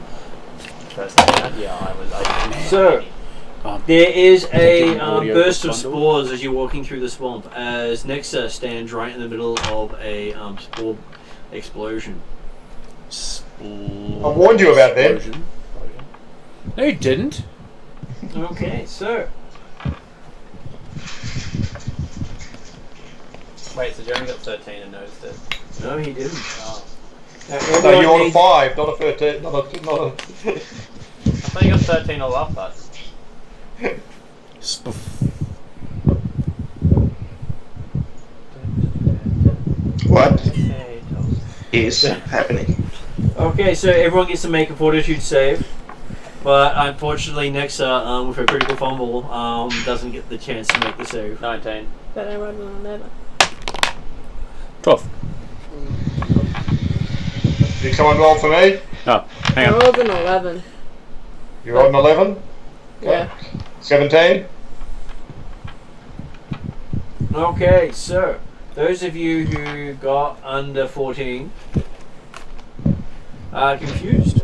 So, there is a audio burst of bundle. spores as you're walking through the swamp, as Nexa stands right in the middle of a spore explosion. I warned you about that. No, you didn't. Okay, so Wait, so Jeremy got 13 and noticed it. no, he didn't. Oh. Now, No, everyone you're on a needs- 5, not a 13. Not a. I thought you got 13 all up, but What is happening? Okay, so everyone gets to make a fortitude save, but unfortunately Nexa, with a critical fumble, doesn't get the chance to make the save. 19. But I rolled an 11. 12. Did someone roll for me? Oh, hang I on. rolled an 11. You rolled an 11? Yeah. 17? Okay, so those of you who got under 14 are confused.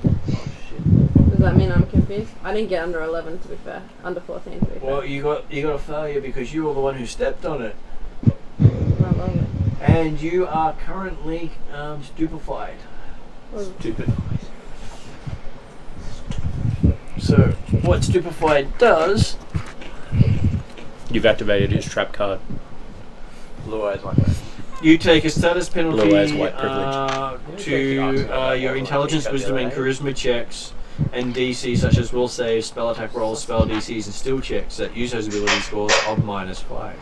Does that mean I'm confused? I didn't get under 11 to be fair. Under 14 to be fair. Well, you got a failure because you were the one who stepped on it, Oh, lovely. and you are currently stupefied. Well, So what stupefied does? You've activated his trap card. Blue eyes, white eyes. You take a status penalty Blue eyes, white privilege. to your intelligence, wisdom, and charisma checks, and DC such as will save, spell attack rolls, spell DCs, and skill checks that use those ability scores of -5.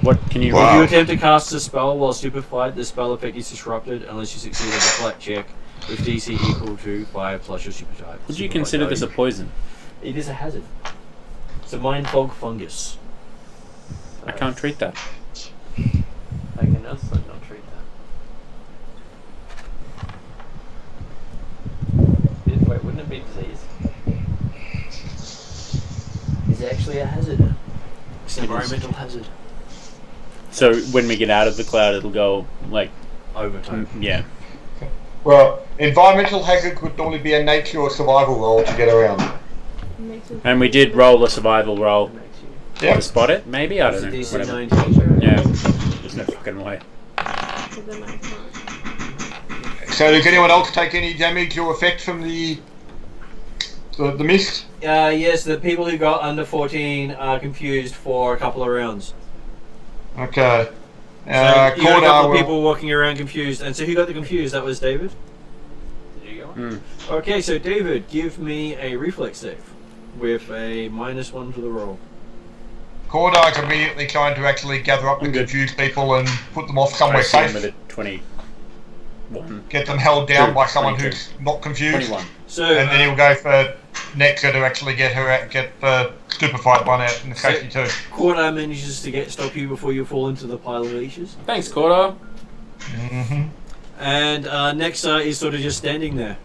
What can you If you attempt to cast a spell while stupefied, the spell effect is disrupted unless you succeed a deflect check with DC equal to 5 plus your super type. Would you consider this a poison? It is a hazard. It's a mind fog fungus. I can't treat that. I can also not treat that. Wait, wouldn't it be disease? It's actually a hazard. It's an environmental hazard. So when we get out of the cloud, it'll go like Over time. yeah. Well, environmental hazard would normally be a nature or survival roll to get around. And we did roll a survival roll to Yep. spot it. Maybe I don't know. DC Whatever. 19. Yeah. There's no fucking way. so then I can't. So does anyone else take any damage or effect from the mist? Yes, the people who got under 14 are confused for a couple of rounds. Okay. So you got a couple Cordar of will... people walking around confused. And so who got the confused? That was David? Did you get one? Okay, so David, give me a reflex save with a -1 to the roll. Cordar's immediately trying to actually gather up the I'm good. confused people and put them off I somewhere see him safe. with a 21. Get them held down Two, by someone 22. who's not confused. 21. So, And then he'll go for Nexa to actually get her out, get the stupefied one out in the safety too. Cordar manages to stop you before you fall into the pile of leashes. Thanks, Cordar. Mm-hmm. And Nexa is sort of just standing there.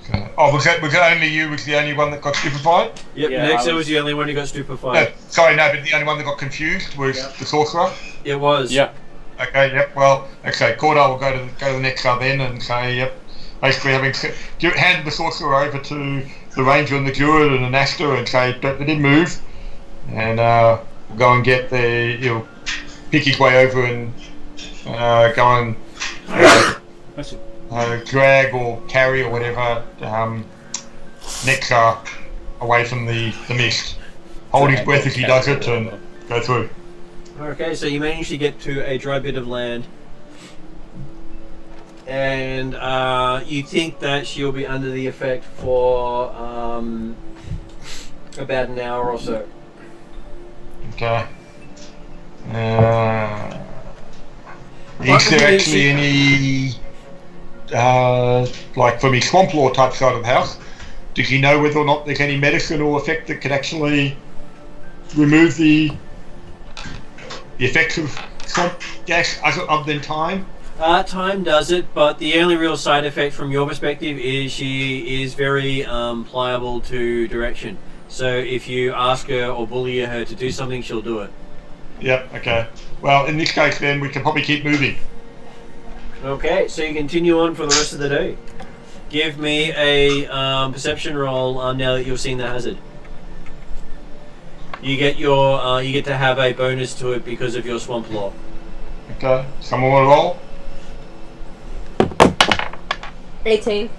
Okay. Oh, was it only you was the only one that got stupefied? Yep, Yeah, Nexa I was was- the only one who got No, stupefied. sorry, no, but the only one that got confused was the sorcerer. It was. Yeah. Okay, yep. Well, okay. Cordar will go to the next sub then and say, yep. Basically, hand the sorcerer over to the ranger and the druid and an Aster and say, don't let him move, and we'll go and get the. He'll pick his way over and go and drag or carry or whatever Nexa away from the mist. Hold his breath as he does it and go through. Okay, so you manage to get to a dry bit of land. And you think that she'll be under the effect for about an hour or so. Okay. Is there actually any, like from his swamp lore type side of the house, does he know whether or not there's any medicine or effect that could actually remove the effects of swamp gas other than time? Time does it, but the only real side effect from your perspective is she is very pliable to direction. So if you ask her or bully her to do something, she'll do it. Yep, okay. Well, in this case then, we can probably keep moving. Okay, so you continue on for the rest of the day. Give me a perception roll now that you've seen the hazard. You get you get to have a bonus to it because of your swamp law. Okay, someone want to roll? 18.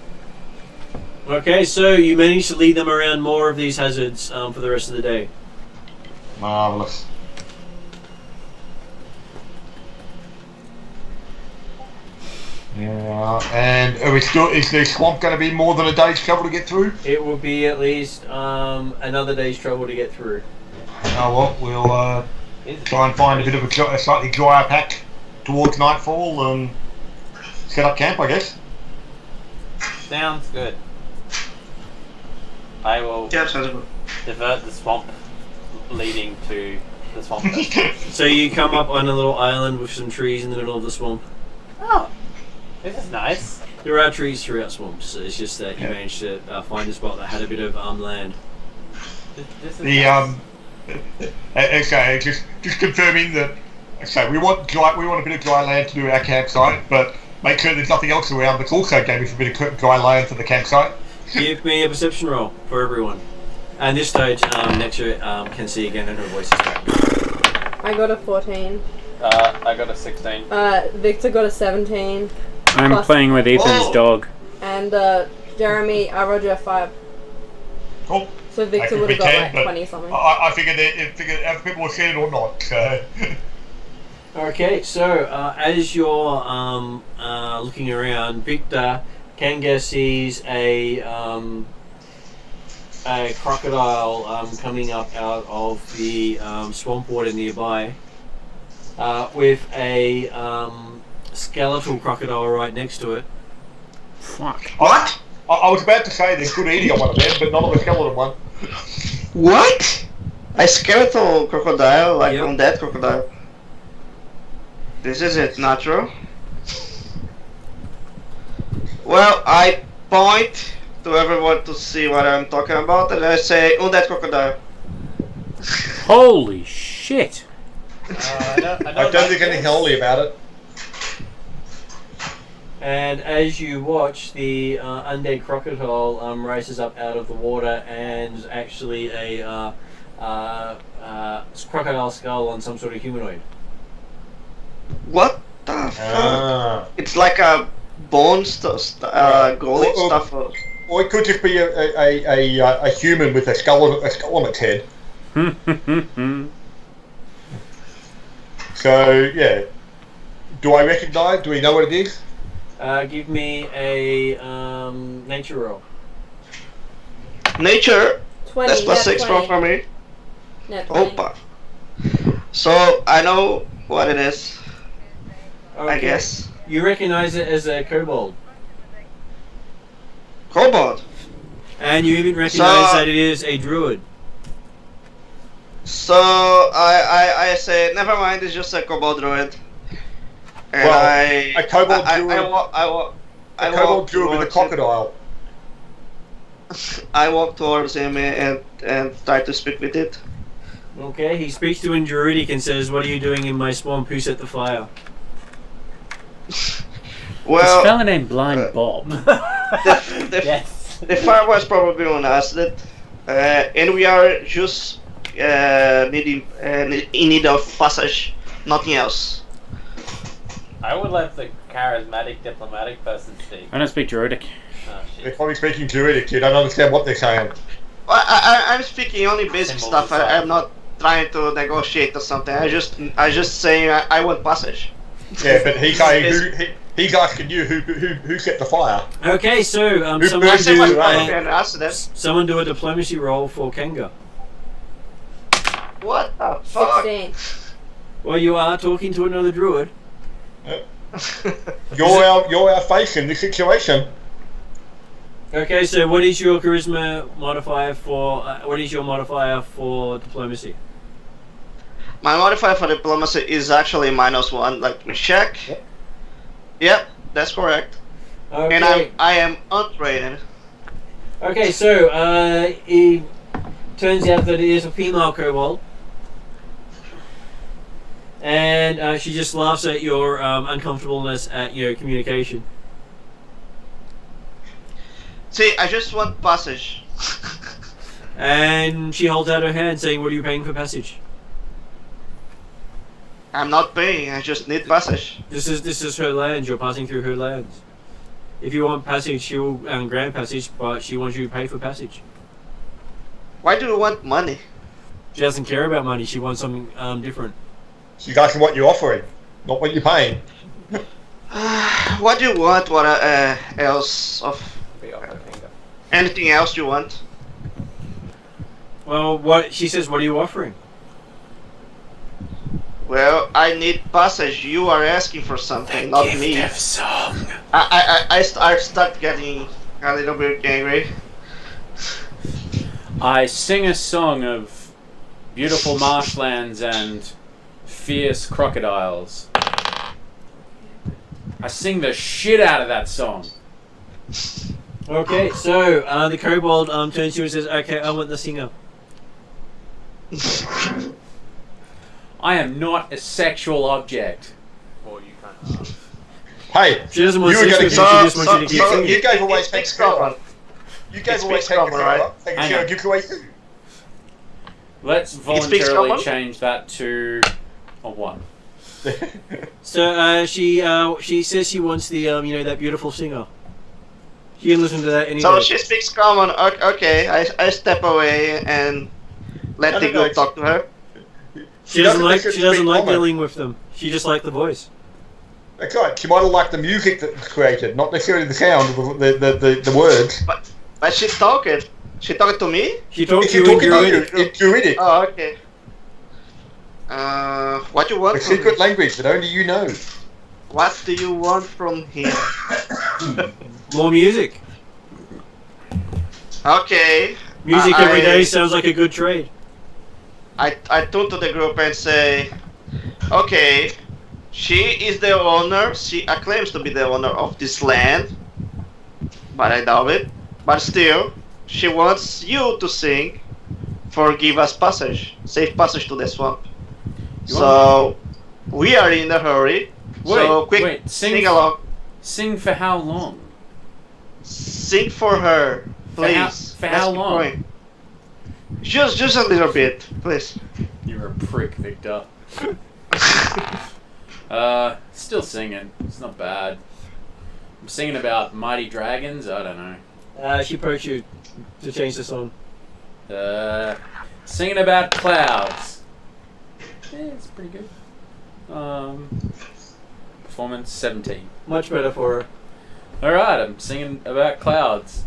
Okay, so you manage to lead them around more of these hazards for the rest of the day. Marvellous. Yeah, and are we still? Is the swamp going to be more than a day's travel to get through? It will be at least another day's trouble to get through. Oh well, we'll try and find a bit of a slightly drier patch towards nightfall and set up camp, I guess. Sounds good. I will Yeah, sounds good. divert the swamp leading to the swamp. So you come up on a little island with some trees in the middle of the swamp. Oh, this is nice. There are trees throughout swamps, so it's just that you managed to find a spot that had a bit of land. This is The nice. okay, just confirming that. Okay, we want a bit of dry land to do our campsite, but make sure there's nothing else around that's also gave us a bit of dry land for the campsite. Give me a perception roll for everyone. And this stage, Nectar can see again and her voice is back. I got a 14. I got a 16. Victor got a 17. I'm Plus- playing with Ethan's dog. And Jeremy, I rolled you a 5. Cool. So Victor I would have think got we can, like but 20 something. I figured if people were scared or not. So. Okay, so as you're looking around, Victor Kanga sees a crocodile coming up out of the swamp water nearby with a skeletal crocodile right next to it. Fuck. What? I was about to say there's good eating on one of them, but not on the skeleton one. What? A skeletal crocodile, like Yep. undead crocodile. This is it, natural. Well, I point to everyone to see what I'm talking about, and I say, undead crocodile. Holy shit. I I don't think anything holy about it. And as you watch, the undead crocodile rises up out of the water and is actually a crocodile skull on some sort of humanoid. What the fuck? Ah. It's like a bone golem Oh, stuff. Or it could just be a human with a skull on its head. So yeah, do I recognise? Do we know what it is? Give me a nature roll. Nature. 20. That's plus net 6 20. for me. Net 20. Opa. So I know what it is. I guess. You recognize it as a kobold. Kobold. And you even recognize So- that it is a druid. So I say, never mind. It's just a kobold druid. And Well, a kobold druid. I A kobold walk druid with a towards him. crocodile. I walk towards him and try to speak with it. Okay, he speaks to in Druidic and says, "What are you doing in my swamp? Who set the fire?" This Well, fella named Blind Bob. the, Yes. the fire was probably on acid, and we are just needing in need of passage, nothing else. I would let the charismatic diplomatic person speak. I don't speak Druidic. Oh They're shit. probably speaking Druidic. You don't understand what they're saying. I'm speaking only basic Symbols stuff. aside. I'm not trying to negotiate or something. I just saying I want passage. Yeah, but he's saying he's asking you who set the fire. Okay, so Who someone burned do it? And acid. someone do a diplomacy roll for Kenga. What the fuck? 16. Well, you are talking to another druid. You're our face in this situation. Okay, so what is your charisma modifier for? What is your modifier for diplomacy? My modifier for diplomacy is actually -1. Let me check. Yep, that's correct. Okay. And I am untrained. Okay, so it turns out that it is a female kobold. And she just laughs at your uncomfortableness at your communication. See, I just want passage. And she holds out her hand saying, "What are you paying for passage?" I'm not paying, I just need passage. This is her land, you're passing through her lands. If you want passage, she will grant passage, but she wants you to pay for passage. Why do you want money? She doesn't care about money, she wants something different. She's asking what you're offering, not what you're paying. What do you want? What else of Be off the finger. anything else you want? Well, what she says, what are you offering? Well, I need passage. You are asking for something, not me. Song. I start getting a little bit angry. I sing a song of beautiful marshlands and fierce crocodiles. I sing the shit out of that song. Okay, so the kobold turns to you and says, "Okay, I want the singer." I am not a sexual object. Or you can't. Hey, She doesn't want You were sex gonna- with you, she just wants you to keep so- singing. you gave away It speaks Tank common. You gave It away speaks common, right? Hang on. Let's speaks voluntarily common? change that to a 1. So she says she wants the that beautiful singer. She can listen to that any So day. she speaks common. Okay, I step away and let No, the no, girl no. talk to her. She doesn't like speak common. dealing with them. She just liked the voice. That's right. She might have liked the music that's created, not necessarily the sound of the words. But she talking. She talking to me? She talked If to you're you and talking you're to in you, it. it's Druidic. Oh, okay. What you want A from secret him? language that only you know. What do you want from him? More music. Okay. Music I- every day sounds like a good trade. I turn to the group and say, okay, she is the owner. She claims to be the owner of this land, but I doubt it. But still, she wants you to sing for give us passage, safe passage to the swamp. So we are in a hurry. So quick, sing along. Sing for how long? Sing for her, please. For how Let's keep long? going. Just a little bit, please. You're a prick, Victor. Still singing. It's not bad. I'm singing about mighty dragons. I don't know. She approached you to change the song. Singing about clouds. Yeah, it's pretty good. Performance 17. Much better for her. All right, I'm singing about clouds.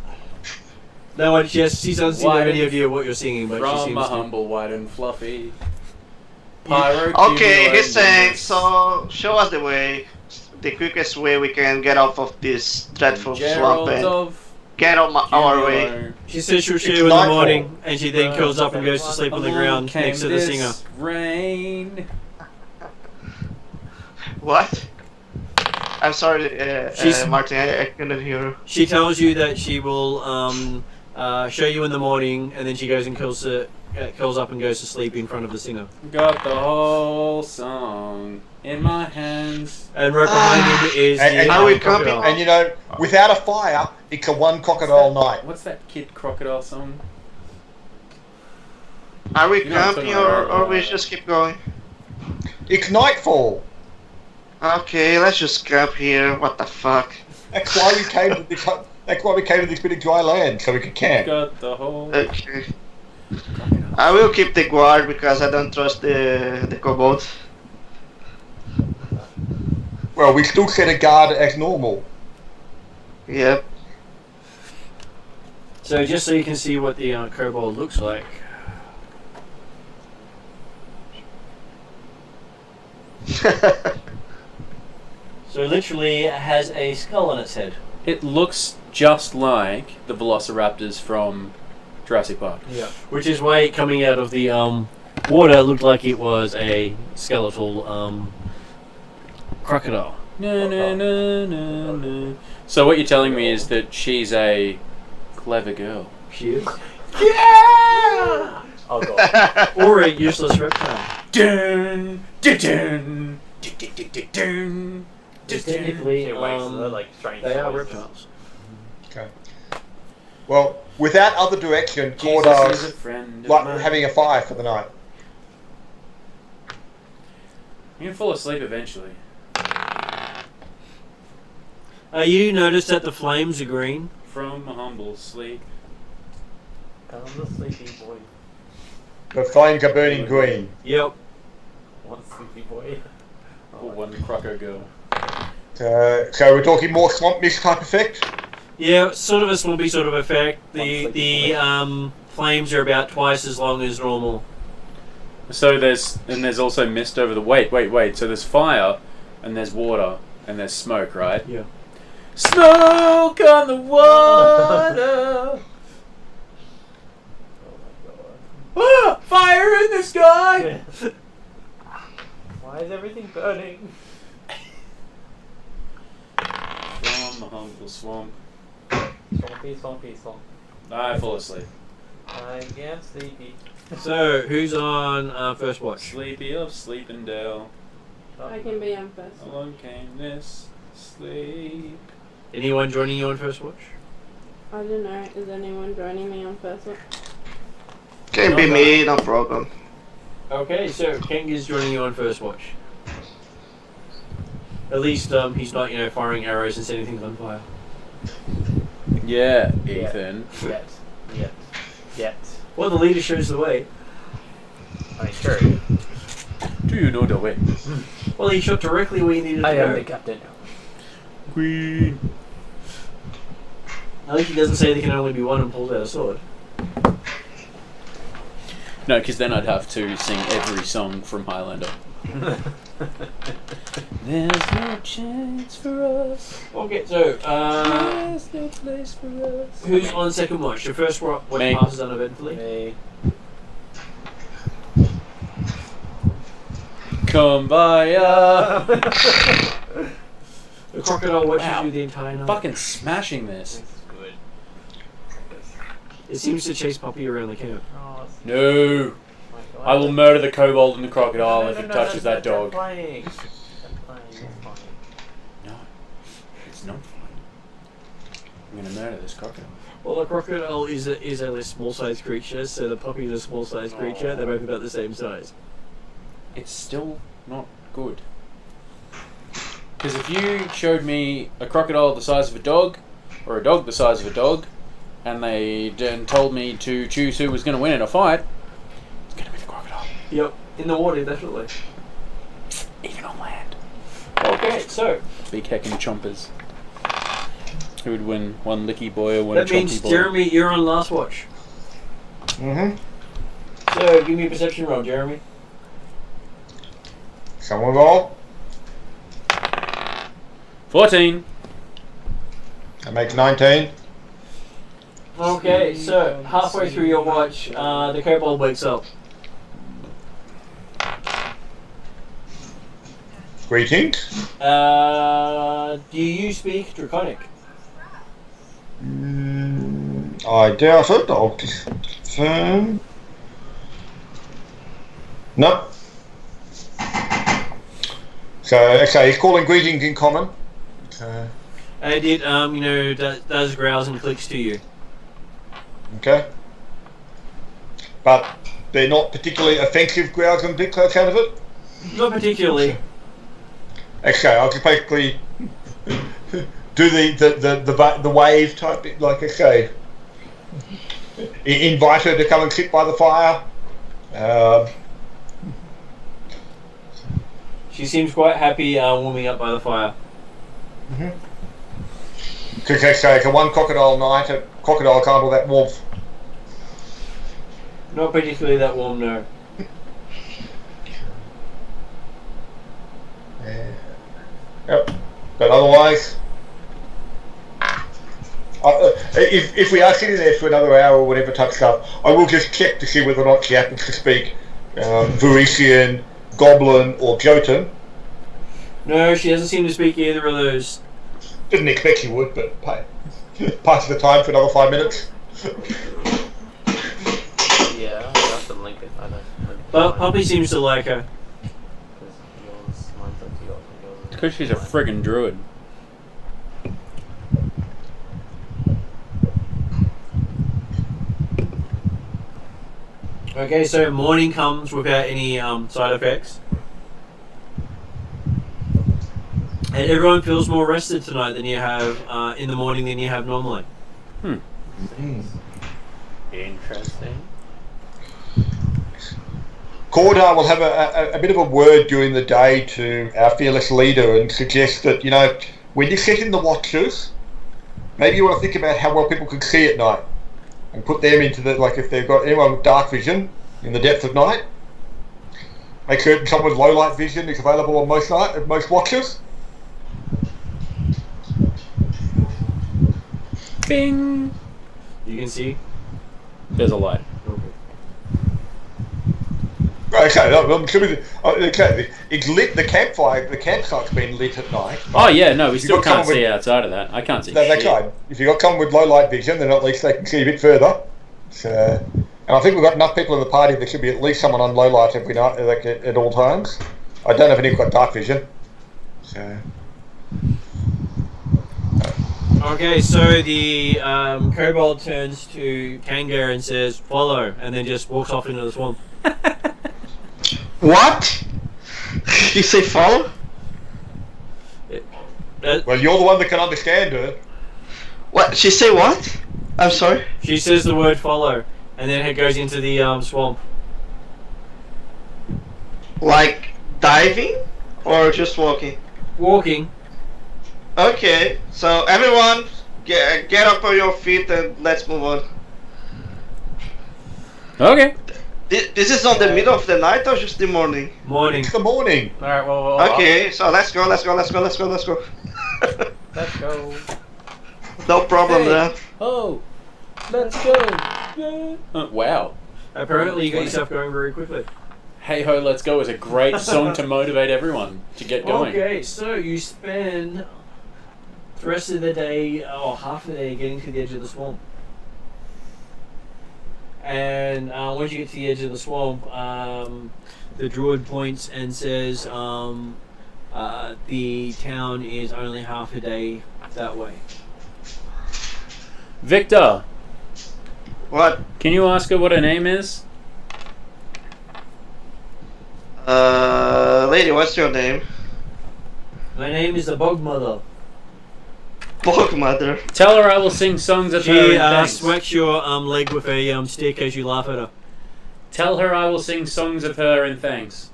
No, she doesn't seem to have any Why- idea what you're singing, but she From seems a to. humble, white and fluffy. Okay, he's saying, Pyrocumulonimbus. so show us the way, the quickest way we can get off of this dreadful swamp Gerald and of get on our way. Cumulo. She says she'll share It's in the nightfall. morning, and she then curls up and goes to sleep on the Along ground came next to the this singer. Rain. What? I'm sorry, She's- Martin, I couldn't hear. She tells you that she will show you in the morning, and then she goes and curls up and goes to sleep in front of the singer. Got the whole song in my hands. And right behind him is And- the Are we crocodile. camping? And you know, without a fire, it's a one crocodile night. What's that Kid Crocodile song? Are we You know what I'm camping talking about, or we right? just keep going? It's nightfall. Okay, let's just camp here. What the fuck? That's why we came to this. That's why we came to this bit of dry land, so we could camp. Got the whole. Okay. I will keep the guard because I don't trust the kobold. Well, we still set a guard as normal. Yep. So just so you can see what the kobold looks like. So literally it has a skull on its head. It looks just like the Velociraptors from Jurassic Park. Yeah. Which is why it coming out of the water looked like it was a skeletal crocodile. No, no, no, no, no. So what you're telling me is that she's a clever girl. She is. Yeah! Oh god. Or a useless reptile. Dun, dun, dun, dun, dun, dun, dun, dun. Technically, It wakes her, like strange they are voices. reptiles. Okay. Well, without other direction, Jesus is a Cordar's friend of like mine. having a fire for the night. You can fall asleep eventually. You notice that the flames are green. From a humble sleep. I'm the sleepy boy. The flames are burning green. Yep. One sleepy boy. Or one croco girl. So we're talking more swamp mist type effect. Yeah, sort of a swampy sort of effect. The flames are about twice as long as normal. So there's also mist over the... Wait. So there's fire, and there's water, and there's smoke, right? Yeah. Smoke on the water! Ah, fire in the sky! Why is everything burning? From the humble swamp. Swampy, swampy, swamp. I fall asleep. I am sleepy. So, who's on first watch? Sleepy of Sleependale. I can be on first. Along came this sleep. Anyone joining you on first watch? I don't know. Is anyone joining me on first one? Can be me, no problem. Okay, so King is joining you on first watch. At least he's not, firing arrows and setting things on fire. Yeah, Ethan. Yet. Well, the leader shows the way. I mean, sure. Do you know the way? Well, he shot directly where he needed to I go. am the captain. Queen. I think he doesn't say there can only be one and pulls out a sword. No, because then I'd have to sing every song from Highlander. There's no chance for us. Okay, so, There's no place for us. who's on second watch? The first watch Me. passes uneventfully. Me. Come by ya. The crocodile watches Wow. you the entire night. Fucking smashing this. This is good. It seems to chase Poppy around the camp. Oh, it's No. my God. I will murder the kobold and the crocodile No, if no, it no, touches that they're dog. playing. They're playing. It's fine. No, it's not fine. I'm gonna murder this crocodile. Well, the crocodile is a small-sized creature, so the puppy is a small-sized creature. They're both about the same size. It's still not good. Because if you showed me a crocodile the size of a dog, or a dog the size of a dog, and they then told me to choose who was going to win in a fight, it's going to be the crocodile. Yep, in the water, definitely. Even on land. Okay, so Big heckin' chompers. Who would win? One licky boy or one that chompy means boy? Jeremy, you're on last watch. Mm-hmm. So give me a perception roll, Jeremy. Someone roll. 14. I make 19. Okay, so halfway through your watch, the kobold wakes up. Greetings. Do you speak Draconic? I doubt it. I'll just confirm. No. So, okay, he's calling greetings in common. And it, does growls and clicks to you. Okay. But they're not particularly offensive growls and bits, I kind of it. Not particularly. Okay, I'll just basically do the wave type bit, like I say. Invite her to come and sit by the fire. She seems quite happy warming up by the fire. Because they say it's a one crocodile night, a crocodile can't all that warmth. Not particularly that warm, no. Yep. But otherwise, if we are sitting there for another hour or whatever type stuff, I will just check to see whether or not she happens to speak Varisian, Goblin, or Jotun. No, she doesn't seem to speak either of those. Didn't expect you would, but pass the time for another 5 minutes. Yeah, I have to link it. I know. But Poppy seems to like her. Mine's like yours. It's because she's a friggin' druid. Okay, so morning comes without any side effects. And everyone feels more rested tonight than you have in the morning than you have normally. Interesting. Cordar will have a bit of a word during the day to our fearless leader and suggest that, you know, when you're setting the watches, maybe you want to think about how well people can see at night and put them into the, like if they've got anyone with dark vision in the depth of night, make certain someone with low light vision is available on most watches. Bing! You can see. There's a light. Okay, it's lit. The campsite's been lit at night. Oh yeah, no, we If still you've got can't someone see outside of that. I can't see No, they shit. can. If you've got someone with low light vision, then at least they can see a bit further. So, and I think we've got enough people in the party. There should be at least someone on low light every night, like at all times. I don't know if anyone's got dark vision. So. Okay, so the kobold turns to Kanga and says, "Follow," and then just walks off into the swamp. What? You say follow? Well, you're the one that can understand her. What? She say what? I'm sorry? She says the word "follow," and then it goes into the swamp. Like diving? Or just walking? Walking. Okay, so everyone get up on your feet and let's move on. Okay. This is not the middle of the night or just the morning? Morning. It's the morning. All right. Well. Okay, so let's go. Let's go. No problem Hey. there. Oh, let's go. Yeah. Wow. Apparently, you got yourself going very quickly. Hey Ho, Let's Go is a great song to motivate everyone to get going. Okay, so you spend the rest of the day, or half of the day, getting to the edge of the swamp. And once you get to the edge of the swamp, the druid points and says, the town is only half a day that way. Victor, What? can you ask her what her name is? Lady, what's your name? My name is the Bog Mother. Bog Mother. Tell her I will sing songs of her She in thanks. swacks your leg with a stick as you laugh at her. Tell her I will sing songs of her in thanks.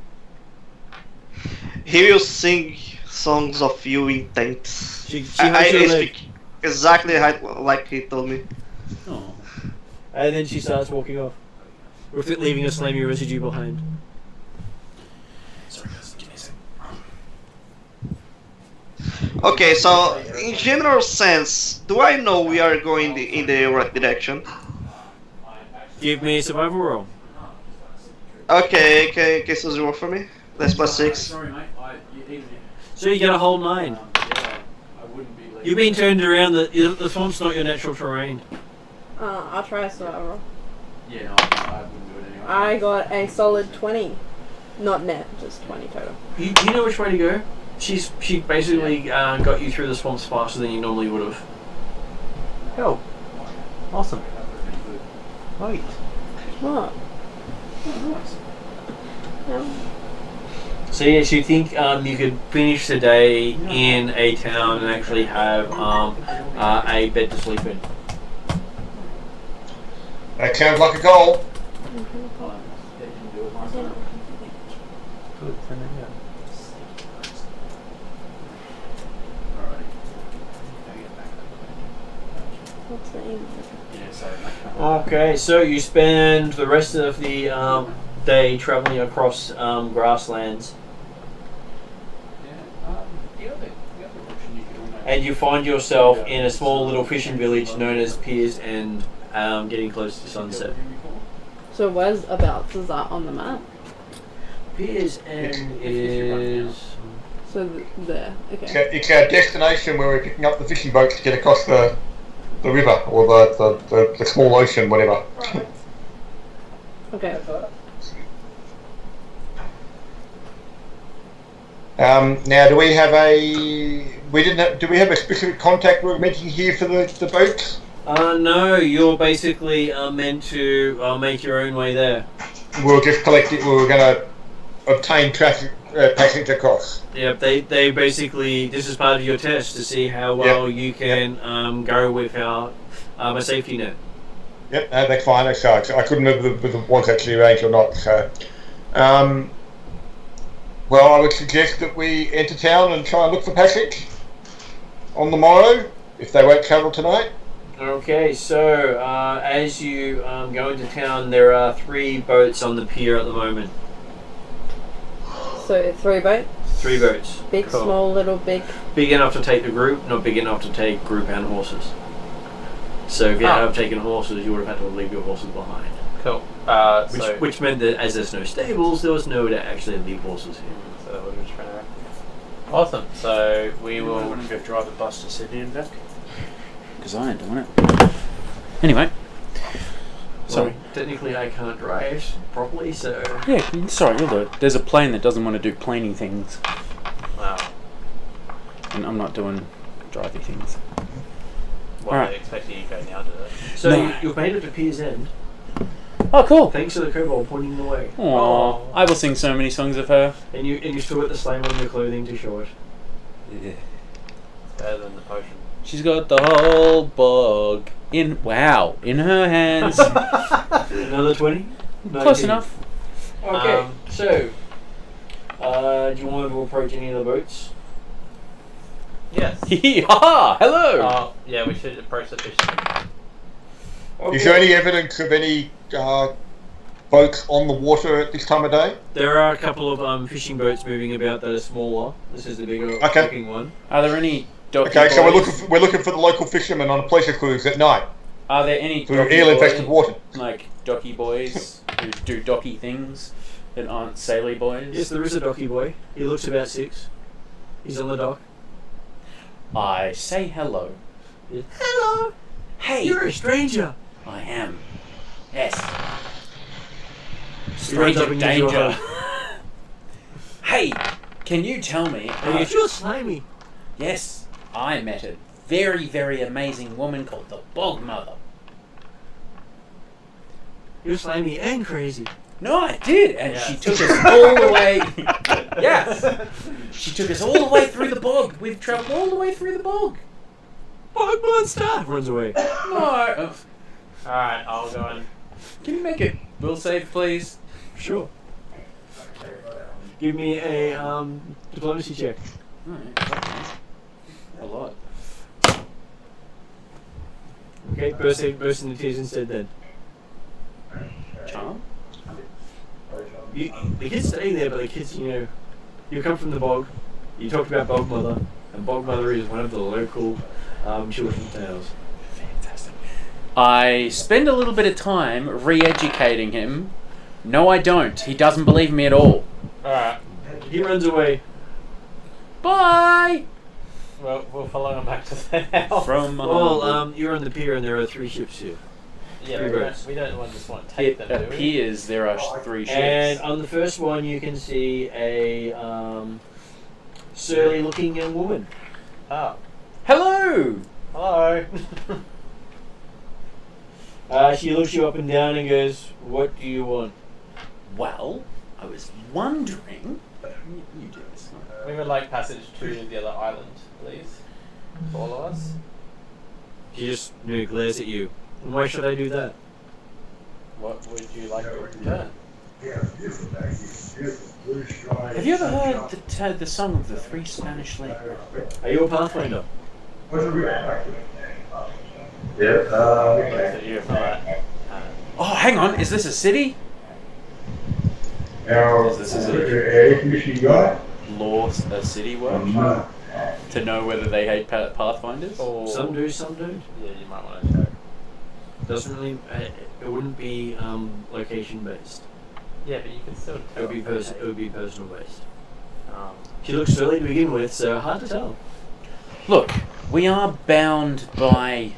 He will sing songs of you in thanks. She I hugs your leg, speak exactly like he told me. Oh. and then she starts walking off, with it leaving a slimy residue behind. Sorry guys, give me a sec. Okay, so in general sense, do I know we are going in the right direction? Give me a survival roll. Okay, can so roll for me? That's +6. Sorry mate, So you get a whole 9. You've been turned around. The swamp's not your natural terrain. I'll try a survival. Yeah, no, I wouldn't do it anyway. I got a solid 20. Not net, just 20 total. You know which way to go? She basically got you through the swamps faster than you normally would have. Go. Awesome. Right. What? No. So yes, you think you could finish the day in a town and actually have a bed to sleep in. That sounds like a goal. What's the aim? Okay, so you spend the rest of the day traveling across grasslands, and you find yourself in a small little fishing village known as Piers End, getting close to sunset. So whereabouts is that on the map? Piers End is So there. Okay. It's our destination where we're picking up the fishing boats to get across the river or the small ocean, whatever. Okay. Now, do we have a specific contact we're mentioning here for the boats? No, you're basically meant to make your own way there. We'll just collect it. We were going to obtain traffic passage across. Yep, they basically, this is part of your test to see how well you can go without a safety net. Yep, no, that's fine. So I couldn't remember whether it was actually arranged or not. So, well, I would suggest that we enter town and try and look for passage on the morrow, if they won't travel tonight. Okay, so as you go into town, there are 3 boats on the pier at the moment. So 3 boats? 3 boats. Big, Cool. small, little, big. Big enough to take the group, not big enough to take group and horses. So if you had taken horses, you would have had to leave your horses behind. Cool. Which meant that as there's no stables, there was nowhere to actually leave horses here. So that would just run around. Awesome. So we I will. want to go drive a bus to Sydney and back. Because I ain't doing it. Anyway. Sorry. Well, technically, I can't drive properly, so. Yeah, sorry, you'll do it. There's a plane that doesn't want to do planing things. Wow. And I'm not doing drivey things. What Alright. are they expecting you to go now to it? So No. you've made it to Pier's End. Oh, cool. Thanks to the kobold pointing the way. Aww. I will sing so many songs of her. And you still got the slam on your clothing to show it. Yeah. It's better than the potion. She's got the whole bog in her hands. Another 20? Close enough. Okay, so do you want to approach any of the boats? Yes. Yeehaw! Hello! Yeah, we should approach the fishermen. Is there any evidence of any boats on the water at this time of day? There are a couple of fishing boats moving about that are smaller. This is the bigger looking one. Are there any docky Okay, so boys? we're looking for the local fishermen on a pleasure cruise at night Are there any through docky eel-infested boys, water. like docky boys who do docky things that aren't saily boys? Yes, there is a docky boy. He looks about 6. He's on the dock. I say hello. Hello! Hey! You're a stranger! I am. Yes. He runs up Stranger and gives you a danger. hug. Hey! Can you tell me? And you feel slimy. Yes, I met a very, very amazing woman called the Bog Mother. You're slimy and crazy. No, I did, and Yes. she took us all the way. Yes, she took us all the way through the bog. We've travelled all the way through the bog. Bog monster! Runs away. No, Alright, I'll go and. can you make it will save, please? Sure. Give me a diplomacy check. Alright, a lot. Okay, burst in the tears instead then. Charm. The kids staying there, but the kids, you come from the bog. You talked about Bog Mother, and Bog Mother is one of the local children's tales. Fantastic. I spend a little bit of time re-educating him. No, I don't. He doesn't believe me at all. Alright. He runs away. Bye. Well, we'll follow him back to the house. From Well, you're on the pier, and there are 3 ships here. Yeah, three but boats. we don't just want to take it them, do we? appears there are 3 ships. And on the first one, you can see a surly-looking young woman. Oh. Hello. Hello. She looks you up and down and goes, "What do you want?" Well, I was wondering. You do this. We would like passage to the other island, please. For all of us. She just glares at you. And why should I do that? What would you like to return? Have you ever heard the song of the 3 Spanish ladies? Are you a Pathfinder? So you're from that. Oh, hang on. Is this a city? Is this a city? Law a city work? To know whether they hate Pathfinders? Or Some do, some don't. yeah, you might want to check. Doesn't really. It wouldn't be location based. Yeah, but you can still. It would be personal based. She looks silly to begin with, so hard to tell. Look, we are bound by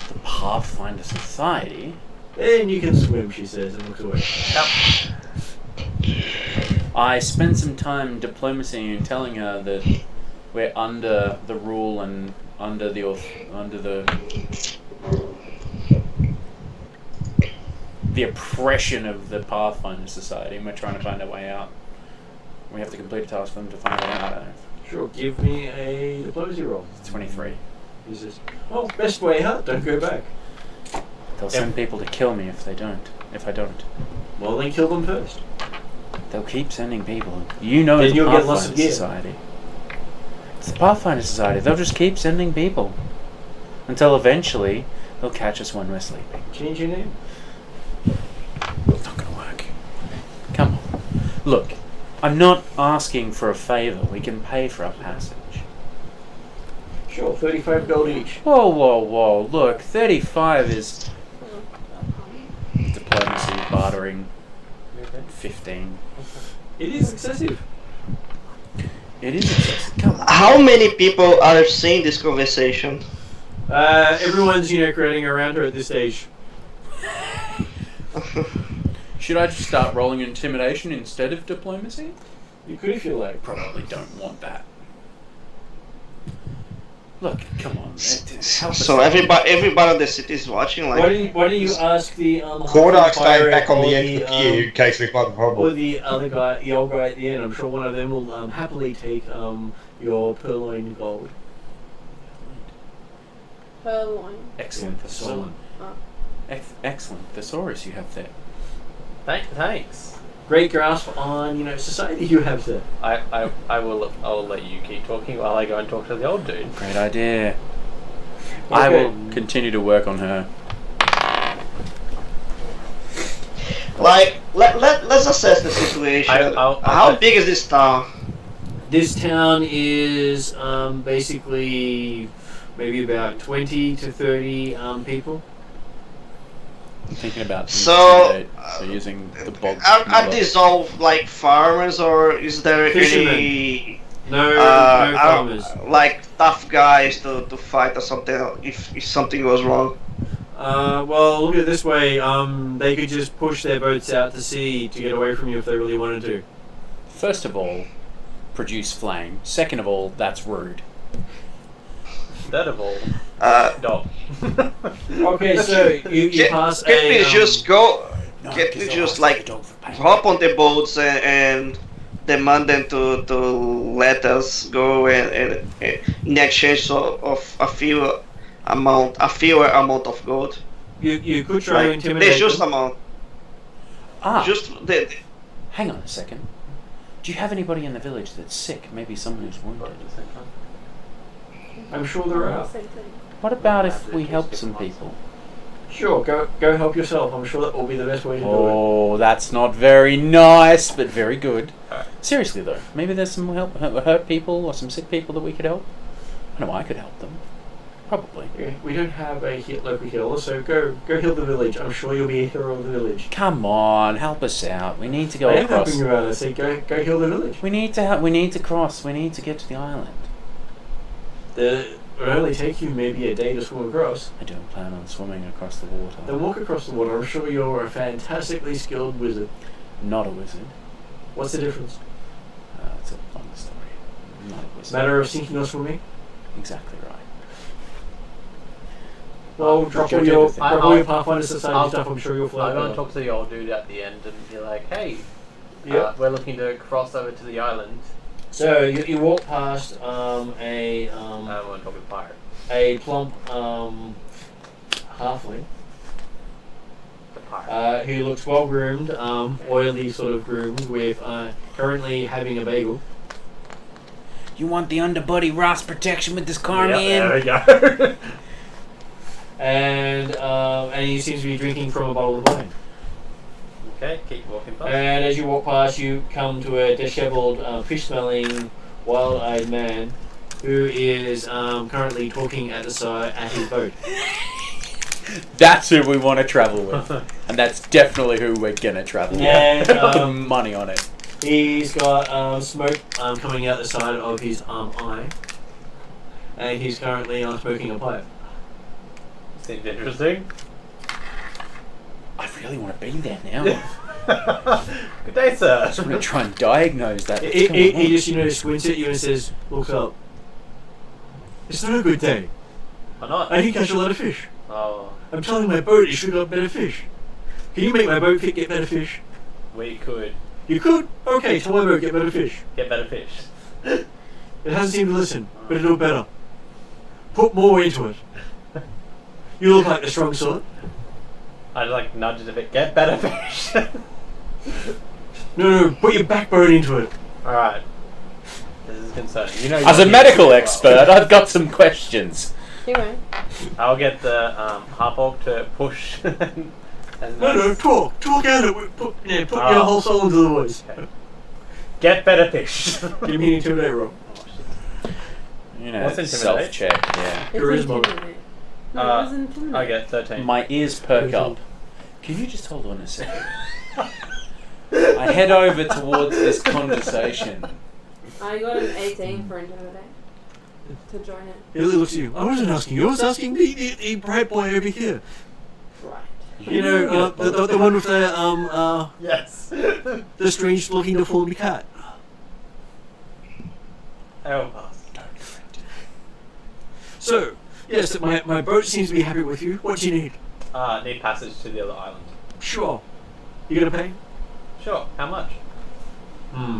the Pathfinder Society. And you can swim, she says, and looks away. I spent some time diplomacy and telling her that we're under the rule and under the oppression of the Pathfinder Society, and we're trying to find our way out. We have to complete a task for them to find a way out. Sure, give me a diplomacy roll. 23. He says, well, best way out, don't go back. They'll send people to kill me if I don't. Well, then kill them first. They'll keep sending people. You know, Then it's the you'll get lots of Pathfinder gear. Society. It's the Pathfinder Society. They'll just keep sending people until eventually they'll catch us when we're sleeping. Change your name. It's not gonna work. Come on. Look, I'm not asking for a favour. We can pay for our passage. Sure, 35 gold each. Whoa. Look, 35 is diplomacy, bartering. 15. It is excessive. It is excessive. Come on. How many people are seeing this conversation? Everyone's, creating around her at this stage. Should I just start rolling intimidation instead of diplomacy? You could if you like. Probably don't want that. Look, come on. Help us So out. everybody in the city is watching. Like, Why don't you ask the Cordark staying pirate back on or the end of the queue in case we've got a or problem. the other guy, the old guy at the end? I'm sure one of them will happily take your purloined gold. Purloin. Excellent Solon. thesaurus. Excellent thesaurus you have there. Thanks. Great grasp on society you have there. I will let you keep talking while I go and talk to the old dude. Great idea. I will continue to work on her. like let's assess the situation. How big is this town? This town is basically maybe about 20 to 30 people. I'm thinking about So, intimidate, so using the bog. Are these all like farmers, or is there Fishermen. any No farmers. like tough guys to fight or something if something goes wrong? Well, look at it this way. They could just push their boats out to sea to get away from you if they really wanted to. First of all, produce flame. Second of all, that's rude. Third of all, dog. Okay, so you pass Can't we just go? No, Can't because we they'll just ask like the dog for pay. hop on the boats and demand them to let us go and in exchange of a fewer amount of gold? You could try to Like, intimidate there's just them. amount. Ah, Just the hang on a second. Do you have anybody in the village that's sick? Maybe someone who's wounded. I'm sure there are. Same thing. What about if we help some people? Sure, go help yourself. I'm sure that will be the best way to do Oh, that's not very nice, but very good. Seriously though, maybe there's some hurt people or some sick people that we could help. I know I could help them. Probably. it. We don't have a local healer, so go heal the village. I'm sure you'll be a hero of the village. Come on, help us out. We need to go I am across. helping you out. I say go heal the village. We need to cross. We need to get to the island. It will only take you maybe a day to swim across. I don't plan on swimming across the water. Then walk across the water. I'm sure you're a fantastically skilled wizard. Not a wizard. What's the difference? It's a long story. Not a wizard. Matter of sinking or swimming? Exactly right. Well, drop all your Pathfinder Society stuff. I'm sure you'll fly. I'll go and talk to the old dude at the end and be like, hey, Yeah. we're looking to cross over to the island. So you walk past I want to talk with pirate. a plump halfling The pirate. who looks well groomed, oily sort of groomed, with currently having a bagel. You want the underbody Ross protection with this car, Yeah, man? there we go. And he seems to be drinking from a bottle of wine. Okay, keep walking past. And as you walk past, you come to a disheveled, fish-smelling, wild-eyed man who is currently talking at his boat. That's who we want to travel with. And that's definitely who we're going to travel with. And Put money on it. He's got smoke coming out the side of his eye, and he's currently smoking a pipe. Seems interesting. I really want to be there now. Good day, sir. I just want to try and diagnose that. He just squints at you and says, "Look up. It's not a good day. Why not? I didn't catch a lot of fish. Oh, I'm telling my boat it should have better fish. Can you make my boat get better fish? we could You could? Okay, tell my boat get better fish. get better fish. It hasn't seemed to listen, but it'll do better. Put more into it. You look like the strong sort. I'd like nudge it a bit. Get better fish. No, put your backbone into it. Alright. This is concerning. You know, As a medical expert, I've got some questions. Anyway, I'll get the half orc to push. and No, talk at it. Put your whole soul into the voice. Okay. Get better fish. Give me an intimidate roll. You know, What's intimidate? self-check, yeah. it's Charisma. intimidate. No, it was intimidate. I get 13. My ears perk up. Can you just hold on a second? I head over towards this conversation. I got an 18 for intimidate to join it. He looks at you. I wasn't asking you. I was asking the bright boy over here. Right. You know, the one with the Yes. the strange looking deformed cat. Oh. So, yes, my boat seems to be happy with you. What do you need? Need passage to the other island. Sure. You gonna pay? Sure. How much?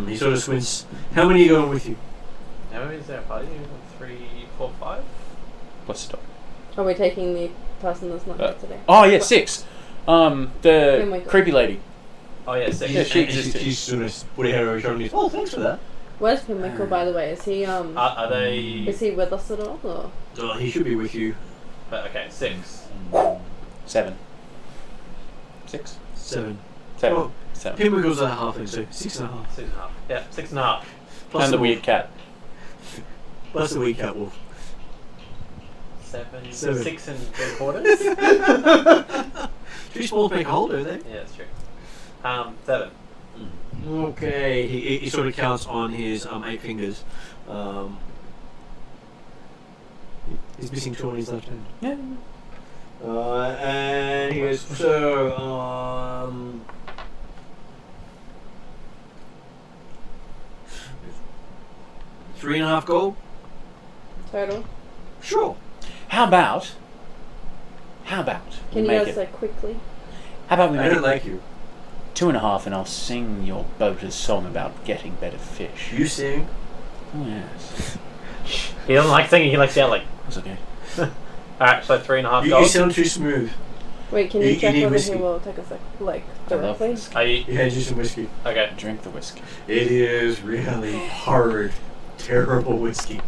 He sort of squints. How many are going with you? How many is there a party? 3, 4, 5? Let's stop. Are we taking the person that's not here today? Oh yeah, 6. The my God. creepy lady. Oh yeah, 6. Yeah, she existed. She's sort of putting her over her shoulder. Oh, thanks for that. Where's Pimlico, by the way? Is he Are they... is he with us at all? Or? Oh, he should be with you. Okay, 6. 7. 6? 7. 7. Well, 7. Pimlico's a half, so 6.5. 6.5. Yeah, 6.5. Plus And the wolf. weird cat. Plus the weird cat wolf. 7. 7. 6 and 3/4. Too small to make a hole, don't they? Yeah, that's true. 7. Okay, he sort of counts on his 8 fingers. He's missing 2 on his left hand. Yeah. And he goes, so, 3.5 gold? Total. Sure. How about Can we you make guys it? say quickly? How about we I make don't it like you. 2.5 and I'll sing your boater's song about getting better fish. You sing. Oh yes. He doesn't like singing, he likes yelling. That's okay. Alright, so 3.5 You gold. sound too smooth. Wait, can You- you you check need whether whiskey. he will take us like I love directly? whiskey. Are you... He hands you some whiskey. Okay. Drink the whiskey. It is really hard, terrible whiskey.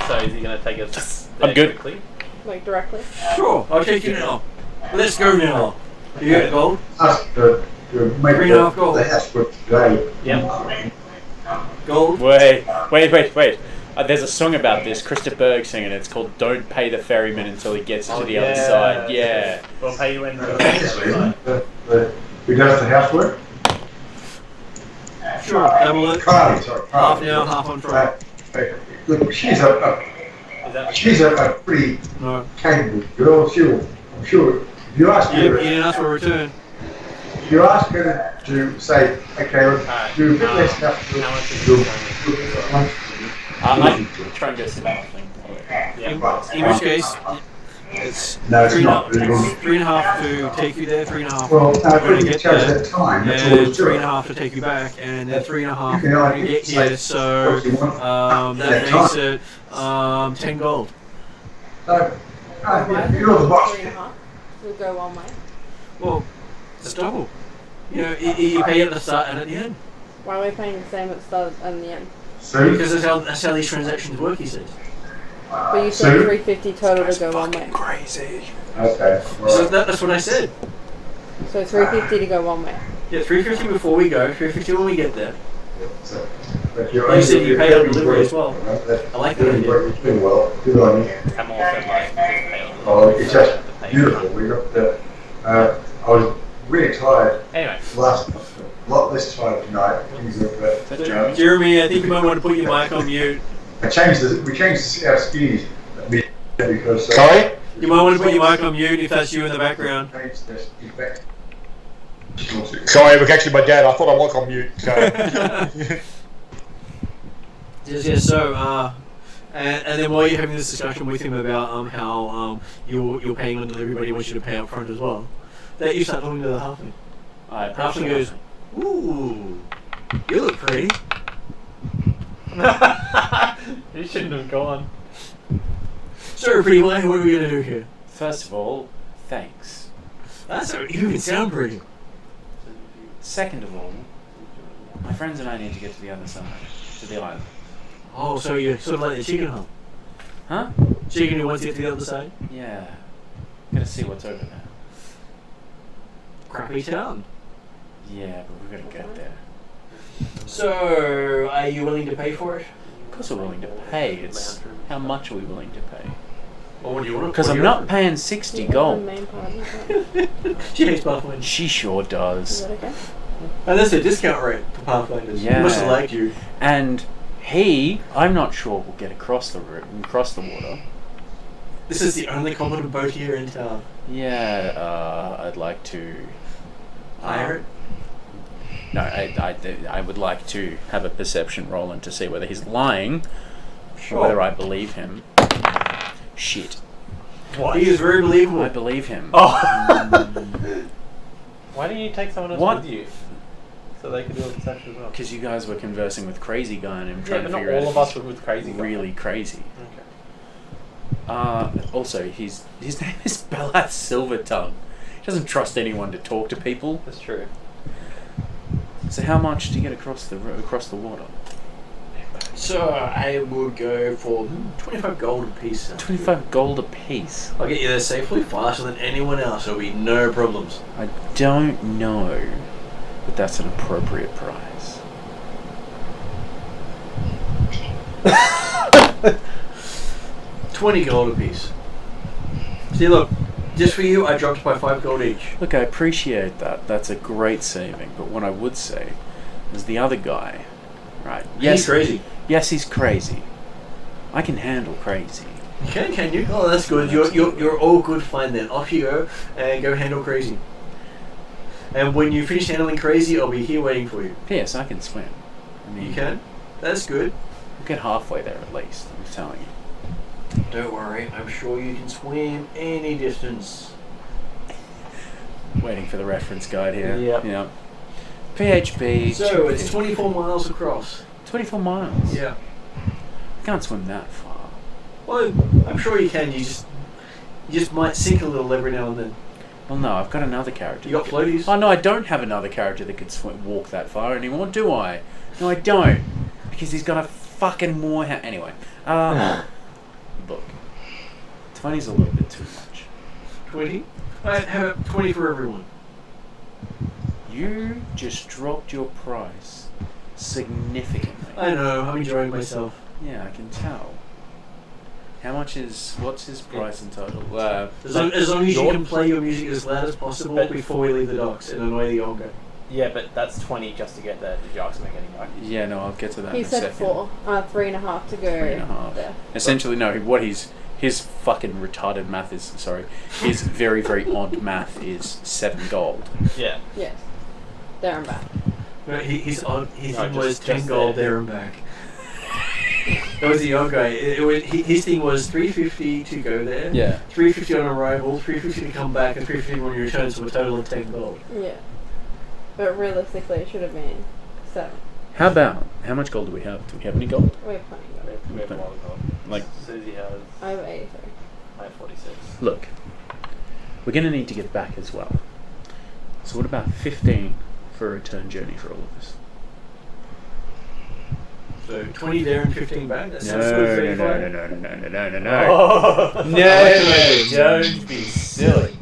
So is he going to take us I'm there good. quickly? Like directly? Sure, I'll take you now. Let's go now. You got gold? Ask to make 3.5 gold. the house work today. Yep. Gold? Wait. There's a song about this, Krista Berg singing it. It's called Don't Pay the Ferryman Until He Gets to the Other Side. Yeah. We'll pay you when Who does the housework? Sure, double it. Carly, sorry. Half now, half on Friday. Look, she's Is that... a pretty No. capable girl. I'm sure. If you ask You her, didn't ask for a return. if you ask her to say, okay, let's Alright, do a bit less stuff. how much is do- it? I'm trying to get some thing. Yeah. In which case, it's No, it's 3.5 not. 3.5 to take you there, 3.5 Well, when when you you get chose there, that time, that's all and it's doing. 3.5 to take you back, and then 3.5 You know, when you get here. So that makes it 10 gold. So, Why you're the boss. 3.5? We'll go one way. Well, it's double. You know, you pay at the start and at the end. Why are we paying the same at the start and the end? So, Because that's how these transactions work, he says. But you said 350 total to go one way. Crazy. okay. So that's what I said. So 350 to go one way. Yeah, 350 before we go, 350 when we get there. So, You said you pay on delivery as well. I like that idea. You're doing well. Good on you. I'm also like... pay on the- Oh, it's just pay. beautiful. We got the. I was really tired Anyway. last lot less tired tonight. Things look better. Jeremy, I think you might want to put your mic on mute. We changed our skis because. Sorry? You might want to put your mic on mute if that's you in the background. Sorry, it was actually my dad. I thought I was on mute. So. Yes. So, and then while you're having this discussion with him about how you're paying on delivery, but he wants you to pay up front as well, that you start talking to the halfling. Halfling goes, "Ooh, you look pretty." You shouldn't have gone. So, pretty lady, what are we gonna do here? First of all, thanks. You even sound pretty. Second of all, my friends and I need to get to the other side, to the island. Oh, so you're sort of like the chicken home? Huh? Chicken who wants to get to the other side? Yeah. Gotta see what's over there. Crappy town. Yeah, but we're gonna get there. So, are you willing to pay for it? Of course we're willing to pay. It's how much are we willing to pay? Or what do you want? Because I'm not paying 60 gold. She hates Pathfinders. She sure does. Is that okay? And that's a discount rate for Pathfinders. Yeah. He must have liked you. And I'm not sure will get across the water. This is the only competent boat here in town. Yeah, I'd like to hire it. No, I would like to have a perception roll and to see whether he's lying or whether I believe him. Shit. What? He is very believable. I believe him. Oh. Why didn't you take someone else with you? So they could do a perception as well. Because you guys were conversing with Crazy Guy and him trying but to not figure out all if of us he's were with Crazy Guy. really crazy. Okay. Also, his name is Belath Silvertongue. He doesn't trust anyone to talk to people. That's true. So how much to get across the water? So I would go for 25 gold a piece. 25 gold a piece. I'll get you there safely, faster than anyone else. There'll be no problems. I don't know, but that's an appropriate price. $20 gold a piece. See, look, just for you, I dropped by 5 gold each. Look, I appreciate that. That's a great saving. But what I would say is the other guy, right? Yes, he's crazy. Yes, he's crazy. I can handle crazy. Can you? Oh, that's good. You're all good fine then. Off you go and go handle crazy. And when you finish handling crazy, I'll be here waiting for you. Yes, I can swim. I mean, You can? That's good. We'll get halfway there at least, I'm telling you. Don't worry, I'm sure you can swim any distance. Waiting for the reference guide here. Yep. Yeah. PHP. So, it's 24 miles across. 24 miles? Yeah. I can't swim that far. Well, I'm sure you can. You just might sink a little every now and then. Well, no, I've got another character. You got floaties? Oh, no, I don't have another character that could walk that far anymore, do I? No, I don't. Because he's got a fucking moorhouse. Anyway. Look. 20's a little bit too much. 20? Alright, how about 20 for everyone? You just dropped your price significantly. I know, I'm enjoying myself. Yeah, I can tell. What's his price in total? As long as you can play your music as loud as possible before we leave the docks and annoy the old guy. Yeah, but that's 20 just to get there. Did you ask me getting back? Yeah, no, I'll get to that He in a said second. 4. 3.5 to go 3.5. there. Essentially, no, his fucking retarded math is, his very, very odd math is 7 gold. Yeah. Yes. There and back. No, his thing just- was 10 just gold there. there and back. That was the old guy. His thing was 350 to go there, Yeah. 350 on arrival, 350 to come back, and 350 when you return, so a total of 10 gold. Yeah. But realistically, it should have been 7. How much gold do we have? Do we have any gold? We have plenty of gold. We have a lot of gold. Like, Susie has. I have 83. I have 46. look, we're going to need to get back as well. So what about 15 for a return journey for all of us? So 20 there and 15 back. That No, sounds good. no, 35. no. Oh. No, don't be silly.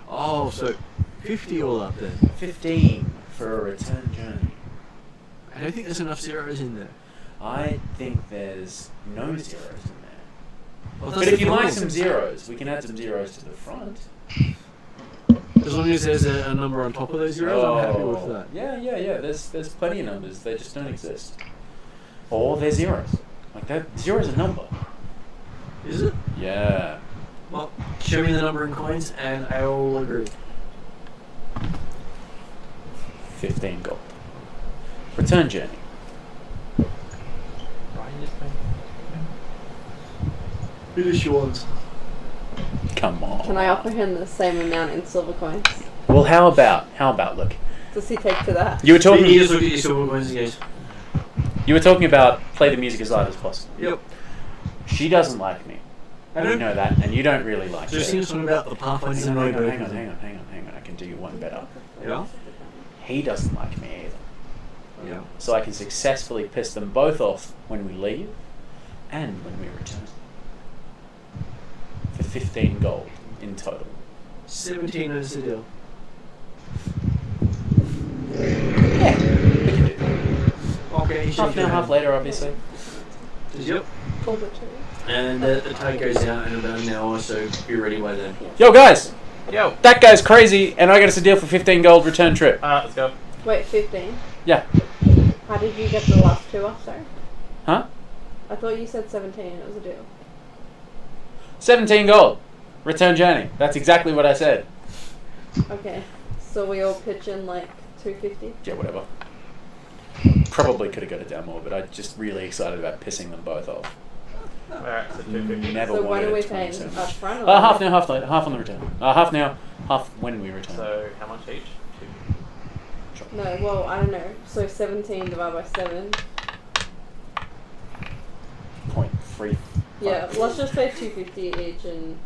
Oh, so 50 all up then. 15 for a return journey. I don't think there's enough zeros in there. I think there's no zeros in there. Well, But that's if you the like problem. some zeros, we can add some zeros to the front. As long as there's a number on top of those zeros, I'm happy with that. Yeah. There's plenty of numbers. They just don't exist. Or they're zeros. Like that, zero is a number. Is it? Yeah. Well, show me the number in coins and I will agree. 15 gold. Return journey. Finish yours. Come on. Can I offer him the same amount in silver coins? Well, how about look? Does he take to that? You were talking. He just look at your silver coins and goes, You were talking about play the music as loud as possible. yep. She doesn't like me. I We don't know that, and you don't really like So her. it seems something about the Pathfinder Hang on, Society. hang on. I can do you one better. Yeah? He doesn't like me either. Yeah. So I can successfully piss them both off when we leave and when we return. For 15 gold in total. 17 is the deal. Yeah, we can do that. Okay, Half now, half later, obviously. Yep. And the tide goes out in about an hour, so be ready by then. Yo, guys! Yo. That guy's crazy, and I got us a deal for 15 gold return trip. Let's go. Wait, 15? Yeah. How did you get the last two off, sorry? Huh? I thought you said 17, it was a deal. 17 gold. Return journey. That's exactly what I said. Okay, so we all pitch in like 250? Yeah, whatever. Probably could have got it down more, but I'm just really excited about pissing them both off. Alright, so 250. Never So when wanted are we it to paying? be so Up much. front or Half later? now, half later. Half on the return. Half now, half when we return. So, how much each? 2. No, well, I don't know. So 17 divided by 7. 0.3. Yeah, let's just pay 250 each and...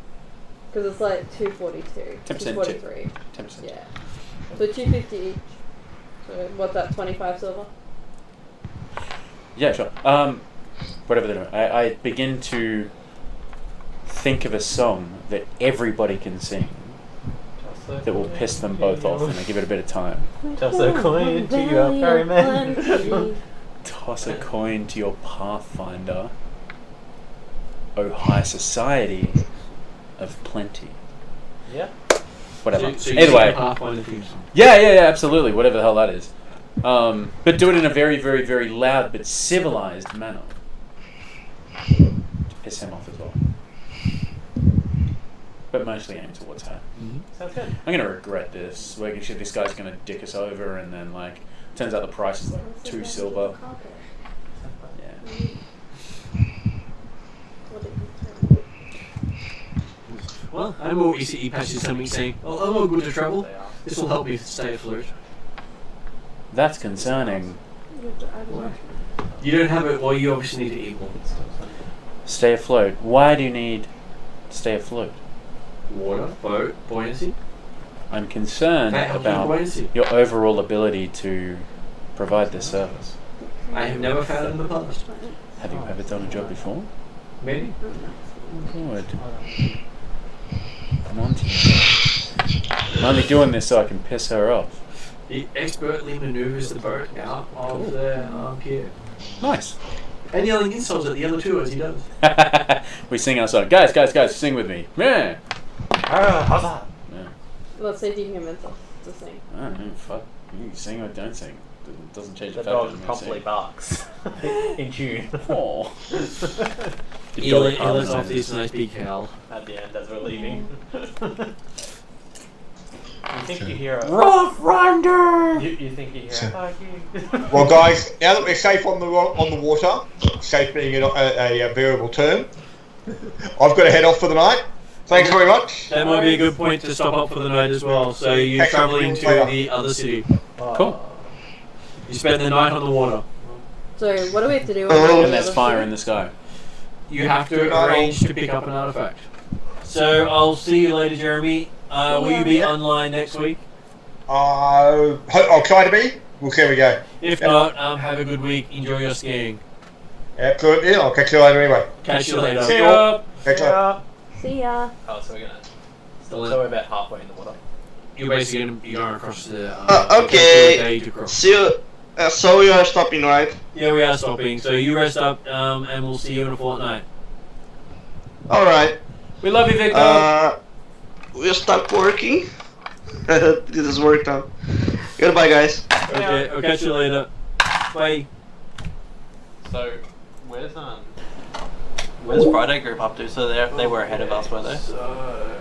Because it's like 242. 10% 243. 10%. Yeah. So 250 each. So what's that, 25 silver? Yeah, sure. Whatever they're doing. I begin to think of a song that everybody can sing that will piss them both off, and I give it a bit of time. Toss a coin to your ferryman. Toss a coin to your Pathfinder, O high society of plenty. Yeah. Whatever. So you Either way. Pathfinder theme song. Yeah, absolutely. Whatever the hell that is. But do it in a very, very, very loud but civilized manner. To piss him off as well. But mostly aimed towards her. Sounds good. I'm gonna regret this. Like, shit, this guy's gonna dick us over, and then like, turns out the price is like 2 silver. Yeah. Well, I'm all ECE passes something saying, oh, I'm all good to travel. This will help me stay afloat. That's concerning. You don't have it, well, you obviously need to eat more. Stay afloat. Why do you need to stay afloat? Water, boat, buoyancy. I'm concerned That helps with about buoyancy. your overall ability to provide this service. I have never found it in the past. Have you ever done a job before? Maybe. Good. I'm on to you. I'm only doing this so I can piss her off. He expertly maneuvers the boat out of the pier. Nice. And yelling insults at the other two as he does. We sing our song. Guys, sing with me. Yeah. Yeah. Let's see if you can convince us to sing. I don't know, fuck. You sing or don't sing. Doesn't change the The fact dog that I'm promptly gonna barks. In tune. sing. Aw. He lets off this nice big howl. At the end as we're leaving. You think you hear a... Rough Rider! You think you hear a... Fuck you. Well, guys, now that we're safe on the water, safe being a variable term, I've got to head off for the night. Thanks very much. That might be a good point to stop up for the night as well. So you're Excellent. travelling to Later. the other city. Cool. You spend the night on the water. So what do we have to do? And there's fire in the sky. You have to arrange to pick up an artifact. So I'll see you later, Jeremy. Will you be online next week? I'll try to be. We'll see how we go. If not, have a good week. Enjoy your skiing. Absolutely. I'll catch you later anyway. Catch you later. See ya! Catch you. See ya. Oh, so we're gonna... So we're about halfway in the water. You're basically going to be going across the... Okay. day to cross. See you. So you are stopping, right? Yeah, we are stopping. So you rest up, and we'll see you in a fortnight. Alright. We love you, Victor! We'll start working. This has worked out. Goodbye, guys. Okay, I'll catch you later. Bye. So, where's Friday group up to? So they were ahead of us, were they? So